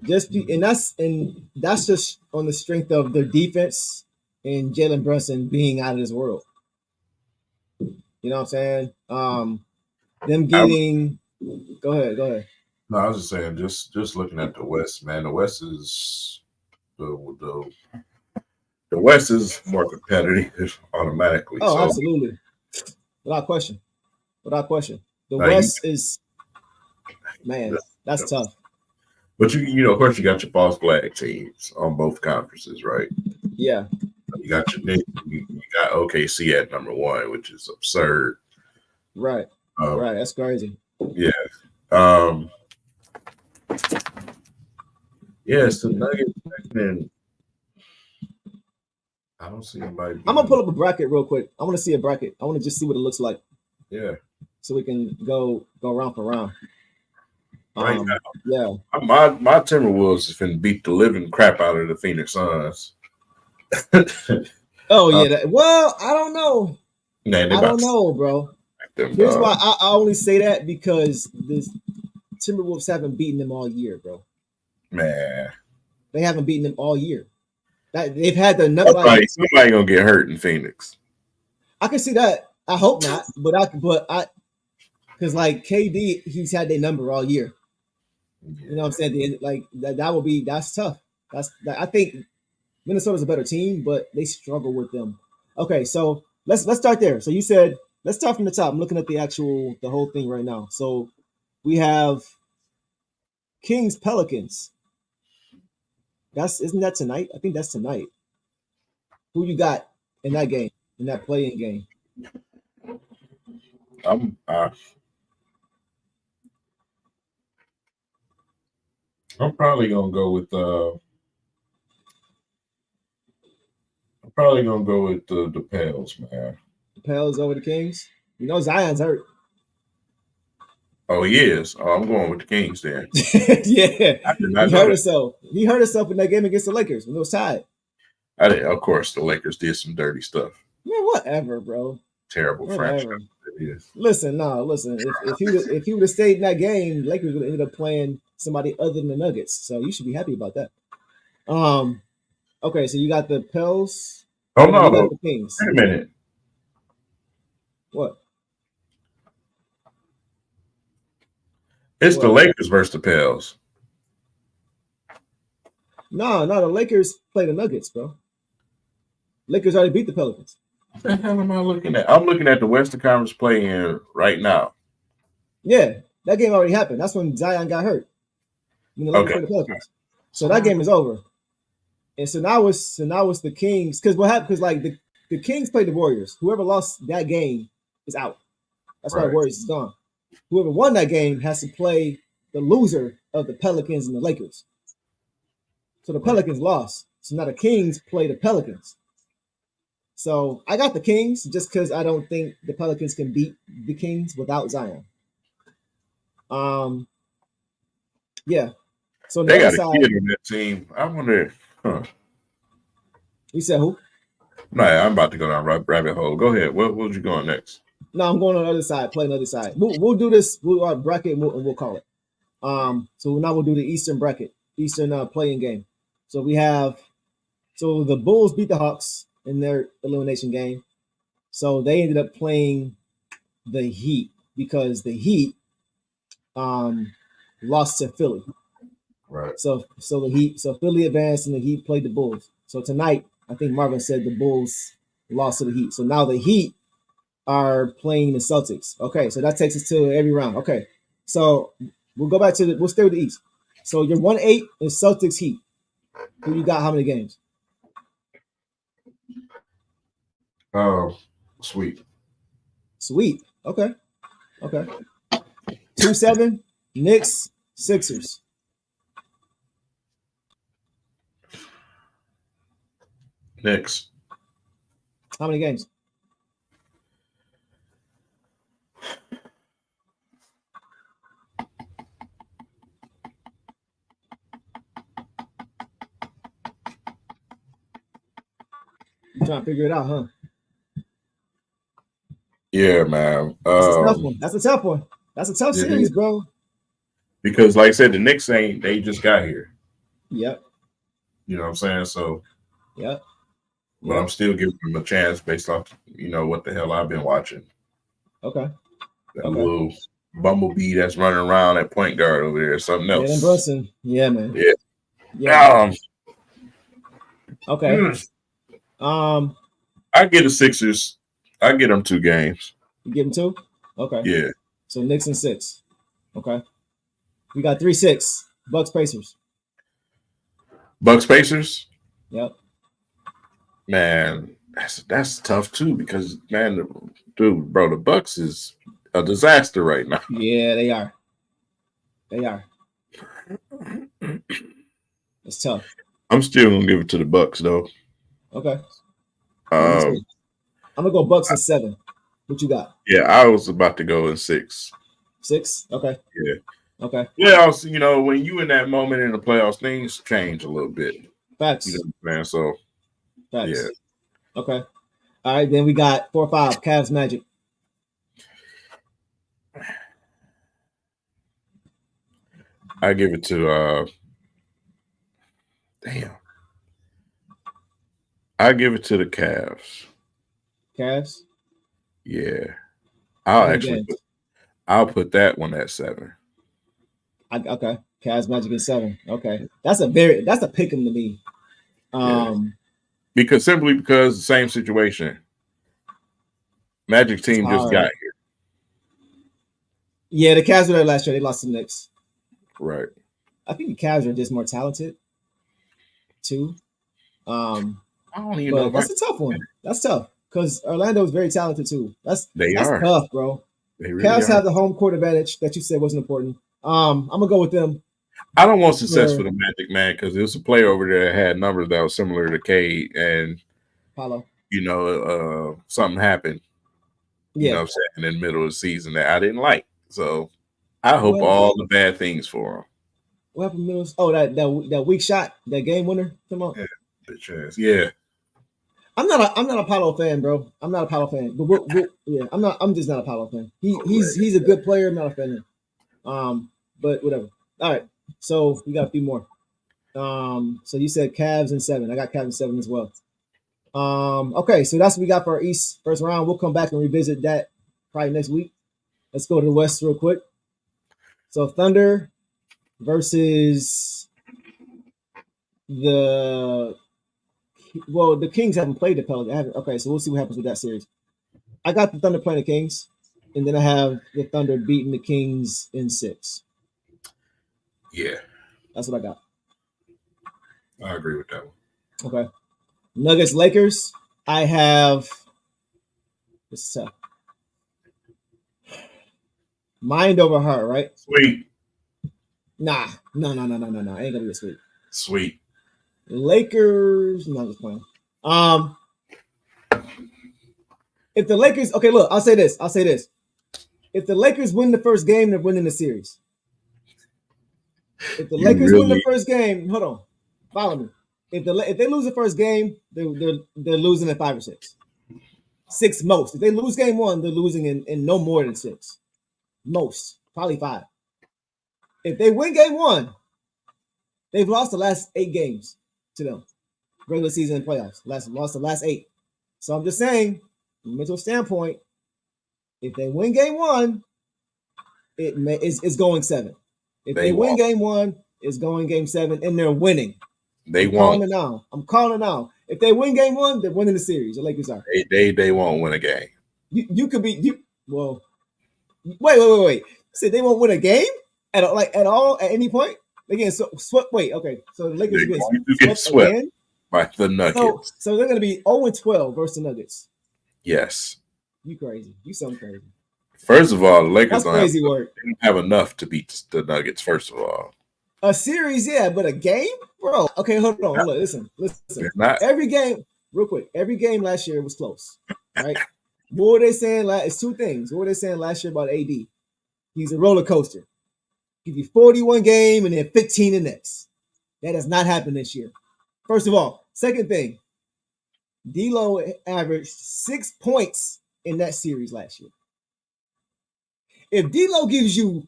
And that's just on the strength of their defense and Jalen Brunson being out of this world. You know what I'm saying? Them getting. Go ahead. No, I was just saying, just looking at the West, man. The West is the West is more competitive automatically. Oh, so, absolutely, without question. The like, West is, man, that's tough. But of course, you got your false flag teams on both conferences, right? Yeah. You got your Knicks, you got OKC at number 1, which is absurd. Right. Right. That's crazy. Yeah. It's the Nuggets, and I don't see anybody. I'm gonna pull up a bracket real quick. I want to see a bracket. I want to just see what it looks like. Yeah. So we can go round for round. Right now, yeah. My Timberwolves is finna beat the living crap out of the Phoenix Suns. Oh yeah. Well, I don't know. Man, I don't know, bro. Here's why I only say that because the Timberwolves haven't beaten them all year, bro. Man, they haven't beaten them all year. They've had the somebody gonna get hurt in Phoenix. I can see that. I hope not, but I because like KD, he's had their number all year. Yeah. You know what I'm saying? Like that's tough. I think Minnesota's a better team, but they struggle with them. Okay, so let's start there. So you said let's start from the top. I'm looking at the whole thing right now. So we have Kings Pelicans. Isn't that tonight? I think that's tonight. Who you got in that game, in that play-in game? I'm probably gonna go with the Pels, man. The Pels over the Kings. You know Zion's hurt. Oh, he is. Oh, I'm going with the Kings then. Yeah, he hurt himself. He hurt himself in that game against the Lakers when it was tied. Of course, the Lakers did some dirty stuff. Man, whatever, bro. Terrible franchise. Listen. If he would have stayed in that game, the Lakers would have ended up playing somebody other than the Nuggets. So you should be happy about that. Okay, so you got the Pels. Oh no, you got the Kings. Wait a minute. What? It's the Lakers versus the Pels. No, the Lakers play the Nuggets, bro. Lakers already beat the Pelicans. What the hell am I looking at? I'm looking at the Western Conference play-in right now. Yeah, that game already happened. That's when Zion got hurt. When the Lakers played the Pelicans. So that game is over. And so now it's the Kings. Because what happened? Because like the Kings played the Warriors. Whoever lost that game is out. That's why the Warriors is gone. Whoever won that game has to play the loser of the Pelicans and the Lakers. So the Pelicans lost. So now the Kings play the Pelicans. So I got the Kings just because I don't think the Pelicans can beat the Kings without Zion. Yeah. So they got a kid on that team. I wonder. You said who? Nah, I'm about to go down rabbit hole. Go ahead. What you going next? No, I'm going on the other side. Play on the other side. We'll do this. We'll bracket and we'll call it. So now we'll do the Eastern bracket, Eastern playing game. So we have, so the Bulls beat the Hawks in their elimination game. So they ended up playing the Heat because the Heat lost to Philly. Right. So Philly advanced and the Heat played the Bulls. So tonight, I think Marvin said the Bulls lost to the Heat. So now the Heat are playing the Celtics. Okay, so that takes us to every round. Okay, so we'll go back to we'll stay with the East. So you're 1-8 in Celtics Heat. Who you got? How many games? Sweet. Sweet. Okay. 2-7 Knicks Sixers. Next. How many games? You trying to figure it out, huh? Yeah, man. That's a tough one. That's a tough series, bro. Because, like I said, the Knicks they just got here. Yep. You know what I'm saying? So, yep. But I'm still giving them a chance based off, what the hell I've been watching. Okay. That little bumblebee that's running around at point guard over there, something else. Jalen Brunson. Yeah, man. Yeah. Okay. I get the Sixers. I get them 2 games. You give them 2? Okay. Yeah. So Knicks and 6. Okay. We got 3-6. Bucks Pacers. Bucks Pacers. Yep. Man, that's tough too because bro, the Bucks is a disaster right now. Yeah, they are. It's tough. I'm still gonna give it to the Bucks though. Okay. I'm gonna go Bucks in 7. What you got? Yeah, I was about to go in 6. 6? Okay. Yeah. Okay. Playoffs, when you in that moment in the playoffs, things change a little bit. Facts. You know what I'm saying? So Facts. Yeah. Okay. All right, then we got 4-5, Cavs Magic. I give it to I give it to the Cavs. Cavs? Yeah. I'll put that one at 7. Okay. Cavs Magic in 7. Okay. That's a pick 'em to me. Because the same situation. Magic team just got here. Yeah, the Cavs were there last year. They lost to the Knicks. Right. I think the Cavs are just more talented too. I don't even know. That's a tough one. That's tough because Orlando is very talented too. That's tough, bro. They really Cavs are. have the home court advantage that you said wasn't important. I'm gonna go with them. I don't want success for the Magic, man, because there was a player over there that had numbers that was similar to Cade, and Paulo. Something happened. Yeah. You know what I'm saying, in the middle of the season that I didn't like. So I hope all the bad things for him. What happened middle? Oh, that weak shot, that game winner. Come on. Yeah, bitch ass. Yeah. I'm not a Paulo fan, bro. I'm not a Paulo fan. But I'm just not a Paulo fan. He's a good player. I'm not a fan of him. But whatever. All right. So we got a few more. So you said Cavs in 7. I got Cavs in 7 as well. Okay, so that's what we got for our East first round. We'll come back and revisit that probably next week. Let's go to the West real quick. So Thunder versus the Kings haven't played the Pelicans. Okay, so we'll see what happens with that series. I got the Thunder playing the Kings, and then I have the Thunder beating the Kings in 6. Yeah. That's what I got. I agree with that one. Okay. Nuggets Lakers. I have this is tough. Mind over heart, right? Sweet. Nah. No. Ain't gonna be a sweet. Sweet. Lakers. No, I'm just playing. If the Lakers, okay, look, I'll say this. If the Lakers win the first game, they're winning the series. If the Lakers win the first game, hold on, follow me. If they lose the first game, they're losing in 5 or 6. 6 most. If they lose game 1, they're losing in no more than 6. Most. Probably 5. If they win game 1, they've lost the last 8 games to them. Regular season and playoffs. Lost the last 8. So I'm just saying, from a mental standpoint, if they win game 1, it's going 7. If they win game 1, it's going game 7, and they're winning. I'm calling it now. If they win game 1, they're winning the series. The Lakers are. They won't win a game. You could be you. Well, wait. So they won't win a game at all at any point. Again, so swept. Wait, okay. So the Lakers get swept again by the Nuggets. So they're going to be 0-12 versus the Nuggets. Yes. You crazy? You something crazy. First of all, the Lakers don't have enough to beat the Nuggets. First of all, a series, yeah, but a game, bro. Okay, hold on. Look, listen. Every game, real quick. Every game last year was close, right? What were they saying? It's 2 things. What were they saying last year about AD? He's a roller coaster. Give you 41 game and then 15 the next. That has not happened this year. First of all, second thing, D'Lo averaged 6 points in that series last year. If D'Lo gives you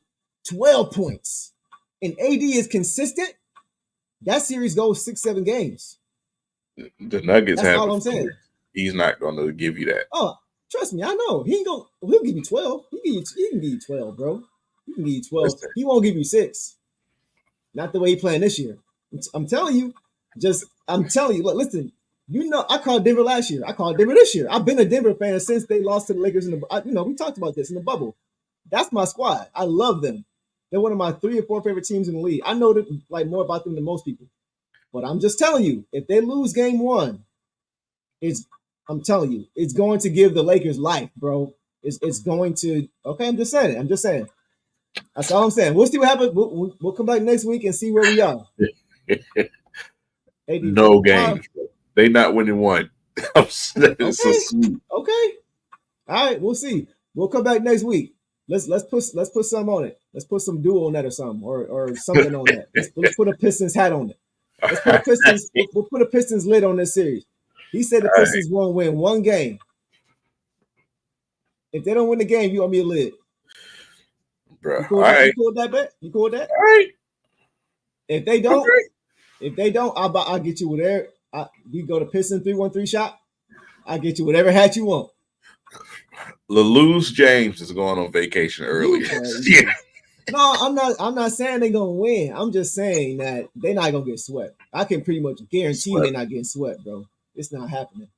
12 points and AD is consistent, that series goes 6-7 games. The Nuggets That's all I'm saying. He's not going to give you that. Oh, trust me, I know. He'll give you 12. He can give you 12, bro. He can give you 12. Listen. He won't give you 6. Not the way he playing this year. I'm telling you. Look, listen. You know, I called Denver last year. I called Denver this year. I've been a Denver fan since they lost to the Lakers we talked about this in the bubble. That's my squad. I love them. They're one of my 3 or 4 favorite teams in the league. I know more about them than most people. But I'm just telling you, if they lose game 1, I'm telling you, it's going to give the Lakers life, bro. It's going to. Okay, I'm just saying. That's all I'm saying. We'll see what happens. We'll come back next week and see where we are. No games. They not winning 1. Okay. All right, we'll see. We'll come back next week. Let's put some on it. Let's put some duo on that or something, or something on that. Let's put a Pistons hat on it. Let's put a Pistons. We'll put a Pistons lid on this series. He said the Pistons won't win 1 game. If they don't win the game, you owe me a lid. Bro, you cool with that bet? You cool with that? All right. If they don't, I'll get you whatever. You go to Pistons 313 shop. I'll get you whatever hat you want. LaLuz James is going on vacation early. Yeah. No, I'm not saying they're gonna win. I'm just saying that they're not gonna get swept. I can pretty much guarantee they're not getting swept, bro. It's not happening.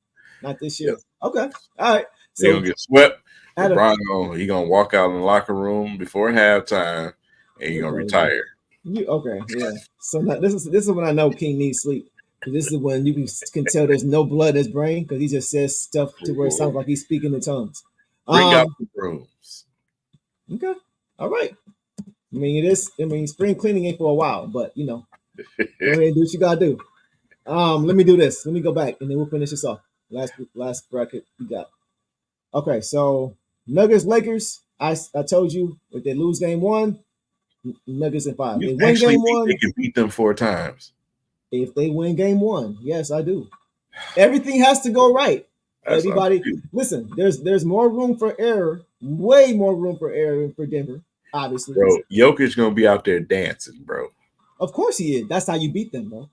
Not this year. Yep. Okay. All right. So they're gonna get swept. LeBron he gonna walk out in the locker room before halftime and he's gonna retire. Okay, yeah. So this is when I know King needs sleep. This is when you can tell there's no blood in his brain because he just says stuff to where it sounds like he's speaking in tongues. Bring out the brooms. Okay. All right. I mean, spring cleaning ain't for a while, but go ahead and do what you gotta do. Let me do this. Let me go back and then we'll finish this off. Last bracket we got. Okay, so Nuggets, Lakers. I told you if they lose game 1, Nuggets in 5. They win game 1. They can beat them 4 times. If they win game 1, yes, I do. Everything has to go right. Everybody, listen. There's more room for error. Way more room for error for Denver. Obviously, bro. Jokic gonna be out there dancing, bro. Of course he is. That's how you beat them, bro.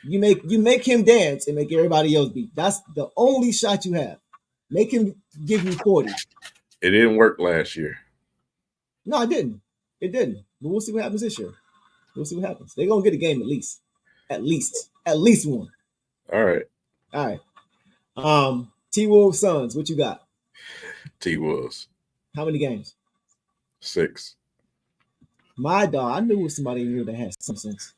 You make him dance and make everybody else beat. That's the only shot you have. Make him give you 40. It didn't work last year. No, it didn't. But we'll see what happens this year. We'll see what happens. They're gonna get a game at least. At least 1. All right. T-Wolves Suns. What you got? T-Wolves. How many games? 6. My dog. I knew it was somebody in here that had some sense.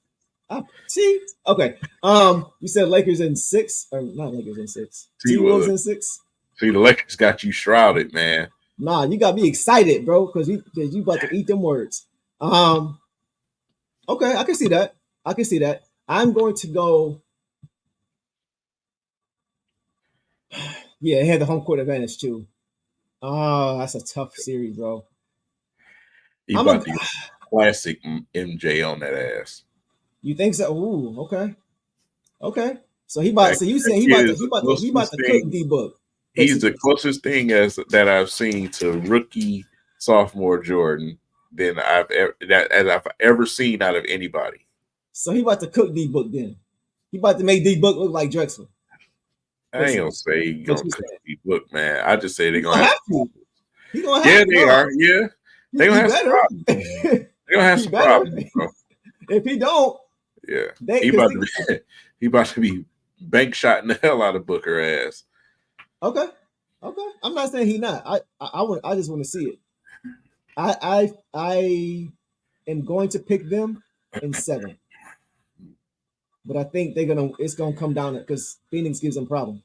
See? Okay. You said Lakers in 6, or not Lakers in 6. T-Wolves in 6. See, the Lakers got you shrouded, man. Nah, you got me excited, bro, because you about to eat them words. Okay, I can see that. I'm going to go. Yeah, it had the home court advantage too. Oh, that's a tough series, bro. You about to classic MJ on that ass. You think so? Ooh, okay. Okay. So he about. So you saying he Kid about to is he the about to he about closest to cook thing. D Book. He's the Basically. closest thing as that I've seen to rookie sophomore Jordan than I've ever seen out of anybody. So he about to cook D Book then. He about to make D Book look like Drexler. I ain't Basically. gonna say he What gonna you cook saying? the book, man. I just say they're He gonna gonna have have some to. problems. He gonna have Yeah, to. they No. are. Yeah, they're gonna He have some better. problems. They're gonna have He some better. problems, bro. If he don't, Yeah, they he because about to be he about to be bank shotting the hell out of Booker ass. okay. Okay. I'm not saying he not. I just want to see it. I am going to pick them in 7. But I think it's gonna come down because Phoenix gives them problem.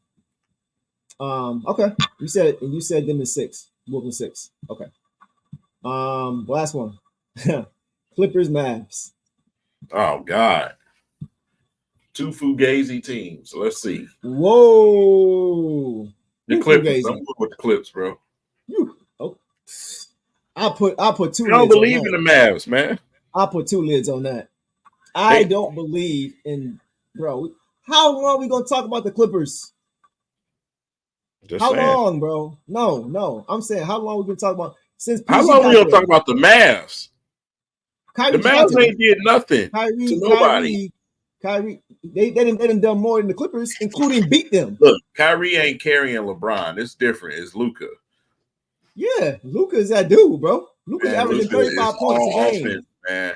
Okay. You said them in 6. Wolves in 6. Okay. Last one. Clippers Mavs. Oh God, two fugazi teams. Let's see. Whoa. The Who Clippers. I'm Fugazi? going with the Clips, bro. You oh I put 2 I don't lids on believe in that. the Mavs, man. I put 2 lids on that. I They don't believe in bro. How long are we gonna talk about the Clippers? just How saying. long, bro? No. I'm saying how long we been talking about since How PG long we got gonna there. talk about the Mavs? The Kyrie just got Mavs there. ain't did nothing to Kyrie, nobody. Kyrie, Kyrie. They didn't done more than the Clippers, including beat them. Look, Kyrie ain't carrying LeBron. It's different. It's Luca. Yeah, Luca's that dude, bro. Luca's Man, averaging Luca is 35 points a all game. offense, man.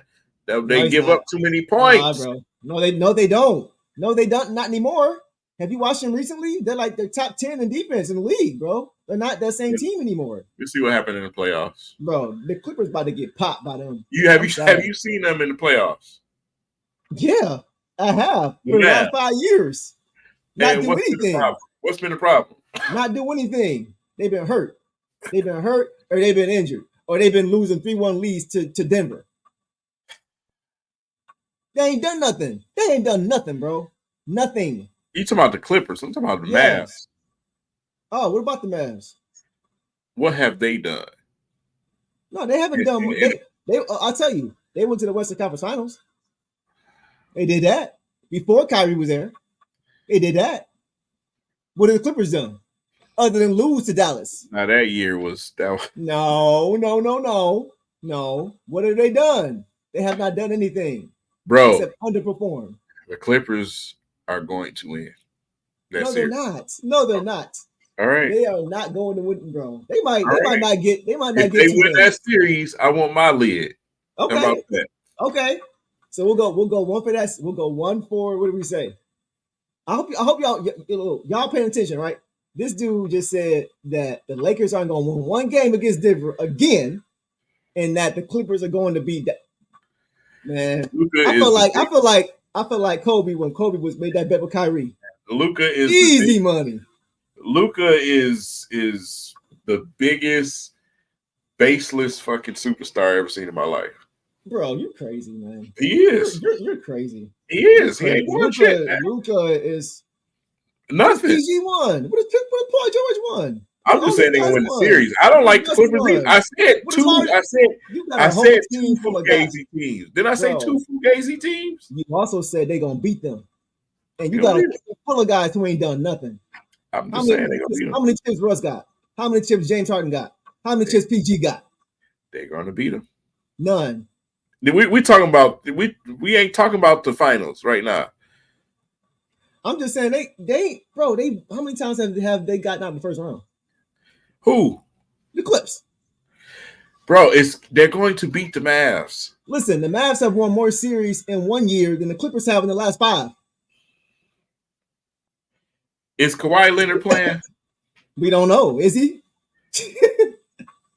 No, They he's give not. up too many Nah, points. bro. No, they don't. No, they don't. Not anymore. Have you watched them recently? They're like the top 10 in defense in the league, bro. They're not that same team anymore, You see what happened in the playoffs. bro. The Clippers about to get popped by them. Have I'm you sorry. seen them in the playoffs? Yeah, I have The for the last Mavs. 5 years. Not And do what's been the anything. problem? What's been the problem? Not do anything. They've been hurt. They've been hurt, or they've been injured, or they've been losing 3-1 leads to Denver. They ain't done nothing. They ain't done nothing, bro. Nothing. You talking about the Clippers? I'm talking about the Yes. Mavs. Oh, what about the Mavs? What have they done? No, they haven't done. They. I'll tell you, they went to the Western Conference Finals. They did that before Kyrie was there. They did that. What have the Clippers done other than lose to Dallas? Now that year was that. No. What have they done? They have not done anything Bro, except underperform. the Clippers are going to win. No, they're not. No, they're not. All right. They are not going to win, bro. They might. All They right. might not get. They might not If get they 2 win that games. series, I want my lid. How Okay. about that? Okay. So we'll go one for that. We'll go 1 for what do we say? I hope y'all paying attention, right? This dude just said that the Lakers aren't going to win 1 game against Denver again, and that the Clippers are going to beat that. Man, Luka I feel like Kobe when Kobe was made that bet with Kyrie. Luka is Easy money. Luka is the biggest baseless fucking superstar I ever seen in my life. Bro, you're crazy, man. He is. You're crazy. He is. He Crazy. ain't won shit, man. Luka is Nothing. PG won. What Paul George won? I'm just saying they're gonna win the series. I don't like the Clippers either. I said What two. You got I a whole said team two full of guys. fugazi teams. Did I say Bro, 2 fugazi teams? You also said they're gonna beat them, and you They got gonna a beat team full of guys who ain't done nothing. I'm just saying they're gonna beat them. How many chips Russ got? How many chips James Harden got? How many chips PG got? They're gonna beat them. None. We talking about we ain't talking about the finals right now. I'm just saying they how many times have they gotten out in the first round? Who? The Clips. Bro, they're going to beat the Mavs. Listen, the Mavs have won more series in 1 year than the Clippers have in the last 5. Is Kawhi Leonard playing? We don't know. Is he?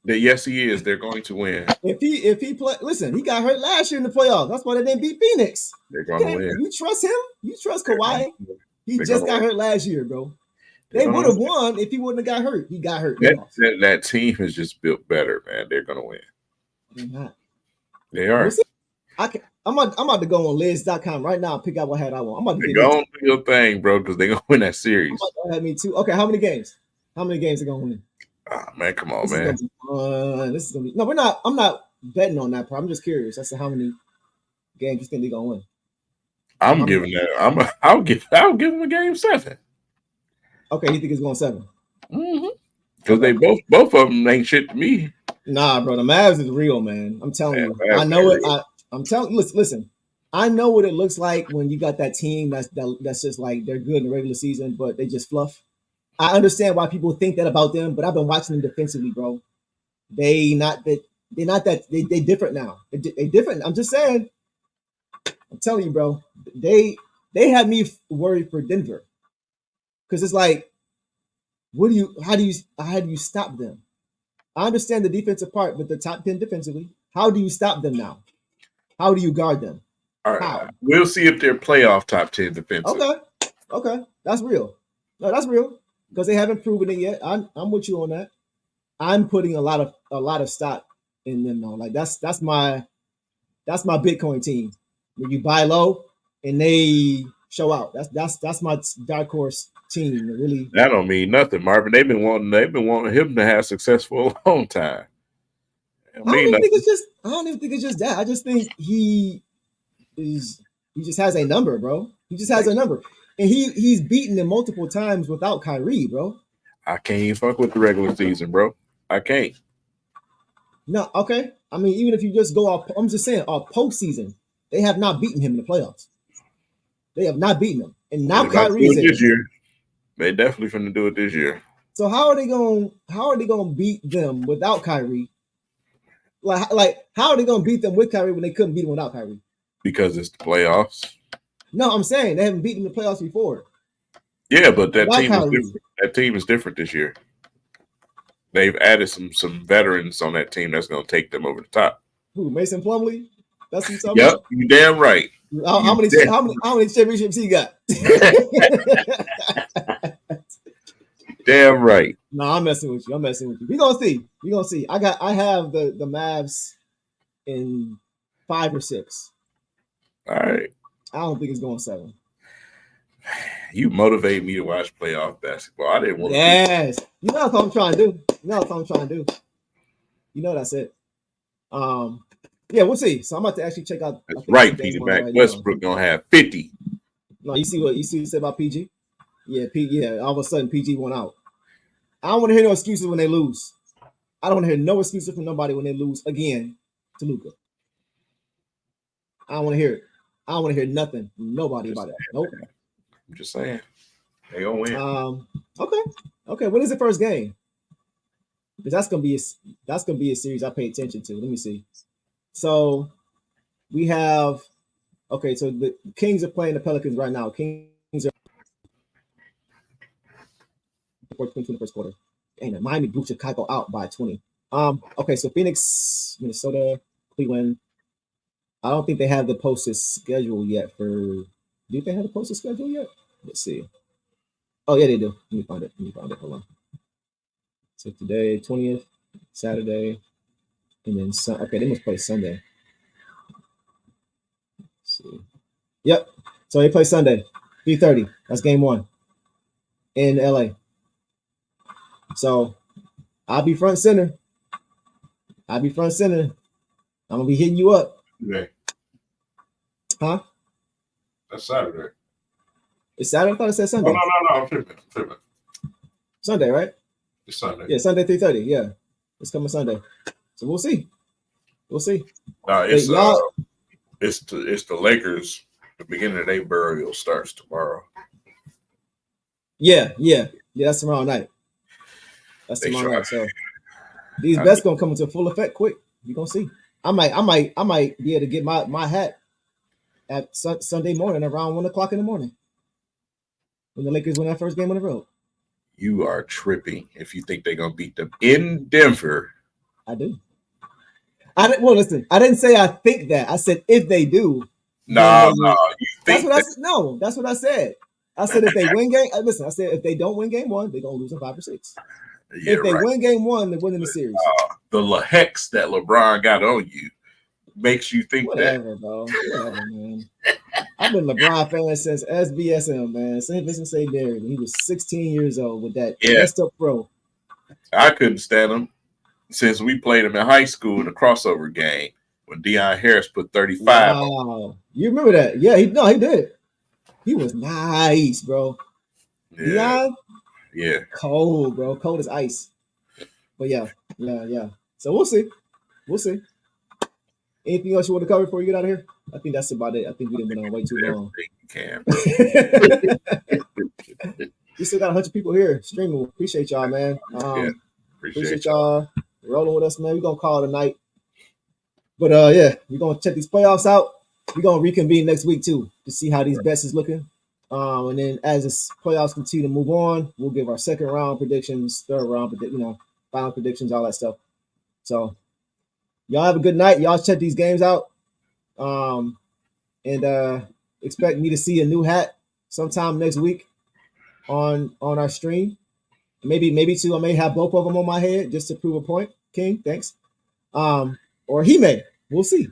Yes, he is. They're going to win. If he play, listen, he got hurt last year in the playoffs. That's why they didn't beat Phoenix. They're going to win. You trust him? You trust Kawhi? He They're just got hurt last year, bro. They would have won if he wouldn't have got hurt. He got hurt. That team is just built better, man. They're going to win. They're not. They are. I'm about to go on lids.com right now and pick out what hat I want. I'm about to go on do your thing, bro, because they're going to win that series. Me too. Okay, how many games? How many games are going to win? Oh, man, come on, this man. This is gonna be no. We're not. I'm not betting on that part. I'm just curious as to how many games you think they're gonna win. I'm giving that. I'll give them a game 7. Okay, you think it's going 7? Because they both of them ain't shit to me. Nah, bro, the Mavs is real, man. I'm telling you. Mavs I know it. real. I'm telling. Listen. I know what it looks like when you got that team that's just like they're good in the regular season, but they just fluff. I understand why people think that about them, but I've been watching them defensively, bro. They're not that they different now. They different. I'm just saying. I'm telling you, bro. They had me worried for Denver because it's like, how do you stop them? I understand the defensive part, but the top 10 defensively, how do you stop them now? How do you guard them? All right. How? We'll see if they're playoff top 10 defensive. Okay. That's real. No, that's real because they haven't proven it yet. I'm with you on that. I'm putting a lot of stock in them though. Like that's my Bitcoin team. When you buy low and they show out. That's my dark horse team. Really, that don't mean nothing, Marvin. They've been wanting him to have success for a long time. I don't even think it's just that. I just think he just has a number, bro. He just has a number. And he's beaten them multiple times without Kyrie, bro. I can't even fuck with the regular season, bro. I can't. No, okay. I mean, even if you just go off, I'm just saying, off postseason, they have not beaten him in the playoffs. They have not beaten him. And now Kyrie's in this year. They definitely finna do it this year. So how are they gonna beat them without Kyrie? Like how are they gonna beat them with Kyrie when they couldn't beat them without Kyrie? Because it's the playoffs. No, I'm saying they haven't beaten the playoffs before. Yeah, but that team is different. That team is different this year. They've added some veterans on that team that's gonna take them over the top. Who, Mason Plumlee? That's who Yep, you damn right. How many championships he got? Damn right. No, I'm messing with you. We gonna see. I have the Mavs in 5 or 6. All right. I don't think it's going 7. You motivate me to watch playoff basketball. I didn't want to. Yes. You know what I'm trying to do. You know that's it. Yeah, we'll see. So I'm about to actually check out. That's right, Peter Mac. Westbrook gonna have 50. No, you see what you said about PG? Yeah, all of a sudden PG went out. I don't want to hear no excuses when they lose. I don't want to hear no excuses from nobody when they lose again to Luka. I don't want to hear it. I don't want to hear nothing from nobody about that. Nope. I'm just saying. They gonna win. Okay. When is the first game? Because that's gonna be a series I pay attention to. Let me see. So we have so the Kings are playing the Pelicans right now. Kings are in the first quarter. And Miami blew Chicago out by 20. Okay, so Phoenix, Minnesota, Cleveland. I don't think they have the posted schedule yet for. Do they have the posted schedule yet? Let's see. Oh yeah, they do. Let me find it. Hold on. So today, 20th, Saturday, and then okay, they must play Sunday. Let's see. Yep. So they play Sunday, 3:30. That's game 1 in LA. So I'll be front center. I'm gonna be hitting you up. Today. Huh? That's Saturday. It's Saturday? I thought it said Sunday. No. I'm tripping. Sunday, right? It's Sunday. Yeah, Sunday 3:30. Yeah, it's coming Sunday. So we'll see. No, it's the Lakers. The beginning of their burial starts tomorrow. Yeah. That's tomorrow night. So these bets gonna come into full effect quick. You're gonna see. I might be able to get my hat at Sunday morning around 1:00 in the morning when the Lakers win that first game on the road. You are tripping if you think they're gonna beat them in Denver. I do. Listen. I didn't say I think that. I said if they do. No. That's what I said. I said if they win game. Listen. I said if they don't win game 1, they're gonna lose in 5 or 6. Yeah, if they win game 1, they're winning the series. The hex that LeBron got on you makes you think Whatever, bro. Whatever, man. I've been a LeBron fan since SBSM, man. St. Vincent St. Mary when he was 16 years old with that messed up pro. I couldn't stand him since we played him in high school in a crossover game when Deion Harris put 35 on. You remember that? Yeah, he did. He was nice, bro. Yeah, Dion, yeah. cold, bro. Cold as ice. But yeah. So we'll see. We'll see. Anything else you want to cover before you get out of here? I think that's about it. I think we didn't went on way too long. Everything you can, bro. We still got 100 people here streaming. Appreciate y'all, man. Yeah, Appreciate appreciate y'all. y'all rolling with us, man. We're gonna call it a night. But yeah, we're gonna check these playoffs out. We're gonna reconvene next week too to see how these bets is looking. And then as this playoffs continue to move on, we'll give our second round predictions, third round final predictions, all that stuff. So y'all have a good night. Y'all check these games out. And expect me to see a new hat sometime next week on our stream. Maybe two. I may have both of them on my head just to prove a point. King, thanks. Or he may. We'll see.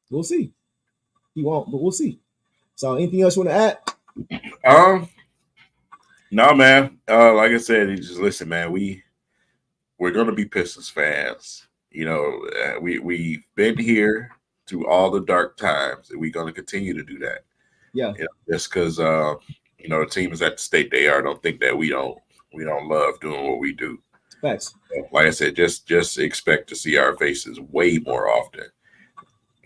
We'll see. He won't, but we'll see. So anything else you want to add? No, man. Like I said, you just listen, man. We're gonna be Pistons fans. You know, we've been here through all the dark times, and we're gonna continue to do that. Yeah. You know, just because you know, the team is at the state they are, don't think that we don't love doing what we do. Facts. Like I said, just expect to see our faces way more often.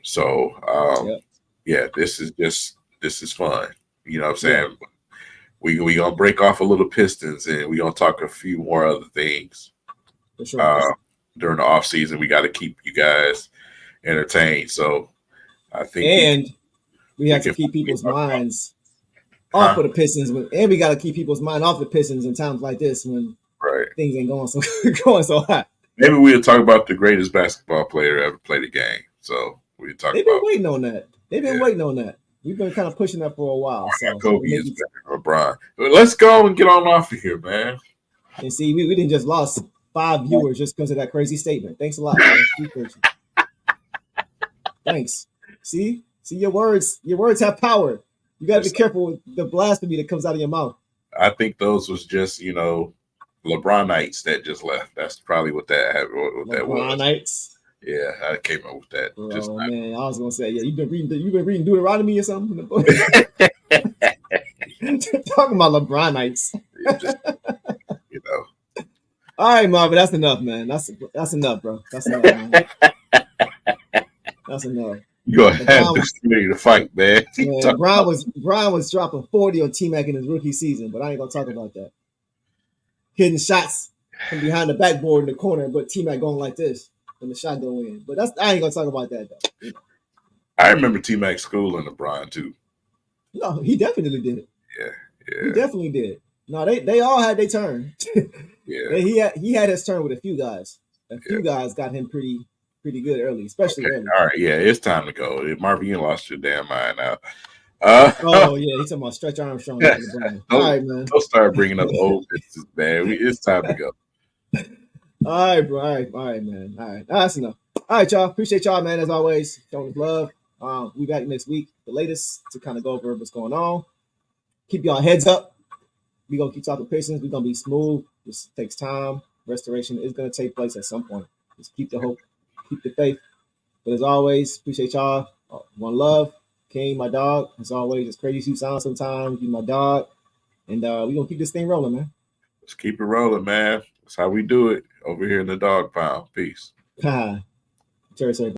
So yeah, this is fun. You know what I'm saying? Yeah. We gonna break off a little Pistons, and we gonna talk a few more other things. For sure. During the off season, we got to keep you guys entertained. So I think we have to keep people's minds off of the Pistons, and we got to keep people's mind off the Pistons in times like this when things ain't going so hot. Maybe we'll talk about the greatest basketball player ever played the game. So we'll talk. They've been waiting on that. Waiting on that. We've been kind of pushing that for a while. So Kobe is better than LeBron. But let's go and get on off of here, man. And see, we didn't just lost 5 viewers just because of that crazy statement. Thanks a lot, man. Thanks. See, your words have power. You got to be careful with the blasphemy that comes out of your mouth. I think those was just, LeBronites that just left. That's probably what that was. LeBronites. Yeah, I came up with that. Oh man, I was gonna say, yeah, you've been reading Deuteronomy or something. Talking about LeBronites. All right, Marvin, that's enough, man. That's enough, bro. That's enough, man. That's enough. You gonna have this ready to fight, man. Brian was dropping 40 on T-Mac in his rookie season, but I ain't gonna talk about that. Hitting shots from behind the backboard in the corner, but T-Mac going like this when the shot go in. But I ain't gonna talk about that though. I remember T-Mac schooling LeBron too. No, he definitely did. Yeah. He definitely did. No, they all had their turn. Yeah. He had his turn with a few guys. A few guys got him pretty good early, especially early. All right, yeah, it's time to go. Marvin, you lost your damn mind now. Oh yeah, he's talking about Stretch Armstrong. All right, man. Don't start bringing up old Pistons, man. It's time to go. All right, bro. All right, man. All right, that's enough. All right, y'all. Appreciate y'all, man. As always, showing us love. We back next week, the latest, to kind of go over what's going on. Keep y'all heads up. We gonna keep talking Pistons. We gonna be smooth. This takes time. Restoration is gonna take place at some point. Just keep the hope, keep the faith. But as always, appreciate y'all. One love. King, my dog. As always, as crazy as you sound sometimes, you my dog. And we gonna keep this thing rolling, man. Let's keep it rolling, man. That's how we do it over here in the dog pound. Peace. Cheers,